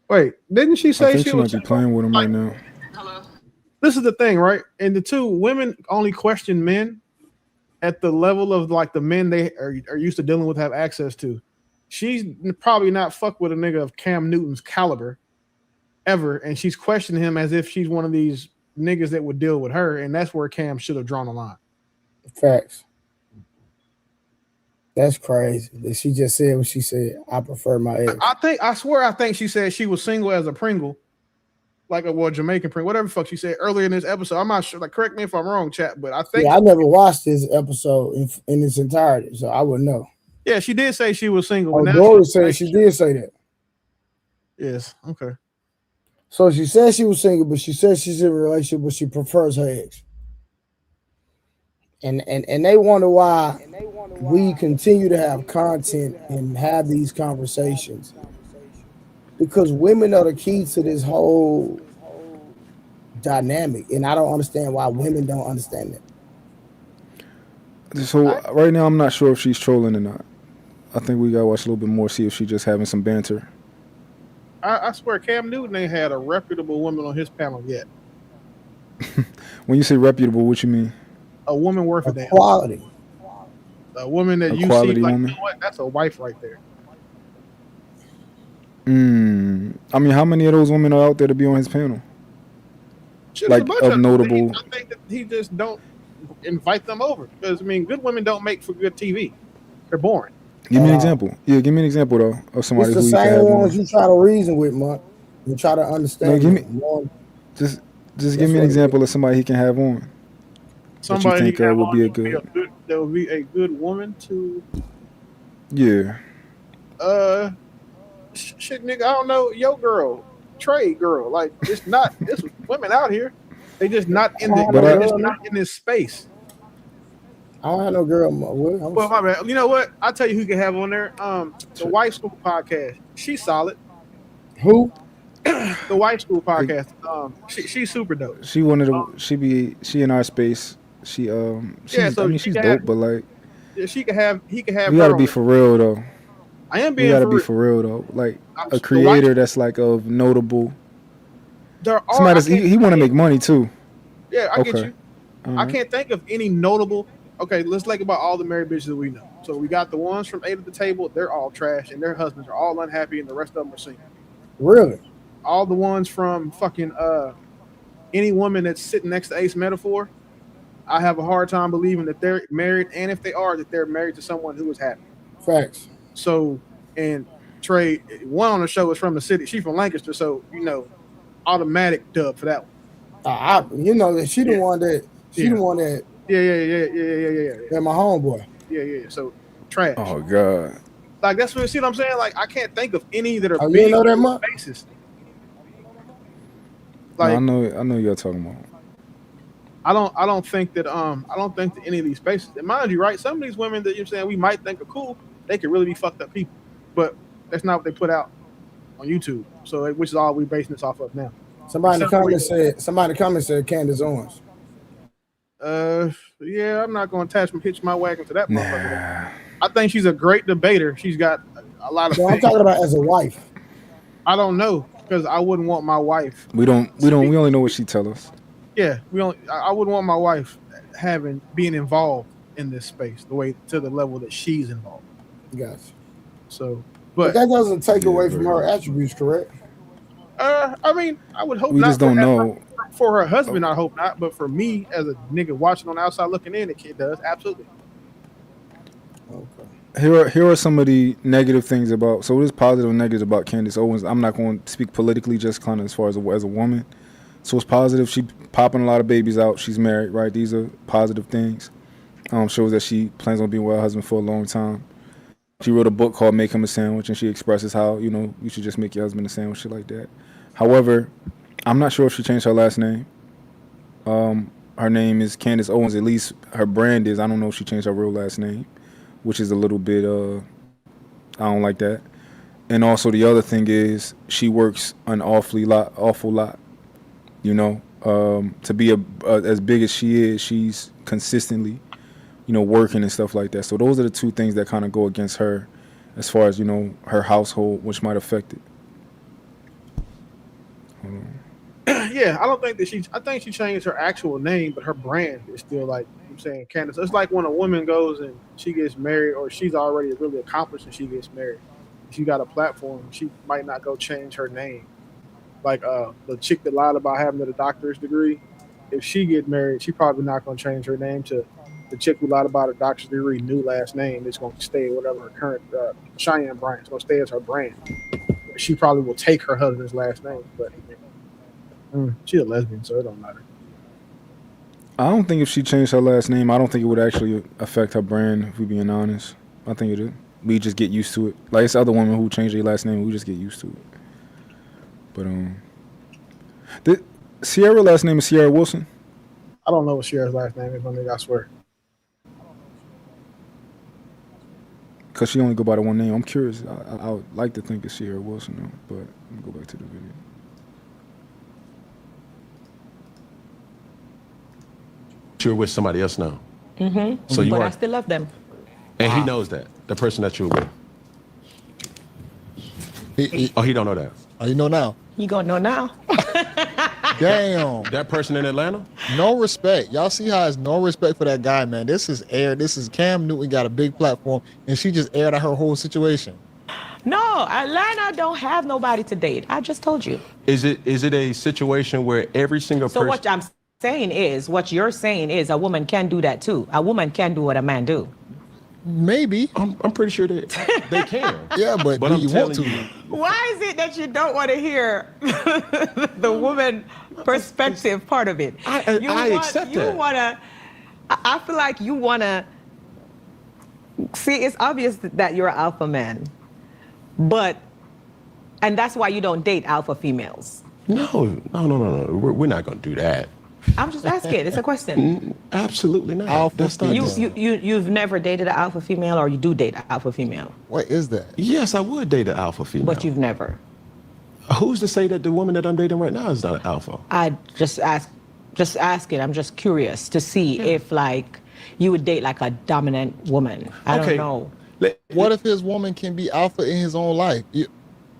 wait, didn't she say I think she she was might be playing with him right now. This is the thing, right? And the two women only question men at the level of like the men they are used to dealing with, have access to. She's probably not fuck with a nigga of Cam Newton's caliber ever, and she's questioning him as if she's one of these niggas that would deal with her, and that's where Cam should have drawn a line. Facts. That's crazy. That she just said what she said. I prefer my ex. I think she said she was single as a Pringle, like a Jamaican Pringle, whatever the fuck she said earlier in this episode. I'm not sure. Like, correct me if I'm wrong, chat, but I think I never watched this episode in its entirety, so I wouldn't know. Yeah, she did say she was single. Oh, Dory said she did say that. Yes. Okay. So she said she was single, but she said she's in a relationship, but she prefers her ex. And they wonder why we continue to have content and have these conversations. Because women are the key to this whole dynamic. And I don't understand why women don't understand that. So right now, I'm not sure if she's trolling or not. I think we gotta watch a little bit more, see if she's just having some banter. I swear Cam Newton ain't had a reputable woman on his panel yet. When you say reputable, what you mean? A woman worth a damn. Quality. A woman that A you quality see like, woman? you know what? That's a wife right there. I mean, how many of those women are out there to be on his panel? Shit, Like, a bunch of them. notable- I think that he just don't invite them over. Because, I mean, good women don't make for good TV. They're boring. Give me an example. Yeah, give me an example though of somebody It's the who you can same have on. ones you try to reason with, Mont. You try to understand. No, give me- One, Just give me an example of somebody he can have on. Somebody that you think would be a good. that would be a good woman to Yeah. shit, nigga. I don't know, your girl, Trey girl. Like, it's not. It's women out here. They just not in this space. I don't have no girl. Well, my bad. You know what? I'll tell you who can have on there. The White School podcast. She's solid. Who? The White School podcast. She's super dope. She wanted to. She in our space. She's she's dope, but like, yeah, she can have. He can have. We her gotta be on for real though. I am being. We gotta for be real. for real though. Like The a creator that's like of notable. There are. Somebody that's, he want to make money too. Yeah, I get Okay. you. I Alright. can't think of any notable. Okay, let's think about all the married bitches that we know. So we got the ones from 8 at the table. They're all trash, and their husbands are all unhappy, and the rest of them are single. Really? All the ones from fucking any woman that's sitting next to Ace Metaphor, I have a hard time believing that they're married, and if they are, that they're married to someone who is happy. Facts. So, and Trey, one on the show is from the city. She's from Lancaster, so automatic dub for that one. You know that she the one that Yeah. the one that Yeah. my homeboy. Yeah. So trash. Oh god. Like that's what see what I'm saying. Like I can't think of any that are Oh, you big know that much? basis. No, Like I know you're talking about. I don't think that any of these spaces. And mind you, right? Some of these women that you're saying we might think are cool, they could really be fucked up people. But that's not what they put out on YouTube. So which is all we basing this off of now. Somebody in the comments said Candace Owens. Yeah, I'm not going to hitch my wagon to that motherfucker. I think she's a great debater. She's got a lot of. No, I'm talking about as a wife. I don't know. because I wouldn't want my wife. We only know what she tell us. Yeah, I wouldn't want my wife being involved in this space to the level that she's involved. Gotcha. So, but that doesn't take away from her attributes, correct? I mean, I would hope we not. We just don't know. For her husband, I hope not. But for me, as a nigga watching on the outside looking in, it does absolutely. Okay. Here are some of the negative things about. So there's positive and negatives about Candace Owens. I'm not going to speak politically, just kind of as far as a woman. So it's positive. She popping a lot of babies out. She's married, right? These are positive things. Shows that she plans on being with her husband for a long time. She wrote a book called Make Him a Sandwich, and she expresses how, you should just make your husband a sandwich, shit like that. However, I'm not sure if she changed her last name. Her name is Candace Owens. At least her brand is. I don't know if she changed her real last name, which is a little bit, I don't like that. And also the other thing is she works an awful lot. To be as big as she is, she's consistently, working and stuff like that. So those are the two things that kind of go against her as far as, her household, which might affect it. Yeah, I don't think that I think she changed her actual name, but her brand is still like I'm saying Candace. It's like when a woman goes and she gets married or she's already really accomplished and she gets married. She got a platform, she might not go change her name. Like the chick that lied about having a doctor's degree, if she get married, she probably not going to change her name to the chick who lied about a doctor's degree, new last name. It's going to stay whatever her current Cheyenne brand. It's going to stay as her brand. She probably will take her husband's last name, but she's a lesbian, so it don't matter. I don't think if she changed her last name, I don't think it would actually affect her brand, if we're being honest. I think it would. We just get used to it. Like it's other women who change their last name, we just get used to it. But the Ciara last name is Ciara Wilson. I don't know what Ciara's last name is, my nigga, I swear. Cause she only go by the one name. I'm curious. I would like to think it's Ciara Wilson though, but let me go back to the video. You're with somebody else now. Mm-hmm. So but I still love them. And he knows that, the person that you're with. He don't know that. Oh, you know now? You gonna know now. Damn. That person in Atlanta? No respect. Y'all see how it's no respect for that guy, man. This is Cam Newton got a big platform, and she just aired out her whole situation. No, Atlanta don't have nobody to date. I just told you. Is it a situation where every single person... So what I'm saying is, what you're saying is a woman can do that too. A woman can do what a man do. Maybe. I'm pretty sure they can. Yeah, but do you want to? Why is it that you don't want to hear the woman perspective part of it? I accept that. I feel like you want to... See, it's obvious that you're an alpha man. And that's why you don't date alpha females. No. We're not going to do that. I'm just asking. It's a question. Absolutely not. Alpha You've never dated an alpha female, or you do date an alpha female? What is that? Yes, I would date an alpha female. But you've never. Who's to say that the woman that I'm dating right now is not an alpha? I just asking. I'm just curious to see if like you would date like a dominant woman. I don't know. What if his woman can be alpha in his own life?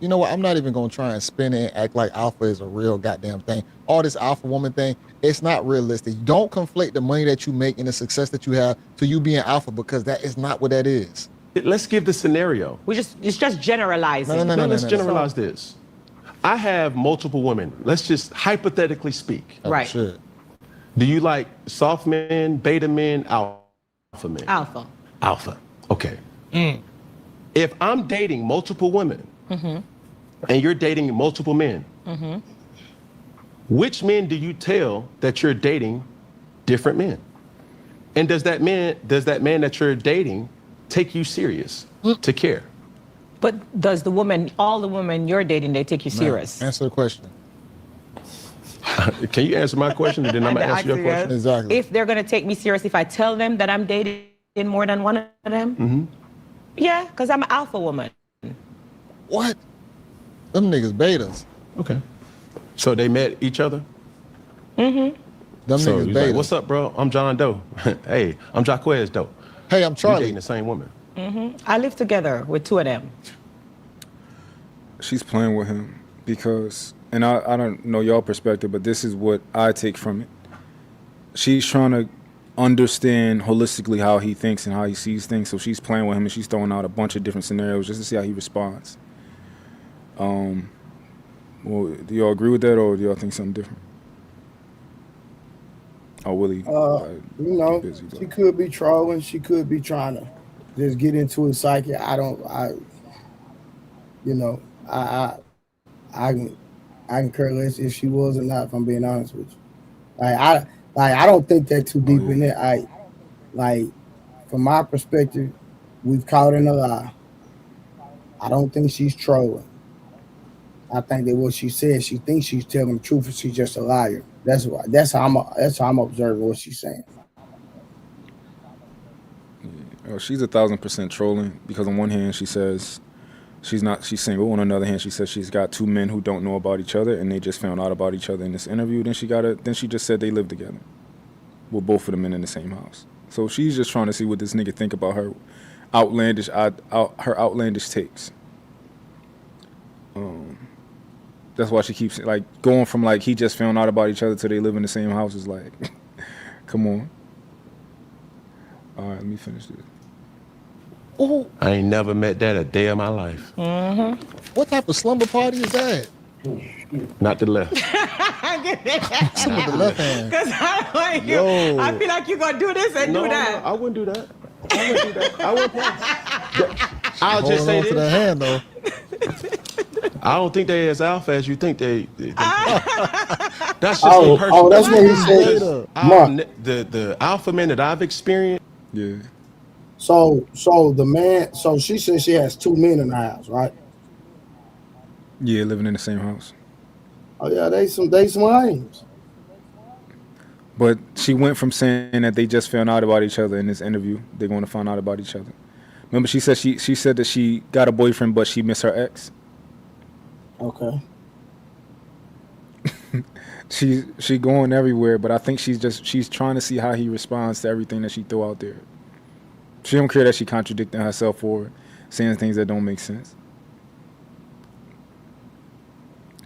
You know what? I'm not even going to try and spin it and act like alpha is a real goddamn thing. All this alpha woman thing, it's not realistic. Don't conflate the money that you make and the success that you have to you being alpha, because that is not what that is. Let's give the scenario. It's just generalizing. No, let's generalize this. I have multiple women. Let's just hypothetically speak. Right. Sure. Do you like soft men, beta men, alpha men? Alpha. Alpha. Okay. If I'm dating multiple women, and you're dating multiple men, which men do you tell that you're dating different men? And does that man that you're dating take you serious to care? But does all the women you're dating, they take you serious? Answer the question. Can you answer my question, and then I'm going to answer your question? Exactly. If they're going to take me serious, if I tell them that I'm dating more than one of them? Yeah, because I'm an alpha woman. What? Them niggas betas. Okay. So they met each other? Them niggas betas. Like, what's up, bro? I'm John Doe. Hey, I'm Jaquez Doe. Hey, I'm Charlie. We're dating the same woman. I live together with two of them. She's playing with him. because, and I don't know y'all perspective, but this is what I take from it. She's trying to understand holistically how he thinks and how he sees things, so she's playing with him and she's throwing out a bunch of different scenarios just to see how he responds. Well, do y'all agree with that, or do y'all think something different? Oh, Willie. You know, busy, she could be trolling. She could be trying to just get into his psyche. I can care less if she was or not, if I'm being honest with you. I don't think that too deep in it. From my perspective, we've caught in a lie. I don't think she's trolling. I think that what she says, she thinks she's telling the truth, and she's just a liar. That's how I'm observing what she's saying. Oh, she's 1,000% trolling, because on one hand she says she's single. On another hand, she says she's got two men who don't know about each other and they just found out about each other in this interview. Then she just said they live together with both of them in the same house. So she's just trying to see what this nigga think about her outlandish takes. That's why she keeps like going from like he just found out about each other to they live in the same house is like, come on. All right, let me finish this. Ooh. I ain't never met that a day of my life. Mm-hmm. What type of slumber party is that? Not the left. Some with the left hand. Because I feel like you're going to do this and do that. No, I wouldn't do that. I wouldn't play. I'll just say this. To the hand, though. I don't think they as alpha as you think they That's just me personally. Oh, that's what he said. The alpha men that I've experienced. Yeah. So the man. So she said she has two men in the house, right? Yeah, living in the same house. Oh yeah, they some lames. But she went from saying that they just found out about each other in this interview. They're going to find out about each other. Remember, she said she said that she got a boyfriend, but she missed her ex. Okay. She going everywhere, but I think she's trying to see how he responds to everything that she throw out there. She don't care that she contradicting herself or saying things that don't make sense.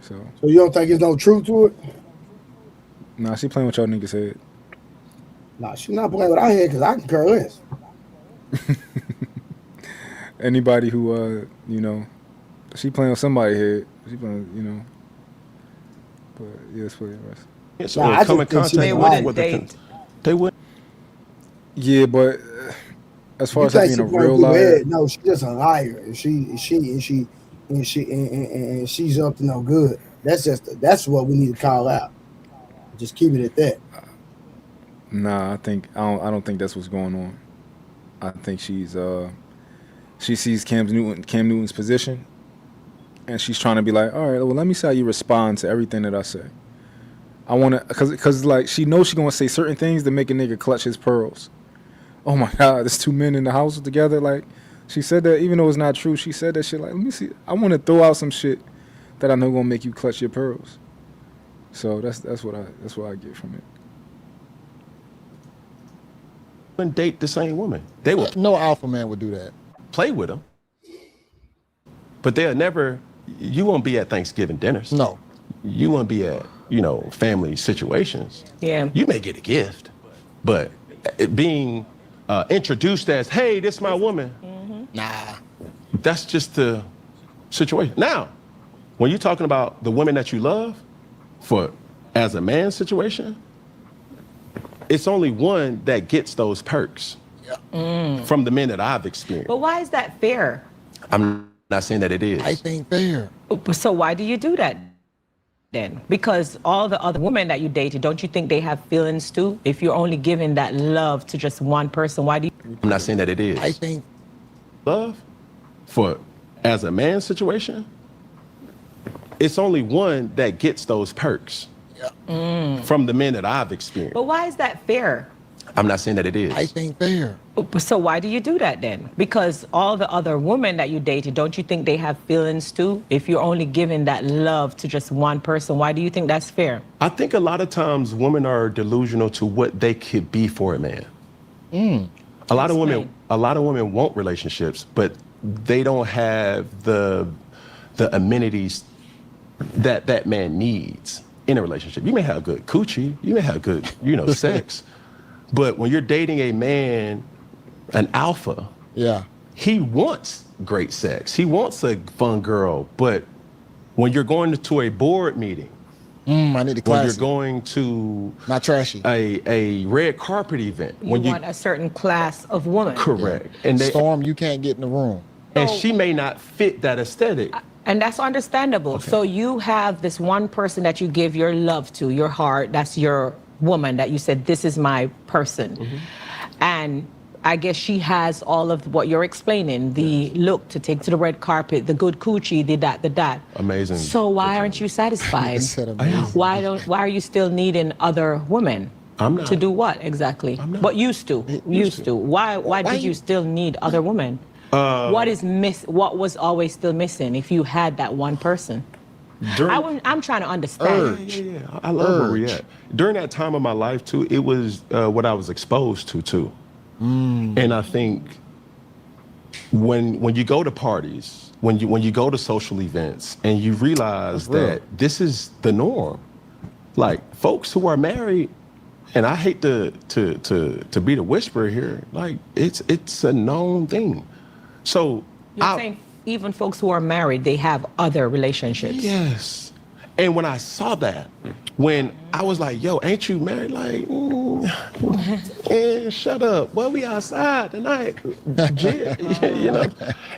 So you don't think there's no truth to it? Nah, she playing with y'all niggas' head. Nah, she not playing with our head because I can care less. Anybody who she playing with somebody's head. She playing, But yeah, it's pretty interesting. I come in contact they wouldn't date. They would. Yeah, but as far as her being a real liar, no, she's just a liar, and she's up to no good. That's what we need to call out. Just keep it at that. Nah, I don't think that's what's going on. I think she sees Cam Newton's position, and she's trying to be like, all right, well, let me see how you respond to everything that I say. I want to, cause like she knows she's gonna say certain things to make a nigga clutch his pearls. Oh my God, there's two men in the house together. Like she said that, even though it's not true, she said that shit. Like, let me see. I want to throw out some shit that I know gonna make you clutch your pearls. So that's what I get from it. And date the same woman. They will. No alpha man would do that. Play with them, but they'll never. You won't be at Thanksgiving dinners. No. You won't be at family situations. Yeah. You may get a gift, but it being introduced as, hey, this is my woman. Mm-hmm. Nah. That's just the situation. Now, when you're talking about the women that you love, as a man situation, it's only one that gets those perks from the men that I've experienced. But why is that fair? I'm not saying that it is. I think fair. So why do you do that then? Because all the other women that you dated, don't you think they have feelings too? If you're only giving that love to just one person, why do you? I'm not saying that it is. I think love as a man situation, it's only one that gets those perks from the men that I've experienced. But why is that fair? I'm not saying that it is. I think fair. So why do you do that then? Because all the other women that you dated, don't you think they have feelings too? If you're only giving that love to just one person, why do you think that's fair? I think a lot of times women are delusional to what they could be for a man. A lot of women want relationships, but they don't have the amenities that man needs in a relationship. You may have good coochie, you may have good, sex, but when you're dating a man, an alpha, he wants great sex. He wants a fun girl, but when you're going to a board meeting, I need the classy. When you're going to not trashy a red carpet event, you want a certain class of woman. Correct. Yeah. And Storm, you can't get in the room. And she may not fit that aesthetic. And that's understandable. Okay. So you have this one person that you give your love to, your heart, that's your woman that you said, this is my person. Mm-hmm. And I guess she has all of what you're explaining, the look to take to the red carpet, the good coochie, the that. Amazing. So why aren't you satisfied? Why are you still needing other women? I'm not. To do what exactly? But used to. Why did you still need other women? What was always still missing if you had that one person? I'm trying to understand. Yeah. I love where we at. During that time of my life too, it was what I was exposed to too. And I think when you go to parties, when you go to social events, and you realize that this is the norm, like folks who are married, and I hate to be the whisperer here, like it's a known thing. So you're saying even folks who are married, they have other relationships. Yes. And when I saw that, when I was like, yo, ain't you married? Like, shut up. Well, we outside tonight.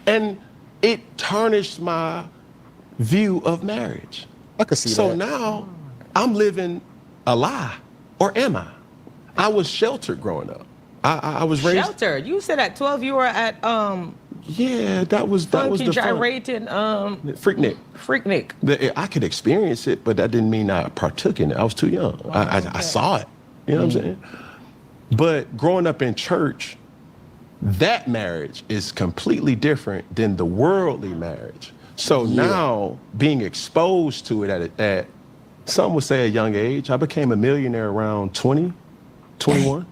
And it tarnished my view of marriage. I could see that. So now I'm living a lie, or am I? I was sheltered growing up. I was raised sheltered. You said at 12 you were at yeah, that was the gyrating Freaknik. I could experience it, but that didn't mean I partook in it. I was too young. Wow, I saw it. You know what I'm saying? But growing up in church, that marriage is completely different than the worldly marriage. So now being exposed to it at some would say a young age, I became a millionaire around 20, 21.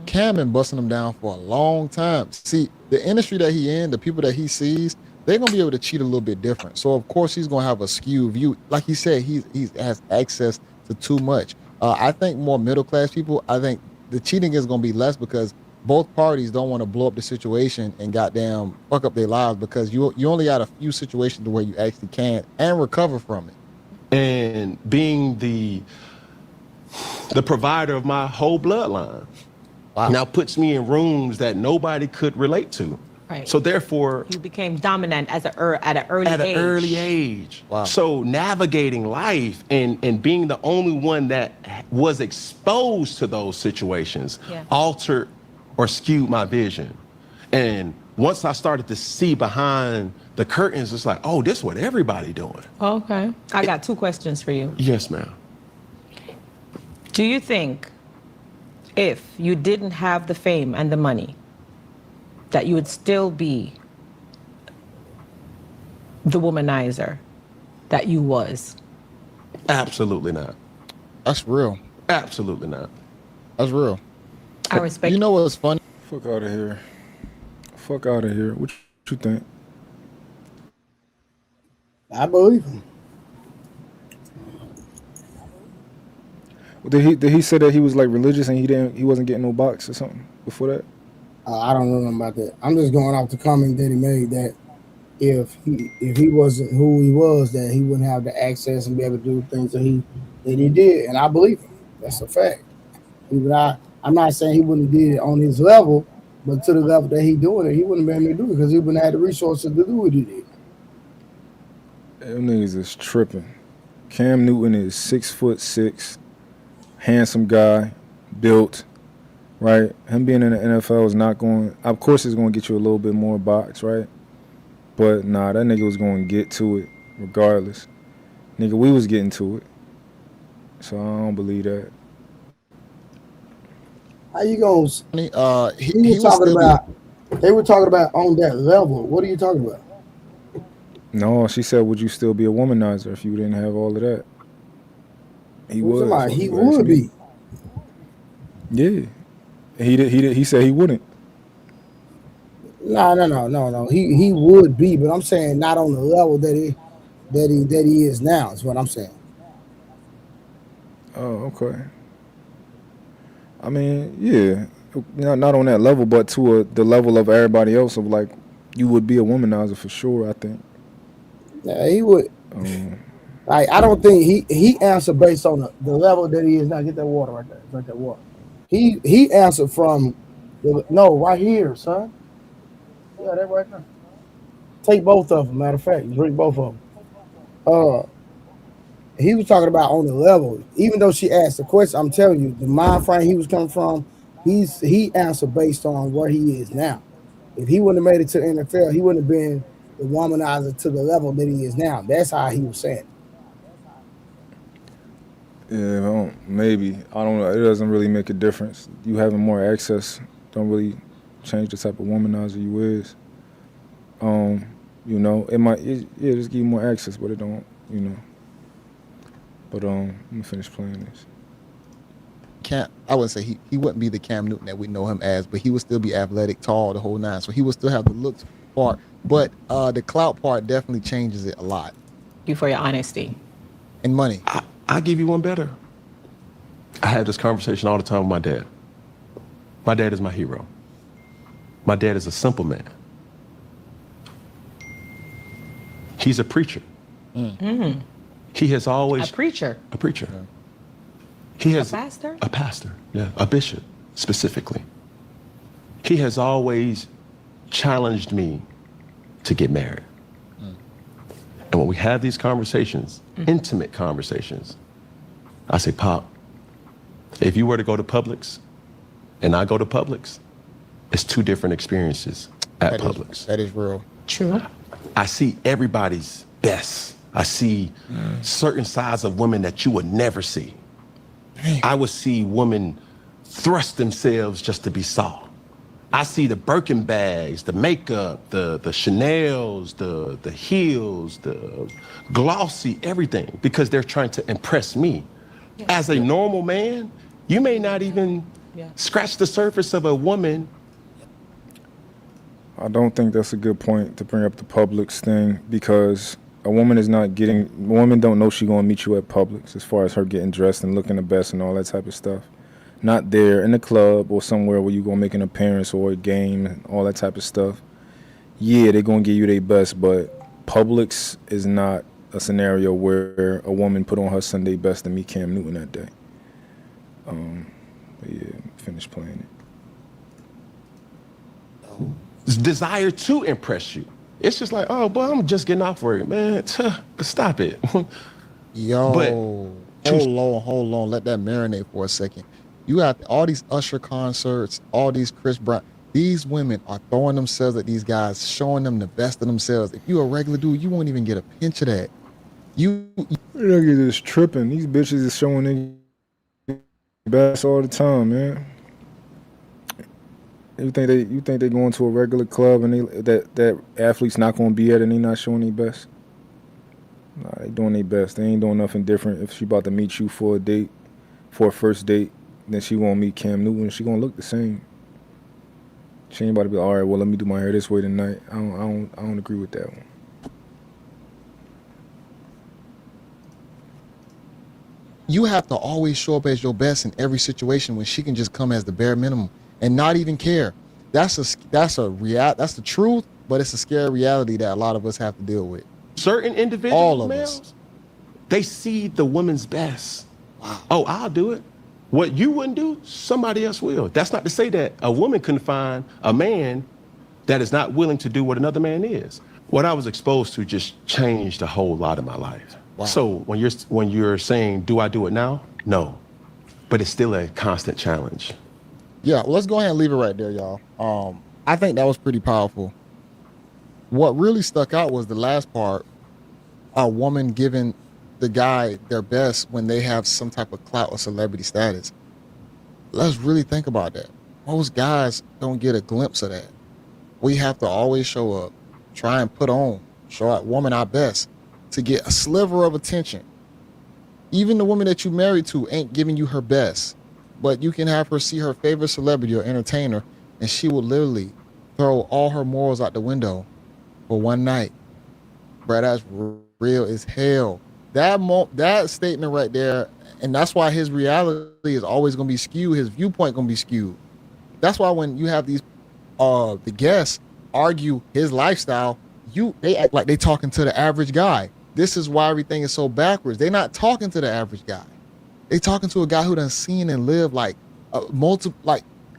Cam been busting him down for a long time. See, the industry that he in, the people that he sees, they're gonna be able to cheat a little bit different. So of course he's gonna have a skewed view. Like he said, he has access to too much. I think more middle class people, I think the cheating is gonna be less because both parties don't want to blow up the situation and goddamn fuck up their lives, because you only got a few situations where you actually can and recover from it. And being the provider of my whole bloodline. Wow. Now puts me in rooms that nobody could relate to. Right. So therefore, you became dominant at an early age. Wow. So navigating life and being the only one that was exposed to those situations altered or skewed my vision. And once I started to see behind the curtains, it's like, oh, this is what everybody doing. Okay. I got two questions for you. Yes, ma'am. Do you think if you didn't have the fame and the money, that you would still be the womanizer that you was? Absolutely not. That's real. Absolutely not. That's real. I respect. You know what's funny? Fuck out of here. Fuck out of here. What you think? I believe him. Did he say that he was like religious and he wasn't getting no box or something before that? I don't know nothing about that. I'm just going off the comment that he made that if he wasn't who he was, that he wouldn't have the access and be able to do things that he did, and I believe him. That's a fact. I'm not saying he wouldn't have did it on his level, but to the level that he doing it, he wouldn't be able to do it because he wouldn't have the resources to do what he did. Them niggas is tripping. Cam Newton is 6'6", handsome guy, built, right? Him being in the NFL is not going. Of course, it's going to get you a little bit more box, right? But nah, that nigga was going to get to it regardless. Nigga, we was getting to it, so I don't believe that. How you going? He was talking about. They were talking about on that level. What are you talking about? No, she said, would you still be a womanizer if you didn't have all of that? He would. He would be. Yeah. He said he wouldn't. No. He would be, but I'm saying not on the level that that he is now. Is what I'm saying. Oh, okay. I mean, yeah, not on that level, but to the level of everybody else of like, you would be a womanizer for sure. I think. Yeah, he would. Like, I don't think he answered based on the level that he is now. Get that water right there. Drink that water. He answered from right here, son. Yeah, that right there. Take both of them. Matter of fact, drink both of them. He was talking about on the level. Even though she asked the question, I'm telling you, the mind frame he was coming from, he answered based on where he is now. If he wouldn't have made it to the NFL, he wouldn't have been the womanizer to the level that he is now. That's how he was saying. Yeah, maybe. I don't know. It doesn't really make a difference. You having more access don't really change the type of womanizer you is. You know, it might just give you more access, but it don't, you know. But I'm gonna finish playing this. I wouldn't say he wouldn't be the Cam Newton that we know him as, but he would still be athletic, tall, the whole nine. So he would still have the looks part, but the clout part definitely changes it a lot. You for your honesty. And money. I'll give you one better. I have this conversation all the time with my dad. My dad is my hero. My dad is a simple man. He's a preacher. Mm-hmm. He has always... A preacher? A preacher. Yeah. He has a pastor? A pastor, yeah. A bishop, specifically. He has always challenged me to get married. And when we have these conversations, intimate conversations, I say, Pop, if you were to go to Publix and I go to Publix, it's two different experiences at Publix. That is real. True. I see everybody's best. I see certain sides of women that you would never see. I would see women thrust themselves just to be saw. I see the Birkin bags, the makeup, the Chanels, the heels, the glossy, everything, because they're trying to impress me. Yeah. As a normal man, you may not even scratch the surface of a woman. I don't think that's a good point to bring up the Publix thing, because a woman don't know she's gonna meet you at Publix as far as her getting dressed and looking the best and all that type of stuff. Not there in the club or somewhere where you're gonna make an appearance or a game and all that type of stuff. Yeah, they're gonna give you their best, but Publix is not a scenario where a woman put on her Sunday best to meet Cam Newton that day. But yeah, finish playing it. Desire to impress you. It's just like, oh, boy, I'm just getting off work, man. Stop it. Yo, hold on. Let that marinate for a second. You got all these Usher concerts, all these Chris Brown. These women are throwing themselves at these guys, showing them the best of themselves. If you're a regular dude, you won't even get a pinch of that. Niggas is tripping. These bitches is showing their best all the time, man. You think they going to a regular club and that athlete's not gonna be at it and they not showing their best? Nah, they doing their best. They ain't doing nothing different. If she about to meet you for a first date, then she won't meet Cam Newton. She gonna look the same. She ain't about to be all right. Well, let me do my hair this way tonight. I don't agree with that one. You have to always show up as your best in every situation when she can just come as the bare minimum and not even care. That's the truth, but it's a scary reality that a lot of us have to deal with. Certain individuals, all of us, they see the woman's best. Wow. Oh, I'll do it. What you wouldn't do, somebody else will. That's not to say that a woman couldn't find a man that is not willing to do what another man is. What I was exposed to just changed a whole lot of my life. Wow. So when you're saying, do I do it now? No, but it's still a constant challenge. Yeah, well, let's go ahead and leave it right there, y'all. I think that was pretty powerful. What really stuck out was the last part, a woman giving the guy their best when they have some type of clout or celebrity status. Let's really think about that. Most guys don't get a glimpse of that. We have to always show up, try and put on, show a woman our best to get a sliver of attention. Even the woman that you married to ain't giving you her best, but you can have her see her favorite celebrity or entertainer and she will literally throw all her morals out the window for one night. Bro, that's real as hell. That statement right there, and that's why his reality is always gonna be skewed. His viewpoint gonna be skewed. That's why when you have these the guests argue his lifestyle, they act like they talking to the average guy. This is why everything is so backwards. They're not talking to the average guy. They talking to a guy who done seen and lived like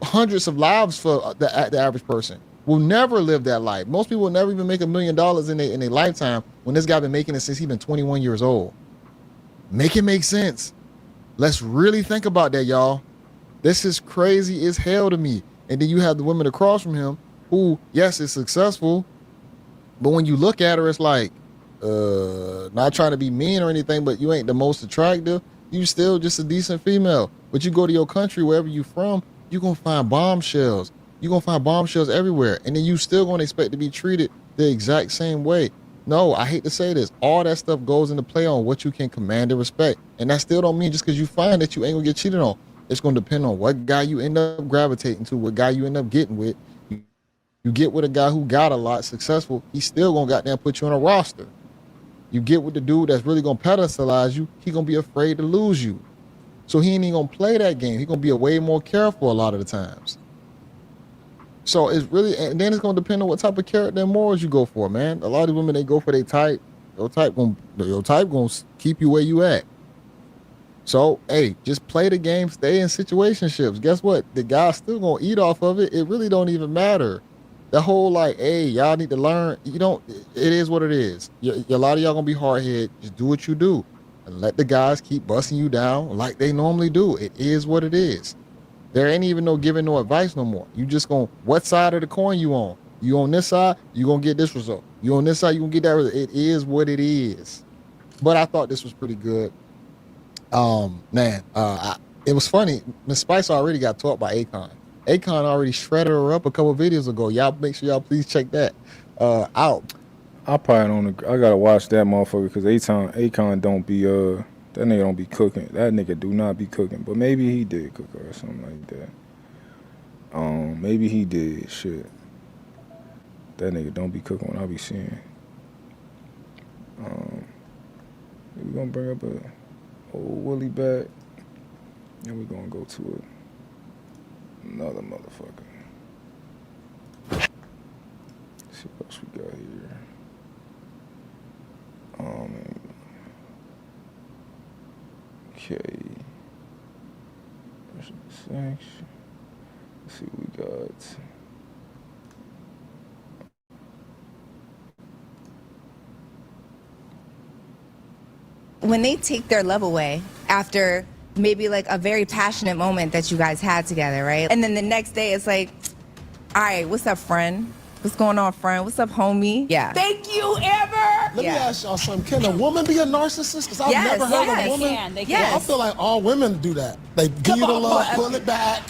hundreds of lives for the average person. Will never live that life. Most people will never even make $1 million in their lifetime when this guy been making it since he been 21 years old. Make it make sense. Let's really think about that, y'all. This is crazy as hell to me. And then you have the women across from him who, yes, is successful, but when you look at her, it's like, not trying to be mean or anything, but you ain't the most attractive. You still just a decent female. But you go to your country, wherever you from, you're going to find bombshells. You're going to find bombshells everywhere. And then you still going to expect to be treated the exact same way. No, I hate to say this. All that stuff goes into play on what you can command and respect. And that still don't mean just because you find that you ain't going to get cheated on. It's going to depend on what guy you end up gravitating to, what guy you end up getting with. You get with a guy who got a lot successful, he's still going to goddamn put you on a roster. You get with the dude that's really going to pedestalize you, he going to be afraid to lose you. So he ain't even going to play that game. He going to be way more careful a lot of the times. So it's really, and then it's going to depend on what type of character and morals you go for, man. A lot of women, they go for their type. Your type going to keep you where you at. So, hey, just play the game, stay in situationships. Guess what? The guy's still going to eat off of it. It really don't even matter. The whole like, hey, y'all need to learn. It is what it is. A lot of y'all going to be hard-headed. Just do what you do. And let the guys keep busting you down like they normally do. It is what it is. There ain't even no giving no advice no more. You just going, what side of the coin you on? You on this side, you going to get this result. You on this side, you going to get that result. It is what it is. But I thought this was pretty good. It was funny. Miss Spice already got taught by Akon. Akon already shredded her up a couple of videos ago. Y'all make sure y'all please check that out. I probably don't. I gotta watch that motherfucker because Akon don't be that nigga don't be cooking. That nigga do not be cooking. But maybe he did cook her or something like that. Maybe he did. Shit. That nigga don't be cooking when I be seeing. We gonna bring up a old Willie back, and we gonna go to another motherfucker. Let's see what else we got here. Okay. Let's see what we got. When they take their love away after maybe like a very passionate moment that you guys had together, right? And then the next day it's like, all right, what's up, friend? What's going on, friend? What's up, homie? Yeah. Thank you, Amber. Let me ask y'all something. Can a woman be a narcissist? Because I've never heard of a woman. They can. I feel like all women do that. They give you the love, pull it back.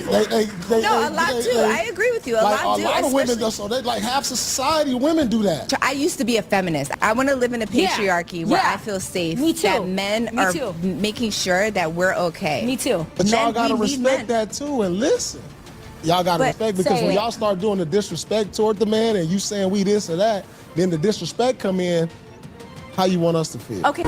A lot do. I agree with you. A lot do. A lot of women do. So they like half society women do that. I used to be a feminist. I want to live in a patriarchy where I feel safe. Me too. That men are making sure that we're okay. Me too. But y'all gotta respect that too and listen. Y'all gotta respect, because when y'all start doing the disrespect toward the man and you saying we this or that, then the disrespect come in. How you want us to feel? Okay.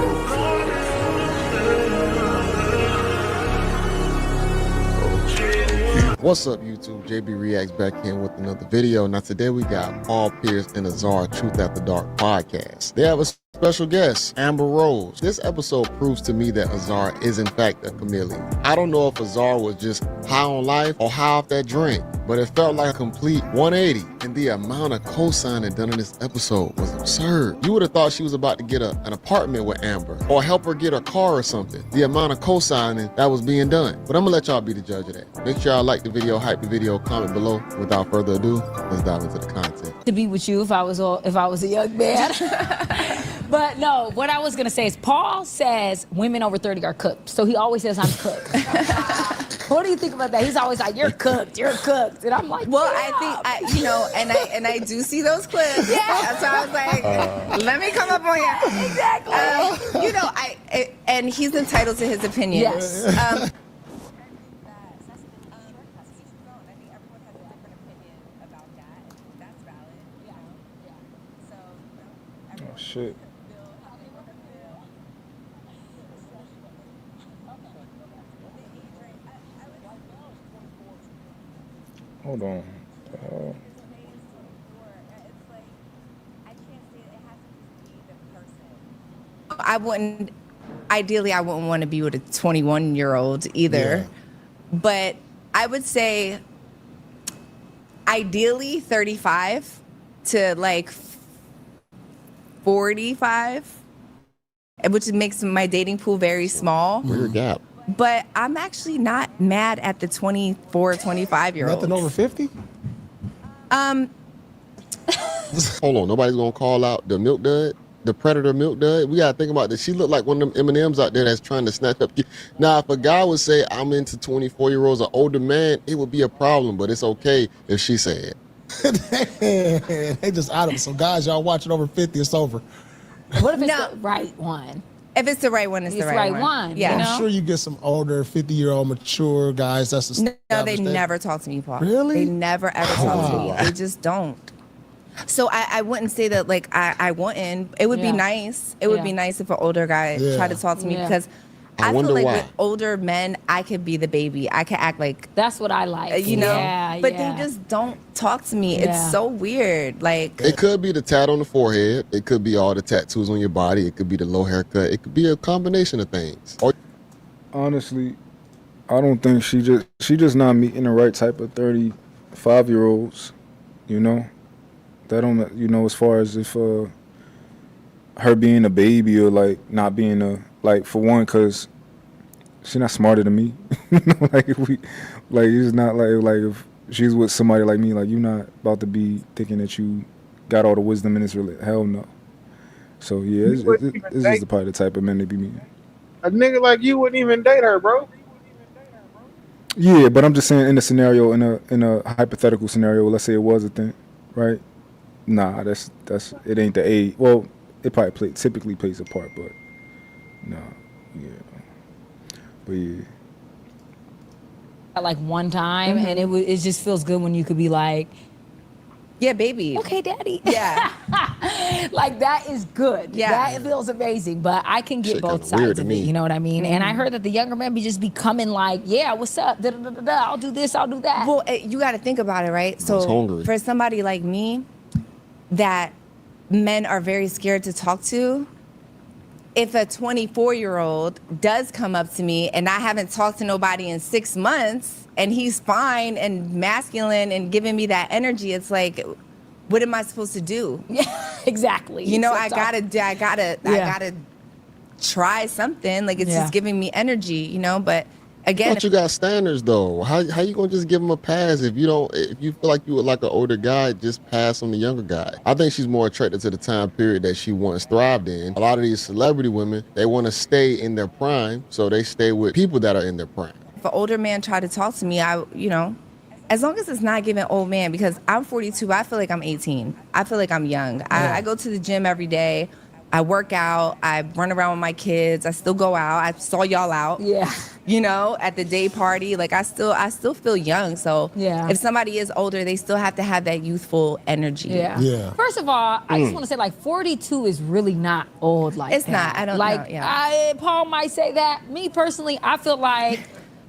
What's up, YouTube? JB Reacts back in with another video. Now today we got Paul Pierce and Azar Truth After Dark podcast. They have a special guest, Amber Rose. This episode proves to me that Azar is in fact a chameleon. I don't know if Azar was just high on life or high off that drink, but it felt like a complete 180. And the amount of co-signing done in this episode was absurd. You would have thought she was about to get an apartment with Amber or help her get a car or something. The amount of co-signing that was being done. But I'm gonna let y'all be the judge of that. Make sure y'all like the video, hype the video, comment below. Without further ado, let's dive into the content. To be with you if I was a young man. But no, what I was gonna say is Paul says women over 30 are cooked. So he always says I'm cooked. What do you think about that? He's always like, you're cooked. And I'm like, well, I think, and I do see those clips. Yeah. So I was like, let me come up on you. Exactly. And he's entitled to his opinion. Yes. Shit. Hold on. I wouldn't, ideally, I wouldn't want to be with a 21-year-old either. Yeah. But I would say ideally 35 to like 45, which makes my dating pool very small. Weird gap. But I'm actually not mad at the 24, 25-year-olds. Nothing over 50? Hold on, nobody's gonna call out the milk dud, the predator milk dud. We gotta think about this. She looked like one of them M&Ms out there that's trying to snatch up. Now, if a guy would say I'm into 24-year-olds, an older man, it would be a problem. But it's okay if she said it. They just out of it. So guys, y'all watching over 50, it's over. What if it's the right one? If it's the right one, it's the right one. Yeah. I'm sure you get some older 50-year-old mature guys. That's No, they never talk to me, Paul. Really? They never ever talk to me. They just don't. So I wouldn't say that like I wouldn't. It would be nice. It would be nice if an older guy tried to talk to me because I feel like with older men, I could be the baby. I could act like that's what I like. You know, Yeah, but yeah. they just don't talk to me. Yeah. It's so weird. Like it could be the tat on the forehead. It could be all the tattoos on your body. It could be the low haircut. It could be a combination of things. Honestly, I don't think she just not meeting the right type of 35-year-olds. You know, that don't, you know, as far as if her being a baby or like not being a, like, for one, because she's not smarter than me. Like if we, like, it's not like if she's with somebody like me, like, you're not about to be thinking that you got all the wisdom in this really, hell no. So yeah, this is the probably the type of men they be meeting. A nigga like you wouldn't even date her, bro. Yeah, but I'm just saying in a scenario, in a hypothetical scenario, let's say it was a thing, right? Nah, that's it ain't the age. Well, it probably typically plays a part, but no, yeah, but yeah. Like one time, and it just feels good when you could be like, yeah, baby. Okay, daddy. Yeah. Like that is good. Yeah. That feels amazing. But I can get Shit both kinda weird sides to of me. it. You know what I mean? And I heard that the younger men just be coming like, yeah, what's up? Da, da, da, da, da. I'll do this. I'll do that. Well, you got to think about it, right? was So hungry. for somebody like me, that men are very scared to talk to. If a 24-year-old does come up to me and I haven't talked to nobody in 6 months and he's fine and masculine and giving me that energy, it's like, what am I supposed to do? Yeah, exactly. You know, So I tough. gotta try something. Like it's just giving me energy, you know. But again, But you got standards though. How you gonna just give them a pass if you feel like you would like an older guy, just pass on the younger guy? I think she's more attracted to the time period that she once thrived in. A lot of these celebrity women, they want to stay in their prime, so they stay with people that are in their prime. if an older man tried to talk to me, as long as it's not giving old man, because I'm 42, I feel like I'm 18. I feel like I'm young. I go to the gym every day. I work out. I run around with my kids. I still go out. I saw y'all out. Yeah. You know, at the day party. Like I still feel young. So if somebody is older, they still have to have that youthful energy. Yeah. First of all, I just want to say like 42 is really not old like It's that. not. I don't like, know. Yeah. Paul might say that. Me personally, I feel like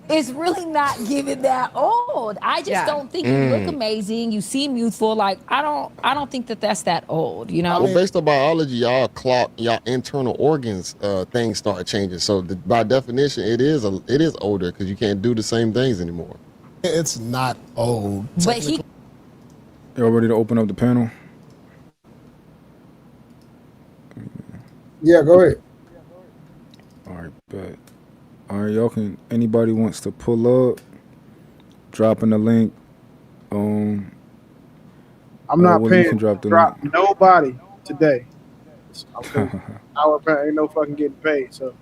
it's really not giving that old. I just don't think you look amazing. You seem youthful. Like I don't think that that's that old. You know. Well, based on biology, y'all internal organs, things start changing. So by definition, it is older because you can't do the same things anymore. It's not old. But he. Y'all ready to open up the panel? Yeah, go ahead. All right, bet. All right, y'all can. Anybody wants to pull up, dropping the link. I'm not Willie, you paying can drop the drop link. nobody today. Our ain't no fucking getting paid, so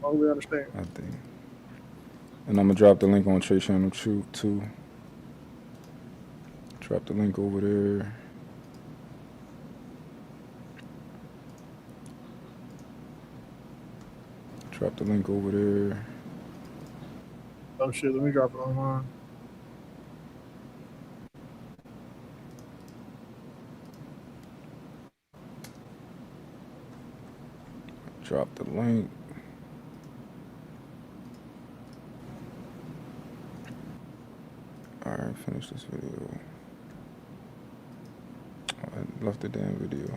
long we understand. I think. And I'm gonna drop the link on Trey channel too. Drop the link over there. Drop the link over there. Oh shit, let me drop it online. Drop the link. Alright, finish this video. I left the damn video.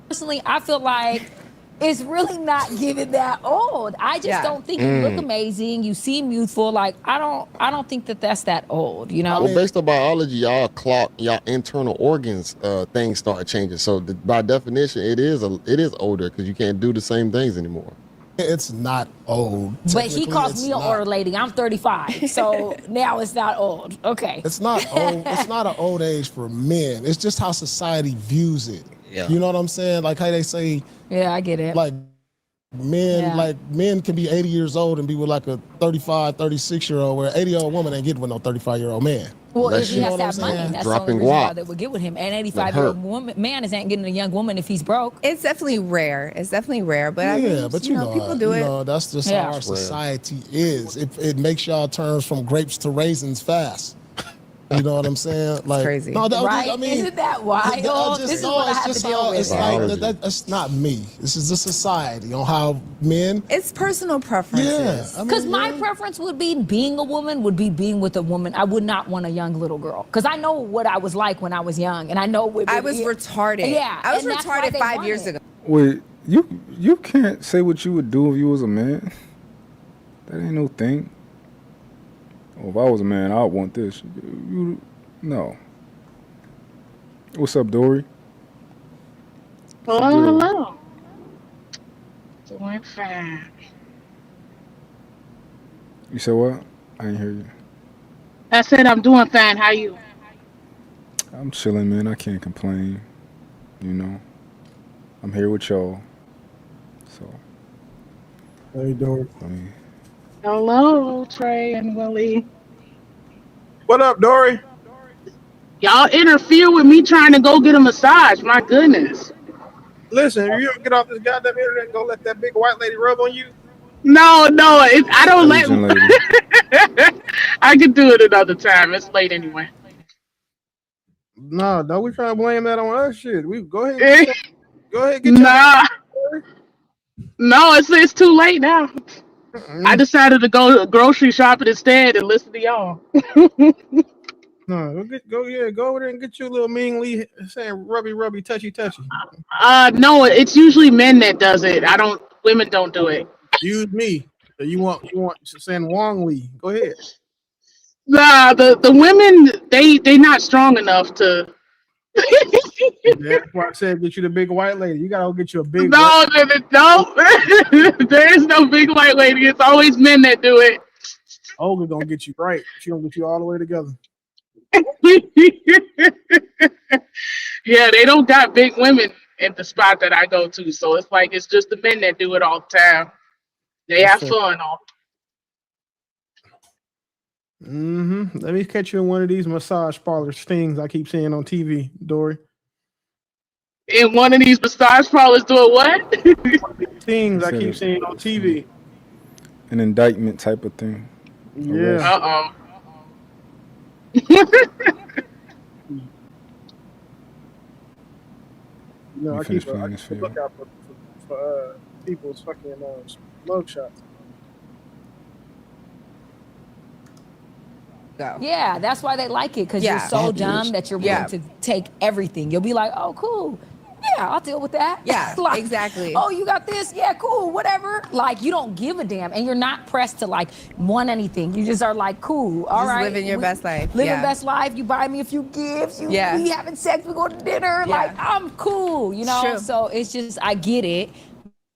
Personally, I feel like it's really not giving that old. I just don't think you look amazing. You seem youthful. Like I don't think that that's that old. You know. Well, based on biology, y'all internal organs, things start changing. So by definition, it is older because you can't do the same things anymore. It's not old. But he calls me an older lady. I'm 35, so now it's not old. Okay. It's not old. It's not an old age for men. It's just how society views it. Yeah. You know what I'm saying? Like how they say. Yeah, I get it. Like men can be 80 years old and be with like a 35, 36-year-old, where an 80-year-old woman ain't getting with no 35-year-old man. Well, if he has that money, that's the only reason why they would get with him. An 85-year-old man ain't getting a young woman if he's broke. It's definitely rare. But yeah, I mean, but you know, people do it. That's just how our society is. It makes y'all turn from grapes to raisins fast. You know what I'm saying? Like, crazy. No, right? I mean, Isn't that wild? This is what I have to deal with. It's like, that's not me. This is the society on how men. It's personal preferences. Yeah. Because my preference would be being a woman, would be being with a woman. I would not want a young little girl. Because I know what I was like when I was young. And I know what I was retarded. Yeah. I was retarded 5 years ago. Wait, you can't say what you would do if you was a man. That ain't no thing. Oh, if I was a man, I'd want this. No. What's up, Dory? Hello. Doing fine. You said what? I didn't hear you. I said I'm doing fine. How you? I'm chilling, man. I can't complain. You know, I'm here with y'all. So. How you doing? Hello, Trey and Willie. What up, Dory? Y'all interfere with me trying to go get a massage. My goodness. Listen, if you ever get off this goddamn internet and go let that big white lady rub on you. No, I don't let. I can do it another time. It's late anyway. No, we trying to blame that on us. Shit, we go ahead. Go ahead. Get No, it's too late now. I decided to go grocery shopping instead and listen to y'all. No, go over there and get you a little mean Lee saying rubby, touchy. No, it's usually men that does it. Women don't do it. Use me. So you want saying Wong Lee. Go ahead. Nah, the women they not strong enough to. That's why I said get you the big white lady. You gotta go get you a big. No. There is no big white lady. It's always men that do it. Olga gonna get you right. She gonna get you all the way together. Yeah, they don't got big women in the spot that I go to, so it's just the men that do it all the time. They have fun all. Let me catch you in one of these massage parlors things I keep seeing on TV, Dory. In one of these massage parlors doing what? Things I keep seeing on TV. An indictment type of thing. Yeah. I keep a lookout for people's fucking mug shots. Yeah, that's why they like it, because you're so dumb that you're willing to take everything. You'll be like, oh, cool. Yeah, I'll deal with that. Yeah, like, exactly. Oh, you got this? Yeah, cool, whatever. Like, you don't give a damn, and you're not pressed to, like, want anything. You just are like, cool, all right. Living your best life. Living best life. You buy me a few gifts. We having sex. We go to dinner. Like, I'm cool, you know? True. So it's just, I get it.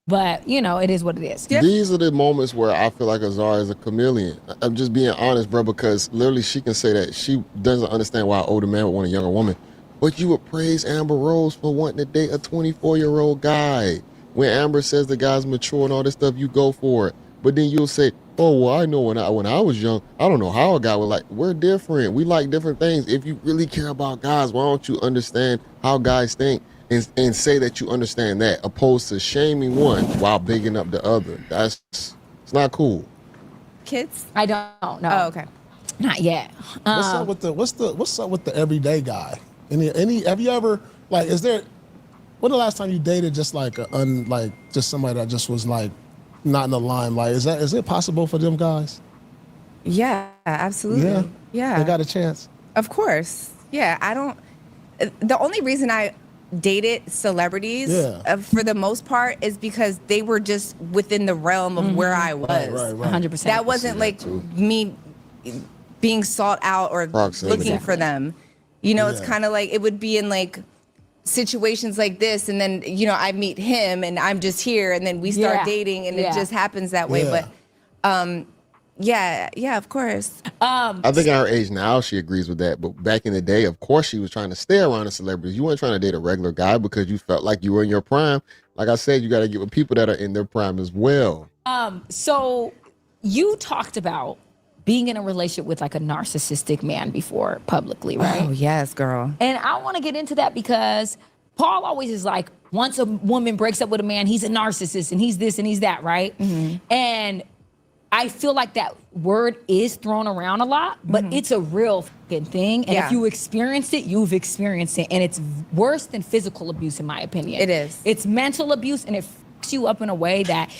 But, it is what it is. These are the moments where I feel like Azar is a chameleon. I'm just being honest, bro, because literally she can say that she doesn't understand why an older man would want a younger woman. But you would praise Amber Rose for wanting to date a 24-year-old guy. When Amber says the guy's mature and all this stuff, you go for it. But then you'll say, oh, well, I know when I was young, I don't know how a guy would like. We're different. We like different things. If you really care about guys, why don't you understand how guys think and say that you understand that, opposed to shaming one while bigging up the other? It's not cool. Kids? I don't know. Oh, okay. Not yet. What's up with the everyday guy? Any have you ever when the last time you dated just like just somebody that just was like not in the limelight. Is it possible for them guys? Yeah, absolutely. Yeah. They got a chance. Of course. Yeah, I don't. The only reason I dated celebrities for the most part is because they were just within the realm of where I was. Right. 100%. That wasn't like me being sought out or looking for them. You know, it's kind of like it would be in like situations like this, and then I meet him and I'm just here, and then we start dating, and it just happens that way. But yeah, of course. I think at her age now, she agrees with that. But back in the day, of course, she was trying to stay around the celebrities. You weren't trying to date a regular guy because you felt like you were in your prime. Like I said, you got to get with people that are in their prime as well. So you talked about being in a relationship with like a narcissistic man before publicly, right? Oh, yes, girl. And I want to get into that because Paul always is like, once a woman breaks up with a man, he's a narcissist and he's this and he's that, right? And I feel like that word is thrown around a lot, but it's a real fucking thing. And if you experienced it, you've experienced it. And it's worse than physical abuse, in my opinion. It is. It's mental abuse, and it fucks you up in a way that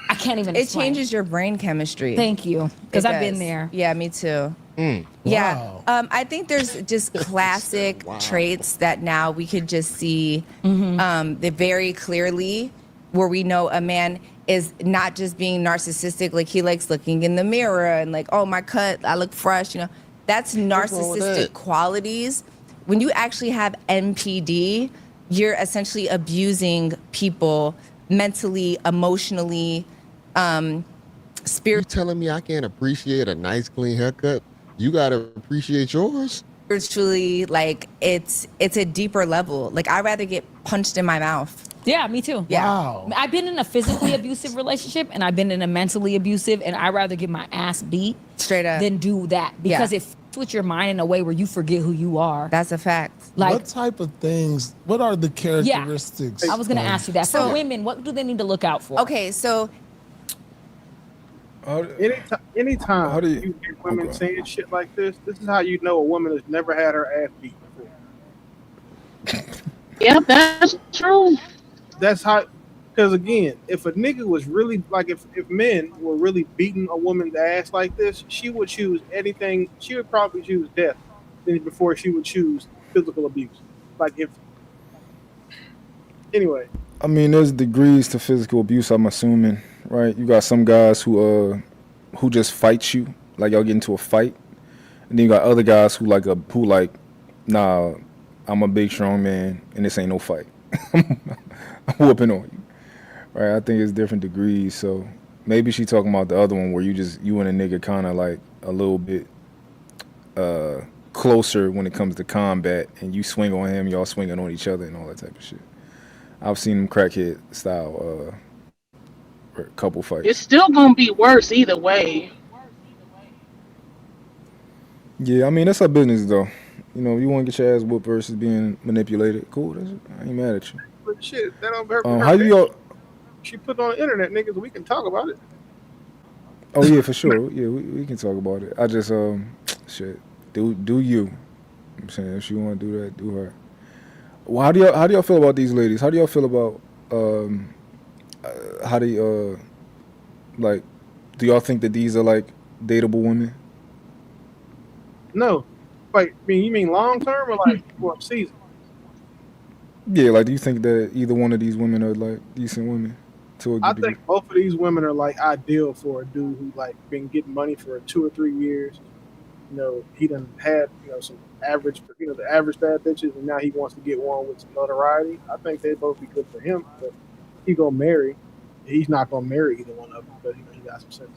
I can't even explain. It changes your brain chemistry. Thank you, because I've been there. Yeah, me too. Yeah, I think there's just classic traits that now we could just see very clearly, where we know a man is not just being narcissistic, like he likes looking in the mirror and like, oh, my cut, I look fresh, that's narcissistic qualities. When you actually have NPD, you're essentially abusing people mentally, emotionally, spiritually. You telling me I can't appreciate a nice clean haircut? You gotta appreciate yours. Spiritually, like it's a deeper level. Like I'd rather get punched in my mouth. Yeah, me too. Yeah. Wow. I've been in a physically abusive relationship, and I've been in a mentally abusive, and I'd rather get my ass beat straight up than do that, because it fucks with your mind in a way where you forget who you are. That's a fact. Like, what type of things? What are the characteristics? I was going to ask you that. For women, what do they need to look out for? Okay, so anytime you hear women saying shit like this is how you know a woman has never had her ass beat before. Yeah, that's true. That's how, because again, if a nigga was really, like if men were really beating a woman's ass like this, she would choose anything. She would probably choose death before she would choose physical abuse. Like anyway. I mean, there's degrees to physical abuse, I'm assuming, right? You got some guys who just fight you, like y'all get into a fight. And then you got other guys who nah, I'm a big strong man and this ain't no fight. I'm whooping on you. Right? I think it's different degrees. So maybe she talking about the other one where you and a nigga kind of like a little bit closer when it comes to combat, and you swing on him, y'all swinging on each other and all that type of shit. I've seen them crackhead style couple fights. It's still gonna be worse either way. Yeah, I mean that's our business though. If you want to get your ass whooped versus being manipulated, cool. I ain't mad at you. But shit, that don't hurt. How you all? She put it on the internet, niggas. We can talk about it. Oh yeah, for sure. Yeah, we can talk about it. I just shit. Do you? I'm saying if she want to do that, do her. Well, how do y'all feel about these ladies? How do y'all feel about how they like? Do y'all think that these are like dateable women? No, like you mean long term or like for a season? Yeah, like do you think that either one of these women are like decent women? I think both of these women are like ideal for a dude who like been getting money for 2 or 3 years. He done had some average, the average bad bitches, and now he wants to get one with some notoriety. I think they'd both be good for him, but he gonna marry. He's not gonna marry either one of them, but he got some sense.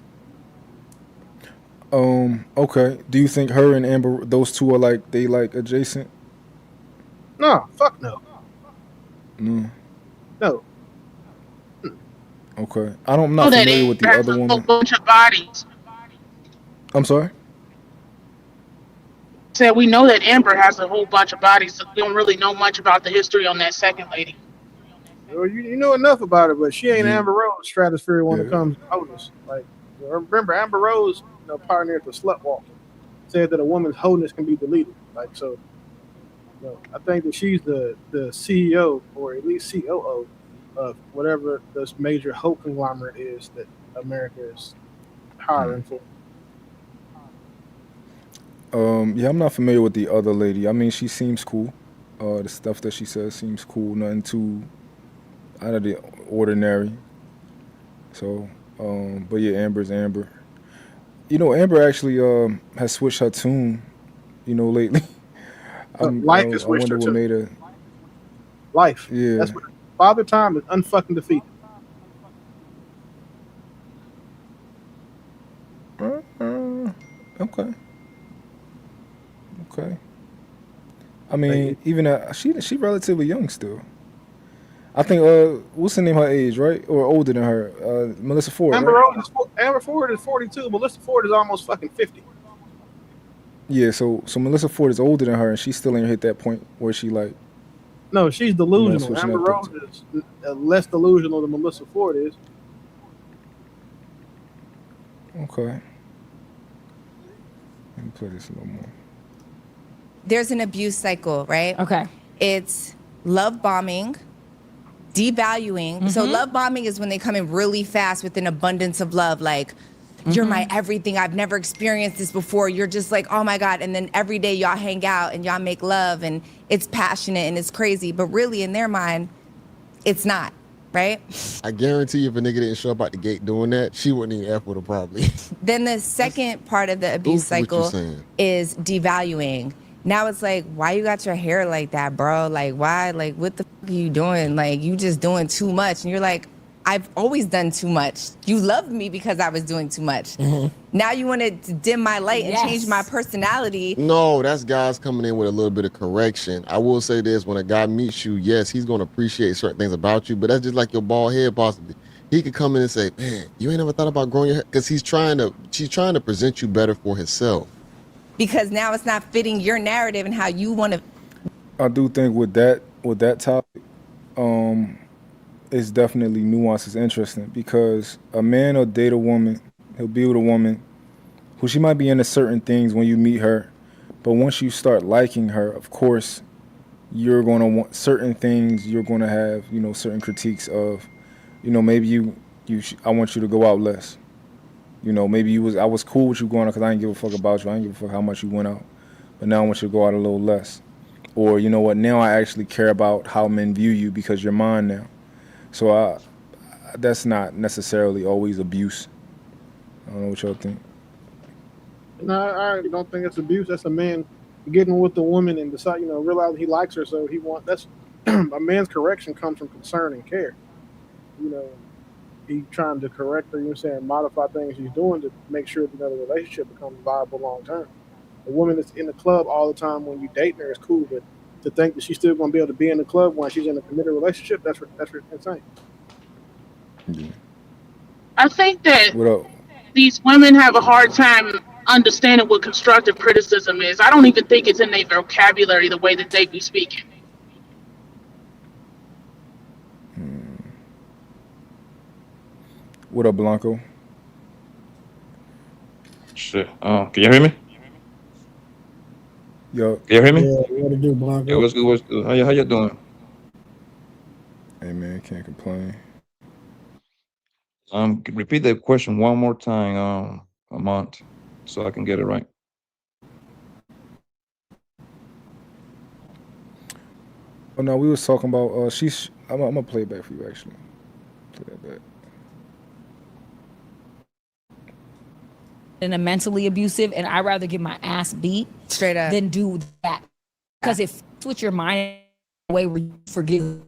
Okay. Do you think her and Amber, those two are like adjacent? No, fuck no. No. No. Okay. I'm not familiar with the other woman. A bunch of bodies. I'm sorry? Said we know that Amber has a whole bunch of bodies, so we don't really know much about the history on that second lady. Well, you know enough about it, but she ain't Amber Rose stratosphere when it comes to wholeness. Like, remember, Amber Rose, pioneered the slut walk, said that a woman's wholeness can be deleted. Like, so, I think that she's the CEO or at least COO of whatever this major hope conglomerate is that America is hiring for. Yeah, I'm not familiar with the other lady. I mean, she seems cool. The stuff that she says seems cool. Nothing too out of the ordinary. So, but yeah, Amber's Amber. You know, Amber actually has switched her tune. You know, lately. Life has switched her what tune. made her. Life. Yeah. That's what Father Time is unfucking defeated. Okay. Okay. I mean, even she relatively young still. I think what's the name her age, right? Or older than her? Melissa Ford. Amber Right? Ford is 42. Melissa Ford is almost fucking 50. Yeah, so Melissa Ford is older than her, and she still ain't hit that point where she like. No, she's delusional. switching Amber up Rose is less delusional than Melissa Ford is. Okay. Let me play this a little more. There's an abuse cycle, right? Okay. It's love bombing, devaluing. So love bombing is when they come in really fast with an abundance of love, like, you're my everything. I've never experienced this before. You're just like, oh my God. And then every day y'all hang out and y'all make love and it's passionate and it's crazy. But really in their mind, it's not, right? I guarantee you if a nigga didn't show up at the gate doing that, she wouldn't even F with him probably. Then the second part of the abuse What you cycle saying. is devaluing. Now it's like, why you got your hair like that, bro? Like, why? Like, what the fuck are you doing? Like, you just doing too much. And you're like, I've always done too much. You loved me because I was doing too much. Now you want to dim my light and change my personality. No, that's guys coming in with a little bit of correction. I will say this, when a guy meets you, yes, he's going to appreciate certain things about you, but that's just like your bald head possibly. He could come in and say, man, you ain't never thought about growing your hair? Because she's trying to present you better for himself. Because now it's not fitting your narrative and how you want to. I do think with that topic, it's definitely nuance is interesting because a man will date a woman, he'll be with a woman who she might be into certain things when you meet her, but once you start liking her, of course, you're going to want certain things. You're going to have, you know, certain critiques of, you know, maybe I want you to go out less. You know, maybe I was cool with you going out because I didn't give a fuck about you. I didn't give a fuck how much you went out, but now I want you to go out a little less. Or, you know what, now I actually care about how men view you because you're mine now. So that's not necessarily always abuse. I don't know what y'all think. No, I don't think it's abuse. That's a man getting with the woman and decide, you know, realizing he likes her, so that's a man's correction comes from concern and care. You know, he trying to correct her, you know what I'm saying, modify things he's doing to make sure that the relationship becomes viable long term. A woman that's in the club all the time when you dating her is cool, but to think that she's still going to be able to be in the club when she's in a committed relationship, that's insane. Yeah. I think that What up? these women have a hard time understanding what constructive criticism is. I don't even think it's in their vocabulary the way that they be speaking. What up, Blanco? Shit. Can you hear me? Yo. Can you hear me? Yeah, what to do, Blanco? Yeah, what's good? What's good? How you doing? Hey, man, can't complain. Repeat the question one more time, Mont, so I can get it right. Oh no, we was talking about I'm gonna play it back for you actually. Play that back. And a mentally abusive, and I'd rather get my ass beat straight up than do that because it fucks with your mind in a way where you forgive.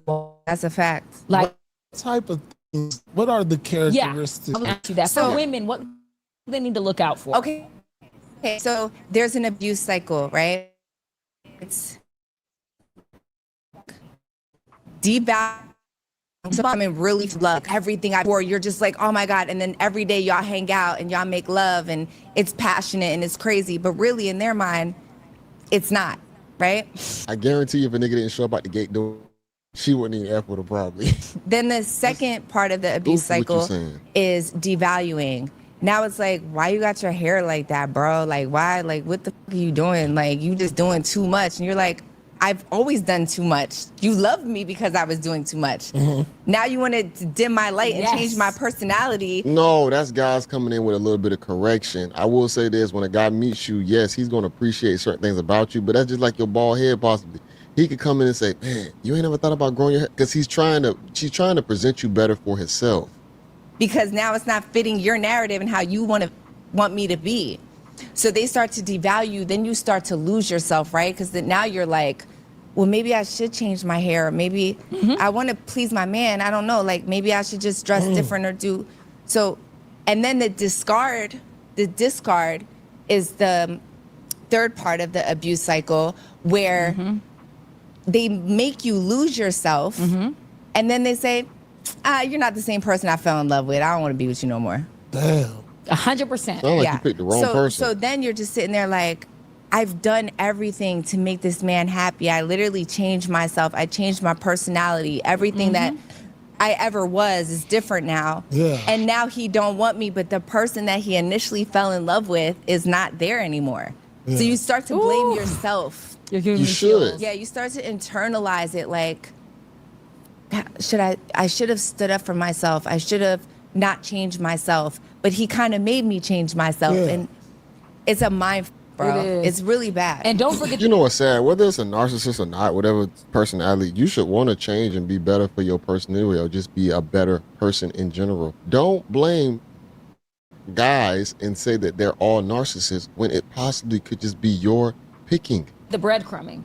That's a fact. Like what type of things? What are the characteristics? Yeah, I'll ask you that. So- For women, what do they need to look out for? Okay, so there's an abuse cycle, right? It's devaluing. I mean, really love everything you're just like, oh my God. And then every day y'all hang out and y'all make love and it's passionate and it's crazy. But really in their mind, it's not, right? I guarantee you if a nigga didn't show up at the gate door, she wouldn't even F with him probably. Then the second part of the abuse cycle is devaluing. Now it's like, why you got your hair like that, bro? Like, why? Like, what the fuck are you doing? Like, you just doing too much. And you're like, I've always done too much. You loved me because I was doing too much. Now you want to dim my light and change my personality. No, that's guys coming in with a little bit of correction. I will say this: when a guy meets you, yes, he's going to appreciate certain things about you, but that's just like your bald head, possibly. He could come in and say, "Man, you ain't ever thought about growing your hair," because she's trying to present you better for herself. Because now it's not fitting your narrative and how you want me to be. So they start to devalue, then you start to lose yourself, right? Because now you're like, well, maybe I should change my hair. Maybe I want to please my man. I don't know. Like, maybe I should just dress different or do. So, and then the discard is the third part of the abuse cycle where they make you lose yourself. And then they say, you're not the same person I fell in love with. I don't want to be with you no more. Damn. 100%. Sound like you picked the wrong person. So then you're just sitting there like, I've done everything to make this man happy. I literally changed myself. I changed my personality. Everything that I ever was is different now. Yeah. And now he don't want me, but the person that he initially fell in love with is not there anymore. Yeah. So you start to blame yourself. You're giving You me should. chills. Yeah, you start to internalize it like, I should have stood up for myself. I should have not changed myself. But he kind of made me change myself. Yeah. And it's a mind, bro. It is. It's really bad. And don't forget, You know what's sad? Whether it's a narcissist or not, whatever personality, you should want to change and be better for your personality or just be a better person in general. Don't blame guys and say that they're all narcissists when it possibly could just be your picking. the breadcrumbing.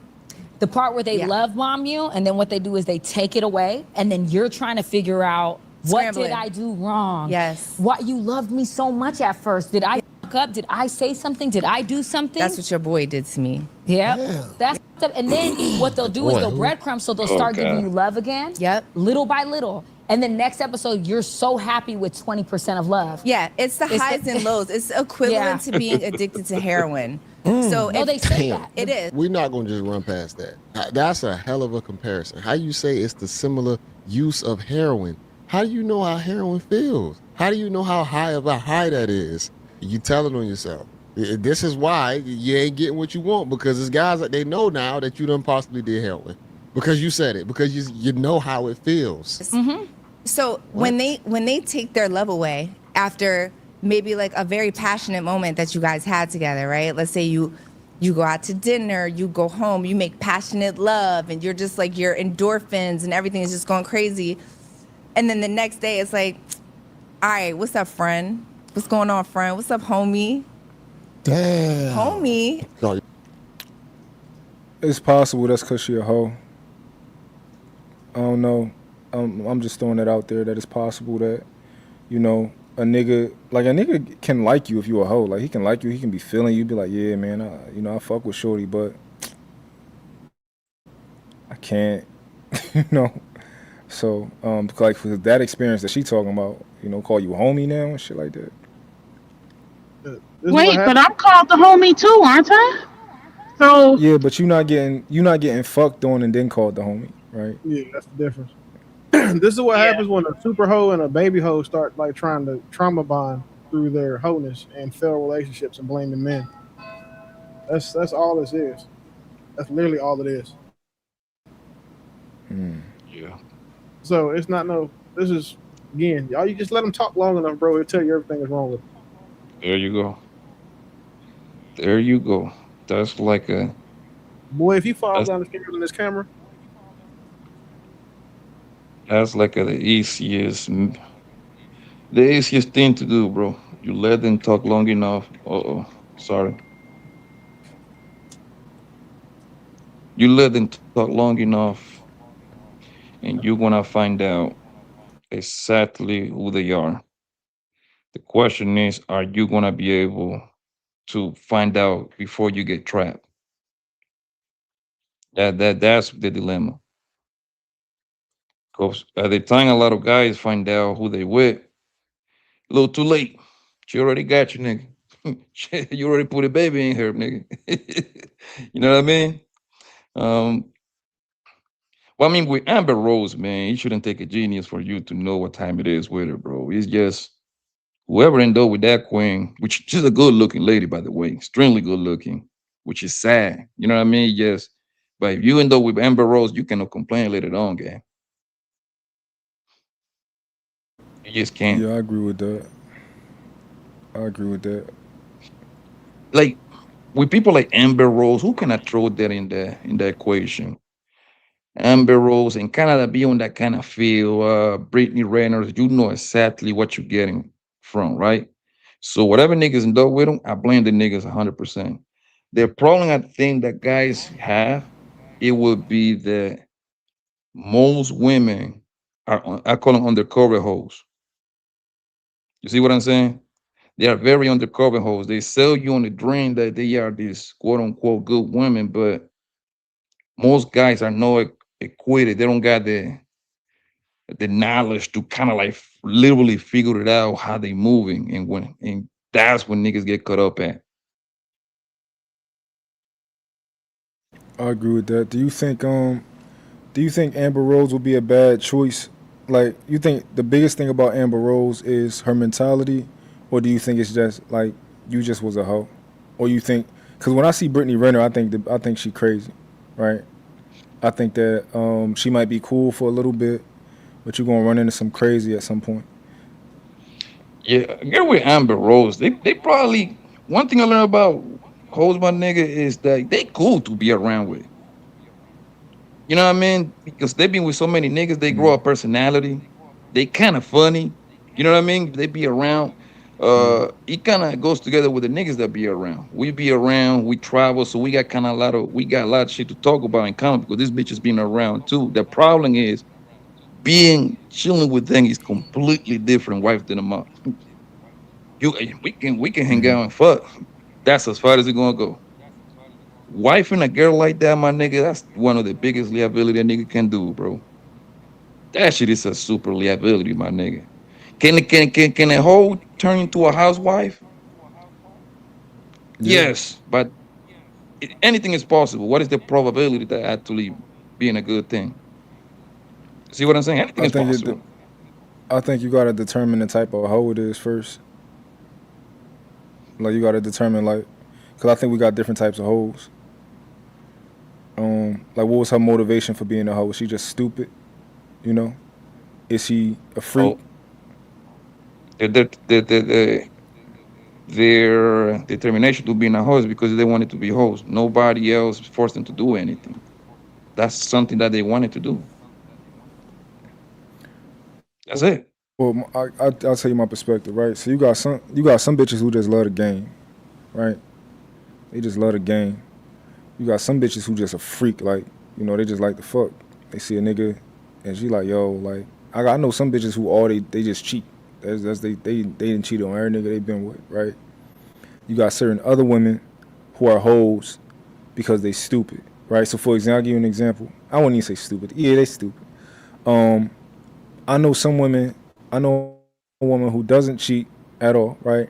The part where they love bomb you, and then what they do is they take it away, and then you're trying to figure out, what Scrambling. did I do wrong? Yes. Why you loved me so much at first? Did I fuck up? Did I say something? Did I do something? That's what your boy did to me. Yeah. That's and then what they'll do is they'll breadcrumb, so they'll start giving you love again. Yep. Little by little. And then next episode, you're so happy with 20% of love. Yeah, it's the highs and lows. It's equivalent to being addicted to heroin. So No, they say that. it is. We're not going to just run past that. That's a hell of a comparison. How you say it's the similar use of heroin? How do you know how heroin feels? How do you know how high of a high that is? You tell it on yourself. This is why you ain't getting what you want, because it's guys that they know now that you done possibly did heroin. Because you said it. Because you know how it feels. Mm-hmm. So when they take their love away after maybe like a very passionate moment that you guys had together, right? Let's say you go out to dinner, you go home, you make passionate love, and you're just like your endorphins and everything is just going crazy. And then the next day it's like, all right, what's up, friend? What's going on, friend? What's up, homie? Damn. Homie. It's possible that's because she a hoe. I don't know. I'm just throwing it out there that it's possible that, you know, a nigga can like you if you a hoe. Like, he can like you, he can be feeling you, be like, yeah, man, I fuck with shorty, but I can't, you know. So, like, for that experience that she talking about, you know, call you homie now and shit like that. Wait, but I'm called the homie too, aren't I? So Yeah, but you're not getting fucked on and then called the homie, right? Yeah, that's the difference. This is what happens when a super hoe and a baby hoe start like trying to trauma bond through their wholeness and fail relationships and blaming men. That's all this is. That's literally all it is. Yeah. So it's not this is, again, y'all, you just let them talk long enough, bro. He'll tell you everything is wrong with them. There you go. There you go. That's like a... Boy, if he falls down the stairs in this camera. That's like the easiest thing to do, bro. You let them talk long enough. Sorry. You let them talk long enough, and you're gonna find out exactly who they are. The question is, are you gonna be able to find out before you get trapped? That's the dilemma. Because at the time a lot of guys find out who they with, a little too late. She already got you, nigga. You already put a baby in her, nigga. You know what I mean? Well, I mean, with Amber Rose, man, it shouldn't take a genius for you to know what time it is with her, bro. It's just whoever ended up with that queen, which she's a good looking lady, by the way, extremely good looking, which is sad. You know what I mean? Yes, But if you end up with Amber Rose, you cannot complain later on, gang. You just can't. Yeah, I agree with that. I agree with that. Like with people like Amber Rose, who can I throw that in the equation? Amber Rose and Canada be on that kind of feel. Brittany Renner, you know exactly what you're getting from, right? So whatever niggas end up with them, I blame the niggas 100%. The problem I think that guys have, it would be that most women are, I call them undercover hoes. You see what I'm saying? They are very undercover hoes. They sell you on the dream that they are these quote unquote good women, but most guys are not equated. They don't got the knowledge to kind of like literally figure it out how they moving, and that's when niggas get caught up at. I agree with that. Do you think Amber Rose would be a bad choice? Like, you think the biggest thing about Amber Rose is her mentality, or do you think it's just like you just was a hoe, or you think? Because when I see Brittany Renner, I think she crazy, right? I think that she might be cool for a little bit, but you're gonna run into some crazy at some point. Yeah, I get with Amber Rose. They probably, one thing I learned about hoes, my nigga, is that they cool to be around with. You know what I mean? Because they been with so many niggas, they grow a personality. They kind of funny. You know what I mean? They be around. It kind of goes together with the niggas that be around. We be around, we travel, so we got kind of we got a lot of shit to talk about in common because this bitch has been around too. The problem is chilling with them is completely different wife than a mom. We can hang out and fuck. That's as far as it's gonna go. Wife and a girl like that, my nigga, that's one of the biggest liability a nigga can do, bro. That shit is a super liability, my nigga. Can a hoe turn into a housewife? Yeah. Yes, but anything is possible. What is the probability that actually being a good thing? See what I'm saying? Anything is possible. I think you gotta determine the type of hoe it is first. Like, you gotta determine, like, because I think we got different types of hoes. Like, what was her motivation for being a hoe? Was she just stupid? You know? Is she a freak? Their determination to be a hoe is because they wanted to be hoes. Nobody else forced them to do anything. That's something that they wanted to do. That's it. Well, I'll tell you my perspective, right? So you got some bitches who just love the game, right? They just love the game. You got some bitches who just a freak, like, you know, they just like to fuck. They see a nigga and she like, yo, like, I know some bitches who they just cheat. They didn't cheat on every nigga they been with, right? You got certain other women who are hoes because they stupid, right? So for example, I'll give you an example. I wouldn't even say stupid. Yeah, they stupid. I know a woman who doesn't cheat at all, right?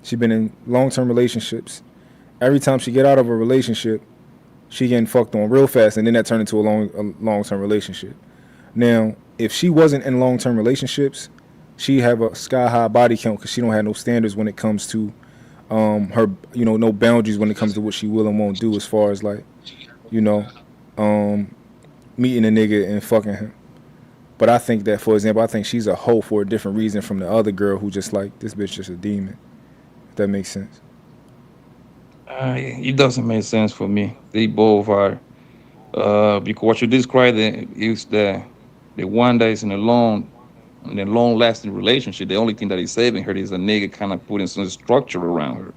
She been in long-term relationships. Every time she get out of a relationship, she getting fucked on real fast, and then that turned into a long-term relationship. Now, if she wasn't in long-term relationships, she have a sky-high body count because she don't have no standards when it comes to her, you know, no boundaries when it comes to what she will and won't do as far as, like, you know, meeting a nigga and fucking him. But I think that, for example, I think she's a hoe for a different reason from the other girl who just like, this bitch just a demon. If that makes sense. It doesn't make sense for me. They both are. Because what you described is the one that is in a long-lasting relationship. The only thing that is saving her is a nigga kind of putting some structure around her.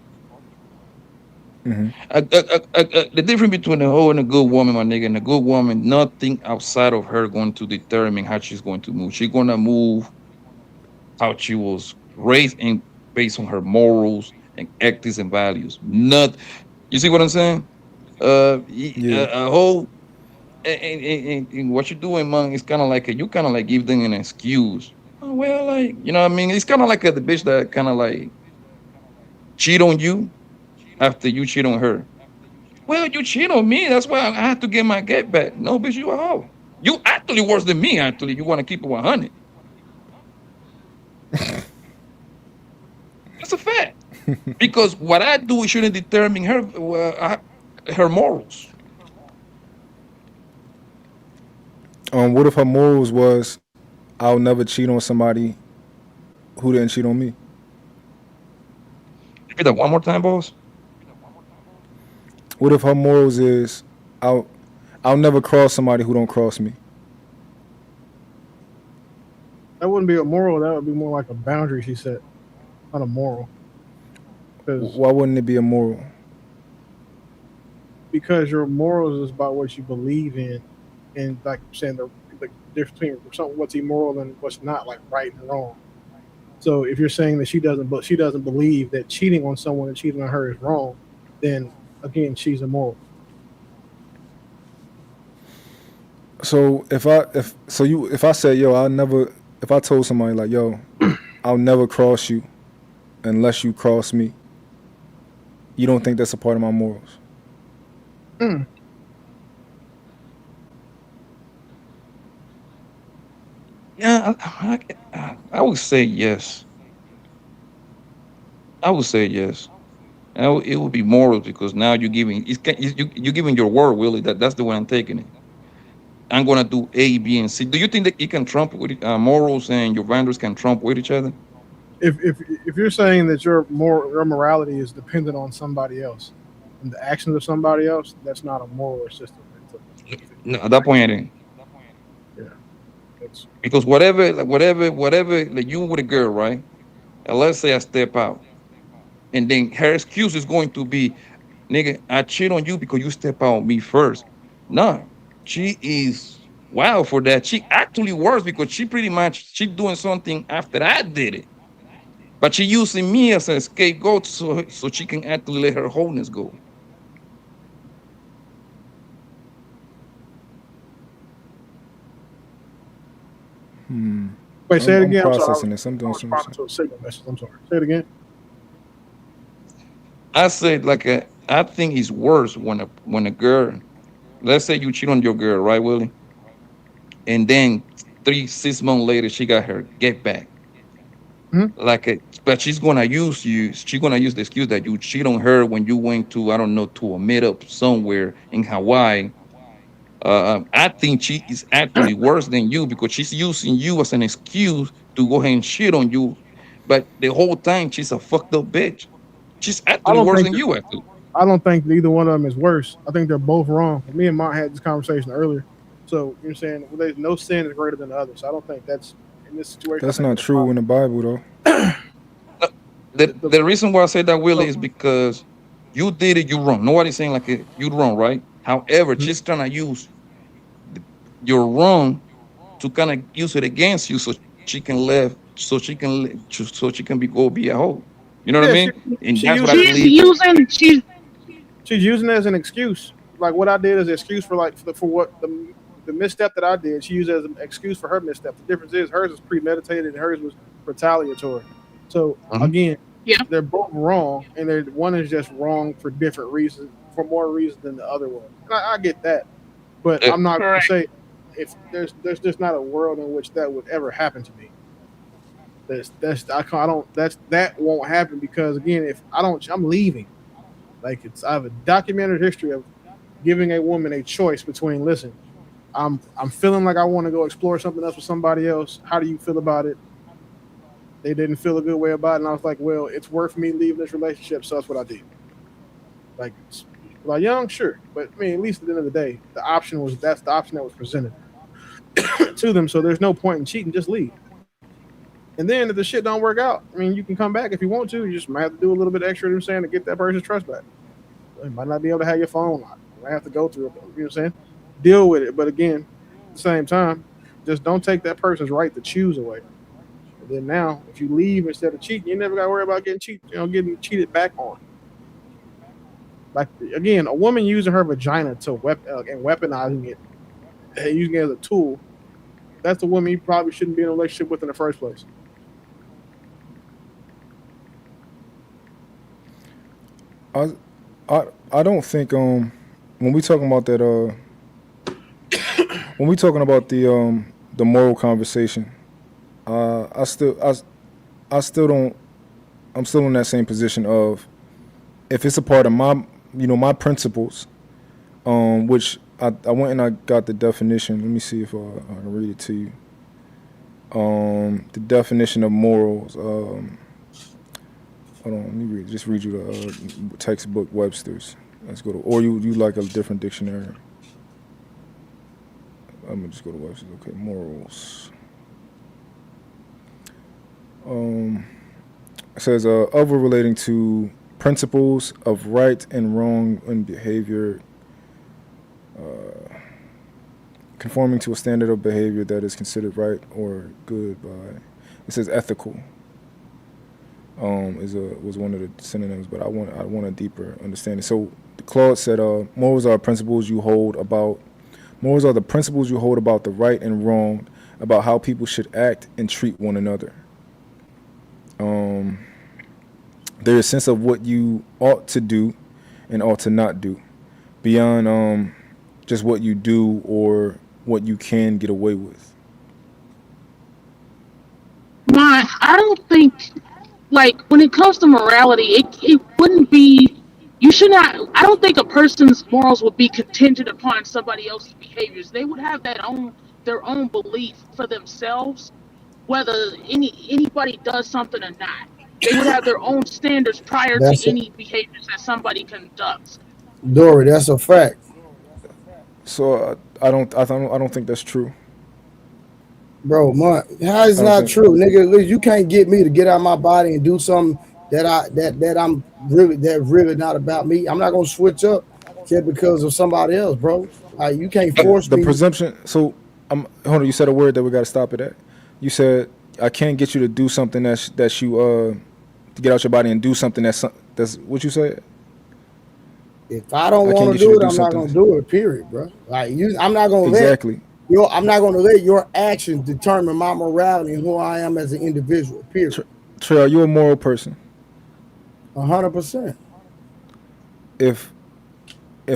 The difference between a hoe and a good woman, my nigga, and a good woman, nothing outside of her going to determine how she's going to move. She's going to move how she was raised and based on her morals and ethics and values. You see what I'm saying? A hoe and what you're doing, man, is kind of like you kind of like give them an excuse. Oh, well, like, you know what I mean? It's kind of like the bitch that kind of like cheat on you after you cheat on her. Well, you cheat on me, that's why I have to get my get back. No, bitch, you a hoe. You actually worse than me, actually. You want to keep it 100. That's a fact. Because what I do shouldn't determine her morals. What if her morals was, I'll never cheat on somebody who didn't cheat on me? Repeat that one more time, boss. What if her morals is, I'll never cross somebody who don't cross me? That wouldn't be a moral. That would be more like a boundary she set, not a moral. Why wouldn't it be a moral? Because your morals is about what you believe in, and like I'm saying, the difference between something what's immoral and what's not, like right and wrong. So if you're saying that she doesn't believe that cheating on someone and cheating on her is wrong, then again she's immoral. So if I said, yo, if I told somebody like, yo, I'll never cross you unless you cross me, you don't think that's a part of my morals? Yeah, I would say yes. I would say yes. It would be moral because now you're giving you're giving your word, Willie. That's the way I'm taking it. I'm gonna do A, B, and C. Do you think that it can trump with morals and your values can trump with each other? If you're saying that your morality is dependent on somebody else and the actions of somebody else, that's not a moral system. No, at that point, it ain't. Yeah, Because whatever, like you with a girl, right? And let's say I step out, and then her excuse is going to be, nigga, I cheat on you because you step out on me first. No, she is wild for that. She actually worse because she doing something after I did it. But she using me as a scapegoat so she can actually let her wholeness go. Wait, say it again. I'm processing this. I'm doing to a signal message. I'm sorry. Say it again. I said I think it's worse when a girl, let's say you cheat on your girl, right, Willie? And then 3-6 months later she got her get back. But she's gonna use you. She's gonna use the excuse that you cheat on her when you went to, I don't know, to a meetup somewhere in Hawaii. I think she is actually worse than you because she's using you as an excuse to go ahead and shit on you. But the whole time she's a fucked up bitch. She's actually worse than you. Actually, I don't think either one of them is worse. I think they're both wrong. Me and Mont had this conversation earlier. So you're saying there's no sin is greater than the other. So I don't think that's in this situation. That's not true in the Bible, though. The reason why I say that, Willie, is because you did it, you wrong. Nobody's saying like you wrong, right? However, she's trying to use your wrong to kind of use it against you, so she can live, so she can be a hoe. You know what I mean? And that's what I believe. She's using it as an excuse. Like what I did as an excuse for what the misstep that I did. She used it as an excuse for her misstep. The difference is hers was premeditated and hers was retaliatory. So again, they're both wrong, and one is just wrong for different reasons, for more reasons than the other one. And I get that, but I'm not going to say if there's just not a world in which that would ever happen to me. That won't happen because again, I'm leaving. Like I have a documented history of giving a woman a choice between, listen, I'm feeling like I want to go explore something else with somebody else. How do you feel about it? They didn't feel a good way about it, and I was like, well, it's worth me leaving this relationship, so that's what I did. Like, young, sure, but I mean, at least at the end of the day, that's the option that was presented to them. So there's no point in cheating, just leave. And then if the shit don't work out, I mean, you can come back if you want to. You just might have to do a little bit extra, to get that person's trust back. You might not be able to have your phone locked. You might have to go through it. You know what I'm saying? Deal with it. But again, at the same time, just don't take that person's right to choose away. And then now, if you leave instead of cheating, you never got to worry about getting cheated back on. Like, again, a woman using her vagina to and weaponizing it, and using it as a tool, that's the woman you probably shouldn't be in a relationship with in the first place. I don't think when we talking about that when we talking about the moral conversation, I'm still in that same position of if it's a part of my my principles, which I went and I got the definition. Let me see if I can read it to you. The definition of morals. Hold on, let me just read you the textbook Webster's. Let's go to, or you like a different dictionary. I'm gonna just go to Webster's. Okay, morals. It says of or relating to principles of right and wrong in behavior, conforming to a standard of behavior that is considered right or good by. It says ethical. Was one of the synonyms, but I want a deeper understanding. So Claude said, morals are principles you hold about. Morals are the principles you hold about the right and wrong, about how people should act and treat one another. There's a sense of what you ought to do and ought to not do, beyond just what you do or what you can get away with. I don't think, like, when it comes to morality, it wouldn't be, you should not, I don't think a person's morals would be contingent upon somebody else's behaviors. They would have their own belief for themselves, whether anybody does something or not. They would have their own standards prior to any behaviors that somebody conducts. Dory, that's a fact. So I don't think that's true. Bro, Mont, how is not true, nigga? You can't get me to get out of my body and do something that I'm really not about me. I'm not gonna switch up just because of somebody else, bro. You can't force the me. presumption. So hold on. You said a word that we got to stop it at. You said I can't get you to do something that you to get out your body and do something that's what you said. If I don't want to do it, I'm not gonna do it. Period, bro. Like I'm not gonna exactly. I'm not gonna let your actions determine my morality and who I am as an individual. Period. Trey, are you a moral person? 100%. If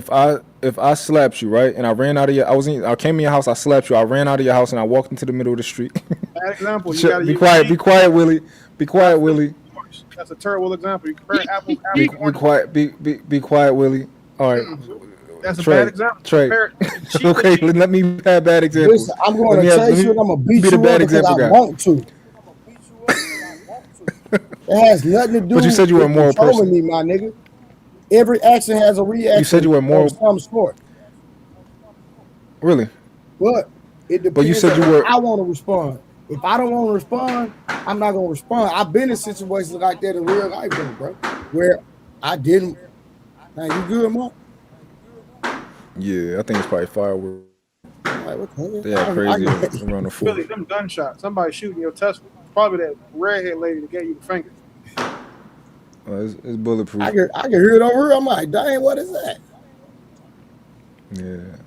I slapped you, right, and I ran out of I came in your house, I slapped you, I ran out of your house, and I walked into the middle of the street. Bad example. Be quiet, Willie. Be quiet, Willie. That's a terrible example. You compare apple. Be quiet. Be quiet, Willie. All right. That's a Trey, bad example. Trey. Okay, let me have bad examples. Listen, I'm going to tell you, I'm gonna beat you up because I want to. It has nothing to do. But you said you were a moral person. Me, my nigga. Every action has a reaction. You said you were moral. Of some sort. Really? But it depends. But you said you were. I want to respond. If I don't want to respond, I'm not gonna respond. I've been in situations like that in real life, bro, where I didn't. Now you good, Mont? Yeah, I think it's probably fireworks. Like, yeah, crazy around the floor. Really, them gunshots. Somebody shooting your Tesla. Probably that redhead lady that gave you the finger. It's bulletproof. I can hear it over here. I'm like, dang, what is that? Yeah,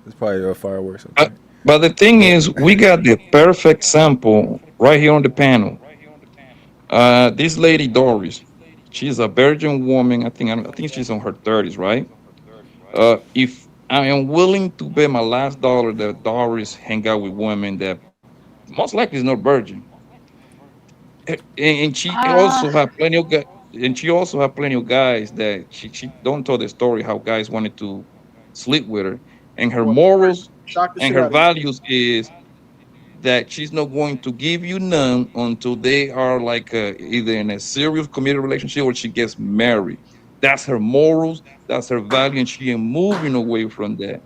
it's probably fireworks. But the thing is, we got the perfect sample right here on the panel. This lady Doris, she's a virgin woman. I think she's in her 30s, right? If I am willing to bet my last dollar that Doris hang out with women that most likely is not virgin, and she also have plenty of guys. And she also have plenty of guys that she don't tell the story how guys wanted to sleep with her, and her morals and her values is that she's not going to give you none until they are like either in a serious committed relationship or she gets married. That's her morals, that's her value, and she ain't moving away from that.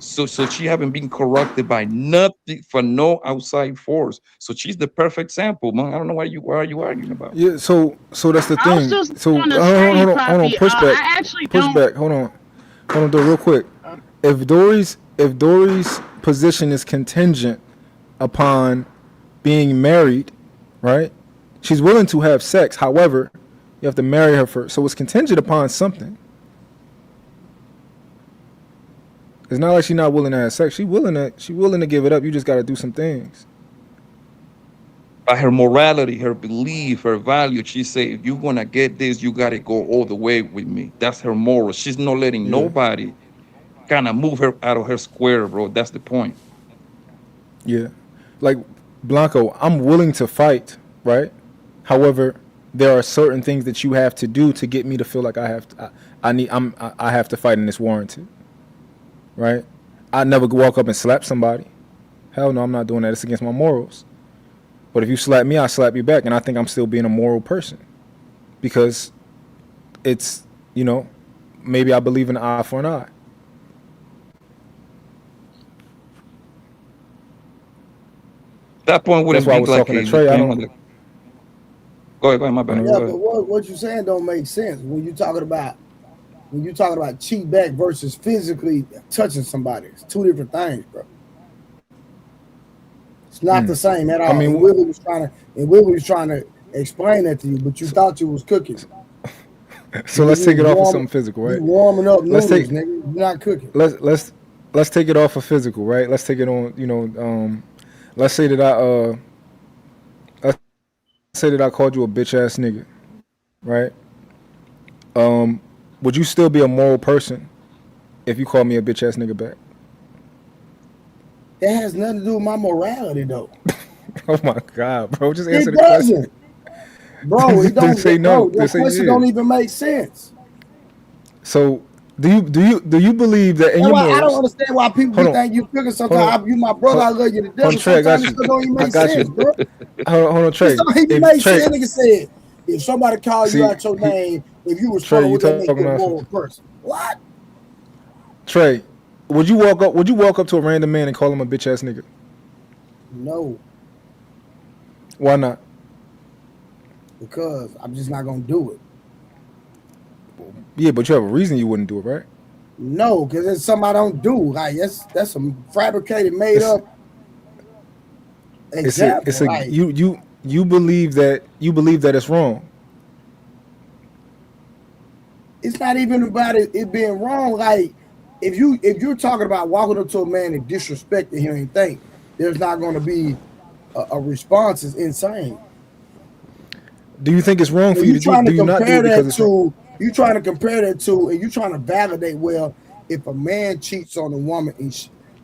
So she haven't been corrupted by nothing for no outside force. So she's the perfect sample, man. I don't know why you arguing about. Yeah, so that's the thing. So hold on, push back. Hold on, real quick. If Dory's position is contingent upon being married, right? She's willing to have sex. However, you have to marry her first. So it's contingent upon something. It's not like she's not willing to have sex. She's willing to give it up. You just got to do some things. By her morality, her belief, her value, she say, if you're going to get this, you got to go all the way with me. That's her moral. She's not letting nobody kind of move her out of her square, bro. That's the point. Yeah. Like, Blanco, I'm willing to fight, right? However, there are certain things that you have to do to get me to feel like I have to fight and it's warranted. Right? I never walk up and slap somebody. Hell no, I'm not doing that. It's against my morals. But if you slap me, I slap you back, and I think I'm still being a moral person because it's, you know, maybe I believe in an eye for an eye. That point wouldn't That's why I be was like talking to Trey. I don't. Go ahead, my bad. Yeah, but what you're saying don't make sense when you're talking about cheat back versus physically touching somebody. It's two different things, bro. It's not the same at all. I mean, and Willie was trying to explain that to you, but you thought you was cooking. So let's take it off of something physical, right? You warming up noodles, nigga. You're not cooking. Let's take it off of physical, right? Let's take it on, you know, let's say that I called you a bitch ass nigga, right? Would you still be a moral person if you called me a bitch ass nigga back? That has nothing to do with my morality, though. Oh my God, bro! Just answer the question. Bro, it don't say no. Bro, your question don't even make sense. So do you believe that in your morals? I don't understand why people think you cooking sometimes. You my brother, I love you to death. Sometimes it don't even make sense, bro. Hold on, Trey. It don't even make sense. Nigga said, if somebody called you out your name, if you respond, would that make you a moral person? What? Trey, would you walk up to a random man and call him a bitch ass nigga? No. Why not? Because I'm just not gonna do it. Yeah, but you have a reason you wouldn't do it, right? No, because it's something I don't do. Like that's some fabricated, made up example. You believe that it's wrong. It's not even about it being wrong. Like if you're talking about walking up to a man and disrespecting him and think there's not going to be a response, is insane. Do you think it's wrong for you to do? Do you not do it because it's wrong? You trying to compare that to, and you trying to validate. Well, if a man cheats on a woman,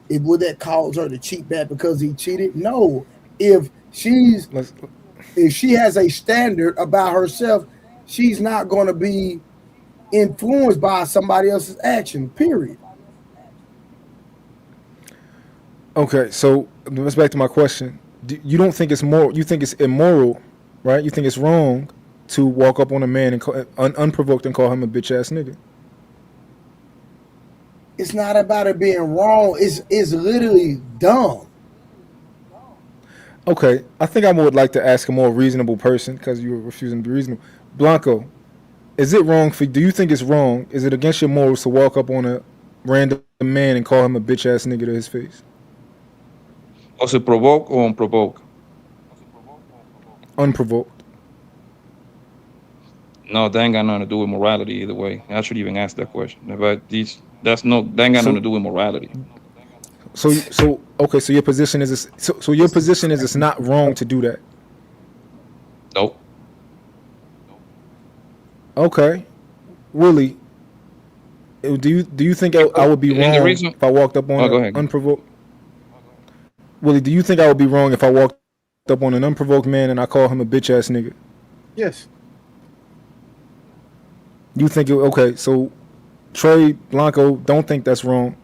would that cause her to cheat back because he cheated? No. If she has a standard about herself, she's not going to be influenced by somebody else's action. Period. Okay, so let's back to my question. You don't think it's moral? You think it's immoral, right? You think it's wrong to walk up on a man and unprovoked and call him a bitch ass nigga? It's not about it being wrong. It's literally dumb. Okay, I think I would like to ask a more reasonable person because you're refusing to be reasonable. Blanco, is it wrong do you think it's wrong? Is it against your morals to walk up on a random man and call him a bitch ass nigga to his face? Was it provoke or unprovoked? Unprovoked. No, that ain't got nothing to do with morality either way. I should even ask that question. That ain't got nothing to do with morality. So your position is it's not wrong to do that. Nope. Okay, Willie, do you think I would be wrong if I walked up on an unprovoked? Willie, do you think I would be wrong if I walked up on an unprovoked man and I call him a bitch ass nigga? Yes. You think okay? So Trey, Blanco don't think that's wrong.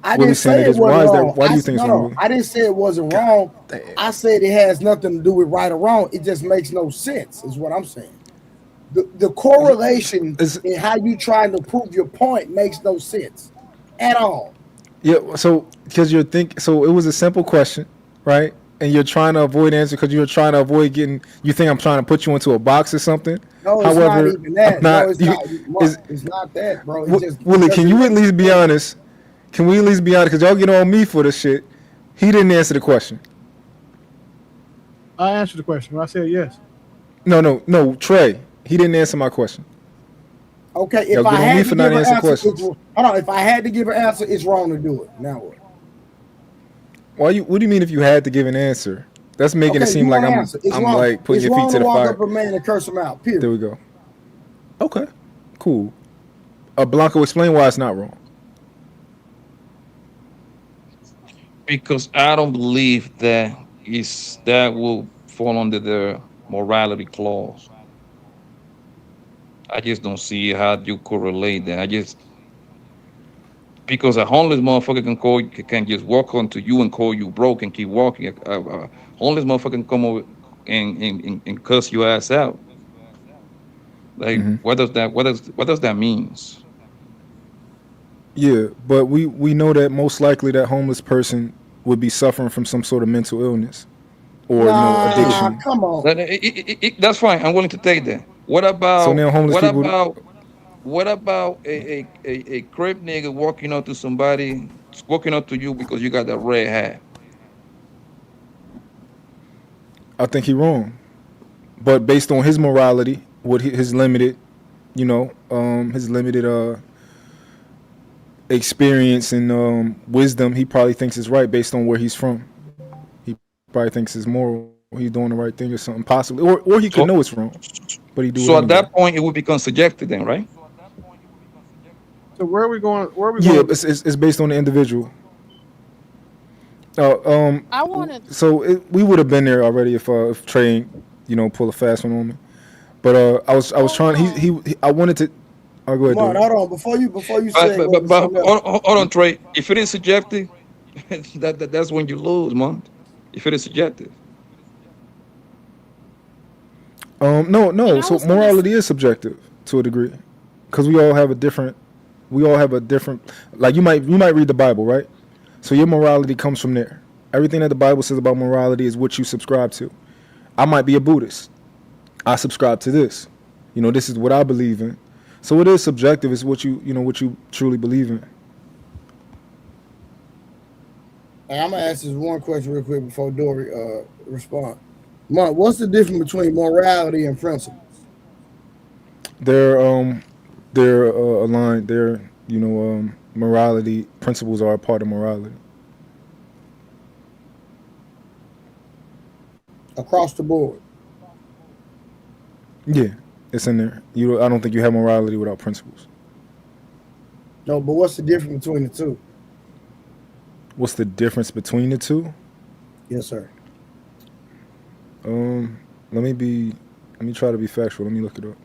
I didn't say it wasn't wrong. Why do you think it's wrong? I didn't say it wasn't wrong. I said it has nothing to do with right or wrong. It just makes no sense, is what I'm saying. The correlation in how you trying to prove your point makes no sense at all. Yeah, so because so it was a simple question, right? And you're trying to avoid answer because you're trying to avoid getting. You think I'm trying to put you into a box or something? No, it's not even that. No, it's not that, bro. Willie, can you at least be honest? Can we at least be honest? Because y'all get on me for this shit. He didn't answer the question. I answered the question. I said yes. No, Trey. He didn't answer my question. Okay, if I had to give an answer, if I had to give an answer, it's wrong to do it. Now what? What do you mean if you had to give an answer? That's making it seem like I'm like putting your feet to the fire. It's wrong to walk up a man and curse him out. Period. There we go. Okay, cool. Blanco, explain why it's not wrong. Because I don't believe that will fall under the morality clause. I just don't see how you correlate that. because a homeless motherfucker can just walk onto you and call you broke and keep walking. A homeless motherfucker can come over and cuss your ass out. Like, what does that means? Yeah, but we know that most likely that homeless person would be suffering from some sort of mental illness or addiction. Come on. That's fine. I'm willing to take that. What about So now homeless people. What about a crip nigga walking up to you because you got that red hat? I think he's wrong, but based on his morality, his limited, his limited experience and wisdom, he probably thinks it's right based on where he's from. He probably thinks it's moral. He's doing the right thing or something, possibly, or he could know it's wrong, but he do. So at that point, it would become subjective, then, right? So where are we going? Yeah, it's based on the individual. I wanted. So we would have been there already if Trey, pull a fast one on me. But I was trying. I wanted to. I'll go ahead. Hold on, before you say. But hold on, Trey. If it is subjective, that's when you lose, Mont. If it is subjective. No. So morality is subjective to a degree, because we all have a different. Like you might read the Bible, right? So your morality comes from there. Everything that the Bible says about morality is what you subscribe to. I might be a Buddhist. I subscribe to this. This is what I believe in. So it is subjective. It's what you truly believe in. And I'm gonna ask this one question real quick before Dory respond. Mont, what's the difference between morality and principles? They're aligned. They're morality principles are a part of morality. Across the board. Yeah, it's in there. I don't think you have morality without principles. No, but what's the difference between the two? What's the difference between the two? Yes, sir. Let me try to be factual. Let me look it up.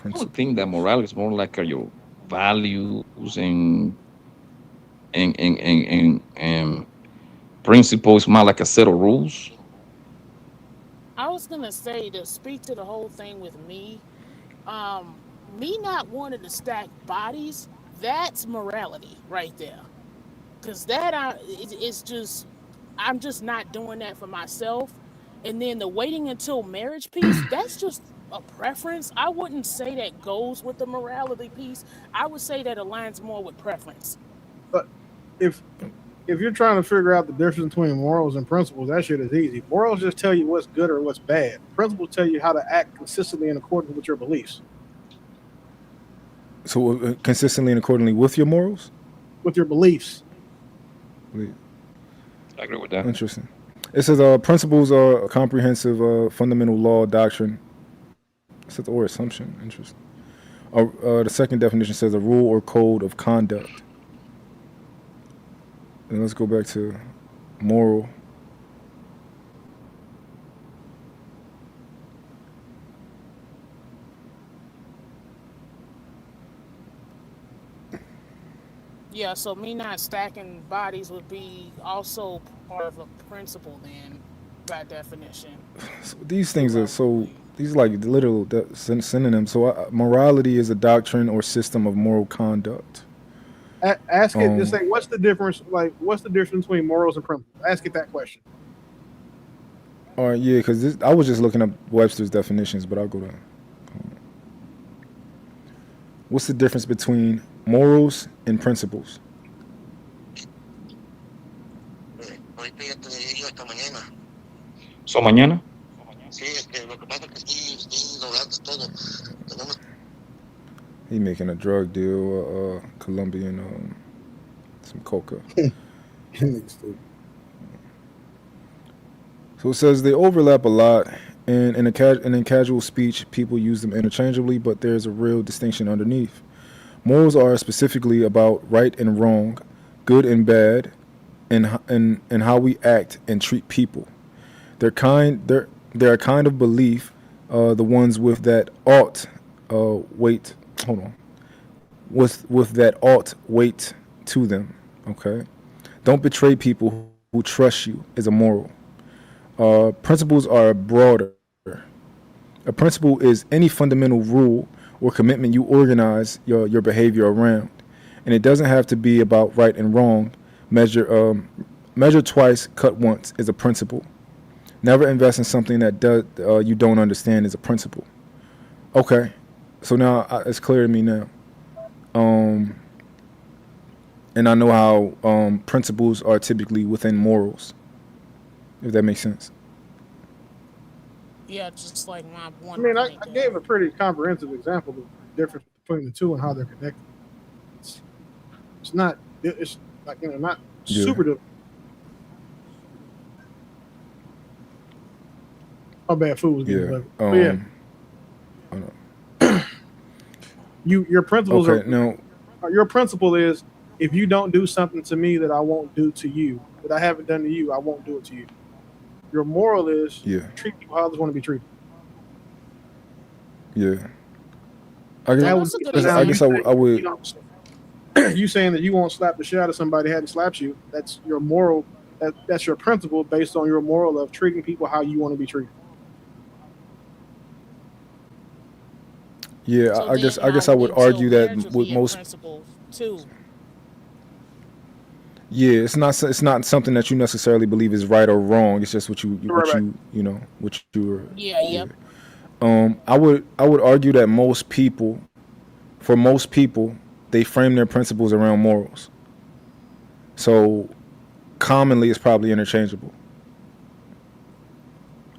I would think that morality is more like your values and principles, more like a set of rules. I was gonna say, to speak to the whole thing with me not wanting to stack bodies, that's morality right there. Because it's just, I'm just not doing that for myself. And then the waiting until marriage piece, that's just a preference. I wouldn't say that goes with the morality piece. I would say that aligns more with preference. But if you're trying to figure out the difference between morals and principles, that shit is easy. Morals just tell you what's good or what's bad. Principles tell you how to act consistently in accordance with your beliefs. So consistently and accordingly with your morals? With your beliefs. I agree with that. Interesting. It says principles are a comprehensive fundamental law doctrine. It says or assumption. Interesting. The second definition says a rule or code of conduct. And let's go back to moral. Yeah, so me not stacking bodies would be also part of a principle then, by definition. So these things are these like literal synonyms. So morality is a doctrine or system of moral conduct. Ask it, just say, what's the difference? Like, what's the difference between morals and principles? Ask it that question. All right, yeah, because I was just looking up Webster's definitions, but I'll go down. What's the difference between morals and principles? So mañana? He making a drug deal, Colombian, some coca. So it says they overlap a lot, and in casual speech, people use them interchangeably, but there's a real distinction underneath. Morals are specifically about right and wrong, good and bad, and how we act and treat people. They're a kind of belief, the ones with that ought. Wait, hold on. with that ought weight to them. Okay, don't betray people who trust you is a moral. Principles are broader. A principle is any fundamental rule or commitment you organize your behavior around, and it doesn't have to be about right and wrong. Measure twice, cut once is a principle. Never invest in something that you don't understand is a principle. Okay, so now it's clear to me now. And I know how principles are typically within morals, if that makes sense. Yeah, just like my one. I mean, I gave a pretty comprehensive example of the difference between the two and how they're connected. It's not. It's like not super different. How bad food was getting delivered. Your principles okay, are. No. Your principle is, if you don't do something to me that I won't do to you, that I haven't done to you, I won't do it to you. Your moral is treat people how others want to be treated. Yeah. I guess I would. You saying that you won't slap the shit out of somebody who hadn't slapped you? That's your moral. That's your principle based on your moral of treating people how you want to be treated. Yeah, So I guess I would argue that marriage would with be a most. principle too. Yeah, it's not something that you necessarily believe is right or wrong. It's just what you Yeah, yep. I would argue that for most people, they frame their principles around morals. So commonly, it's probably interchangeable.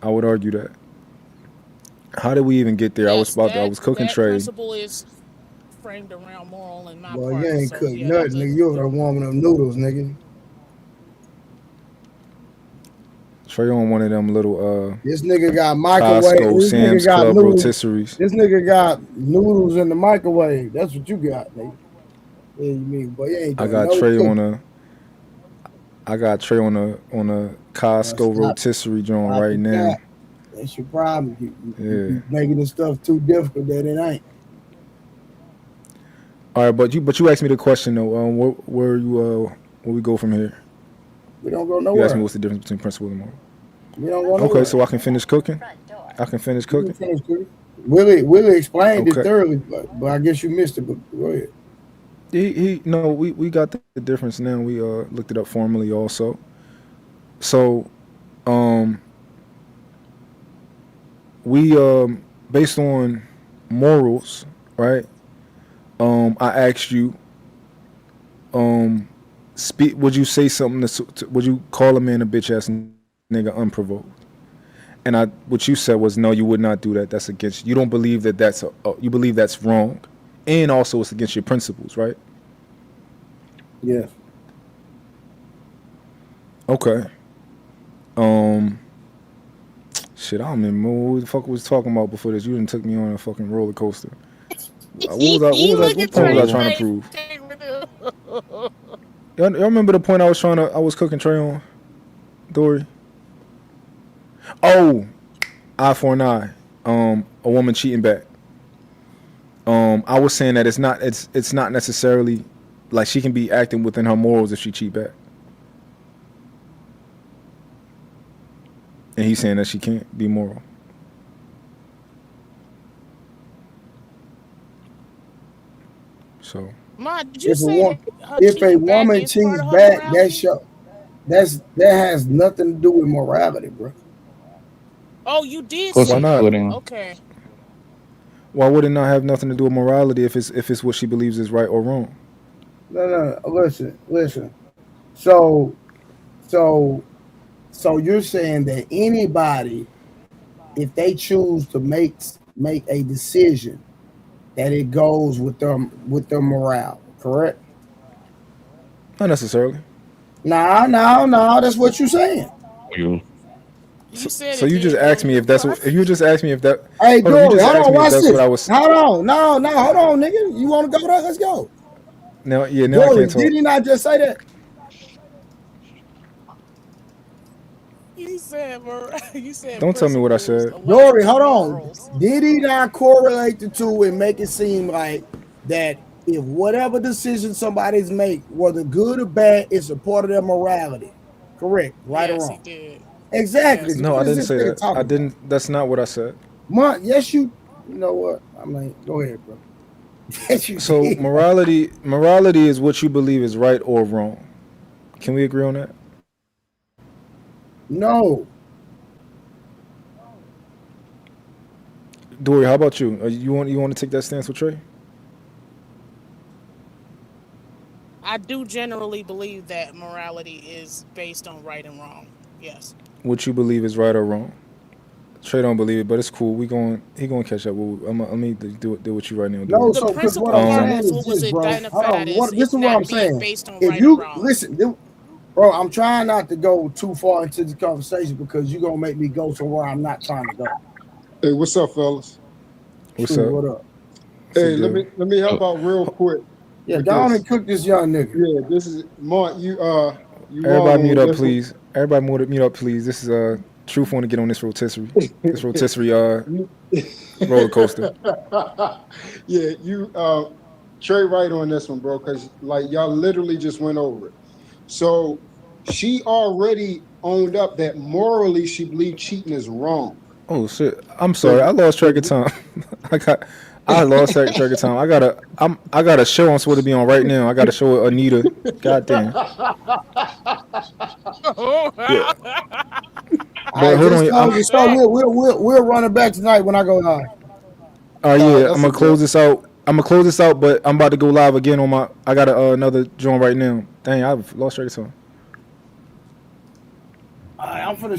I would argue that. How did we even get there? I was cooking Trey. Principle is framed around moral and not. Boy, you ain't cooked nothing, nigga. You over there warming up noodles, nigga. Trey on one of them little this nigga got microwave. Costco, This Sam's nigga got Club noodles. rotisseries. This nigga got noodles in the microwave. That's what you got, nigga. Yeah, you mean, boy, you ain't I doing got no Trey cooking. on a Costco rotisserie joint right now. That's your problem. You making this stuff too difficult that it ain't. All right, but you asked me the question though. Where we go from here? We don't go You nowhere. asked me what's the difference between principle and moral. We don't go nowhere. Okay, so I can finish cooking. Willie explained it Okay. thoroughly, but I guess you missed it. But go ahead. We got the difference now. We looked it up formally also. So, we based on morals, right? I asked you, would you say something would you call a man a bitch ass nigga unprovoked? And what you said was no, you would not do that. That's against. You don't believe that you believe that's wrong, and also it's against your principles, right? Yes. Okay. Shit, I don't remember what the fuck we was talking about before this. You done took me on a fucking roller coster. What was I trying to prove? Y'all remember the point I was cooking Trey on, Dory? Oh, eye for an eye. A woman cheating back. I was saying that it's not necessarily like she can be acting within her morals if she cheat back. And he's saying that she can't be moral. So if a woman cheats back, that has nothing to do with morality, bro. Oh, you did Why say not? that. Okay. Why would it not have nothing to do with morality if it's what she believes is right or wrong? No. Listen. So you're saying that anybody, if they choose to make a decision, that it goes with their morale, correct? Not necessarily. No. That's what you're saying. So you just asked me if that's what. If you just asked me if that. Hey, Dory, hold on, watch this. Hold on, no, hold on, nigga. You want to go there? Let's go. Now Dory, I can't talk. did he not just say that? You said. Don't tell me what I said. Dory, hold on. Did he not correlate the two and make it seem like that if whatever decision somebody's make, whether good or bad, it's a part of their morality. Correct, right or wrong? Exactly. No, What I is didn't this say nigga that. talking I didn't. That's not what I said. Mont, yes, you know what? I mean, go ahead, bro. Yes, you So did. morality is what you believe is right or wrong. Can we agree on that? No. Dory, how about you? You want to take that stance with Trey? I do generally believe that morality is based on right and wrong. Yes. What you believe is right or wrong? Trey don't believe it, but it's cool. He gonna catch up. Let me do with you right now. No, The so because principle what I'm part saying is is what was this, bro. Hold identified on. as This is what I'm not being saying. based on If right you and wrong. listen, bro, I'm trying not to go too far into the conversation because you're gonna make me go somewhere I'm not trying to go. Hey, what's up, fellas? What's Shoot, up? what up? Hey, let me help out real quick. Yeah, with go on this. and cook this young nigga. Yeah, this is Mont. You Everybody mute up, this one. please. Everybody mute up, please. This is Truth want to get on this rotisserie. This rotisserie roller coaster. Yeah, you Trey right on this one, bro, because like y'all literally just went over it. So she already owned up that morally she believed cheating is wrong. Oh shit! I'm sorry. I lost track of time. I lost track of time. I got a show I'm supposed to be on right now. I got a show with Anita. God damn. Yeah. But hold on. So we'll run it back tonight when I go live. Yeah, I'm gonna close this out. But I'm about to go live again on my. I got another joint right now. Dang, I've lost track of time. I'm finna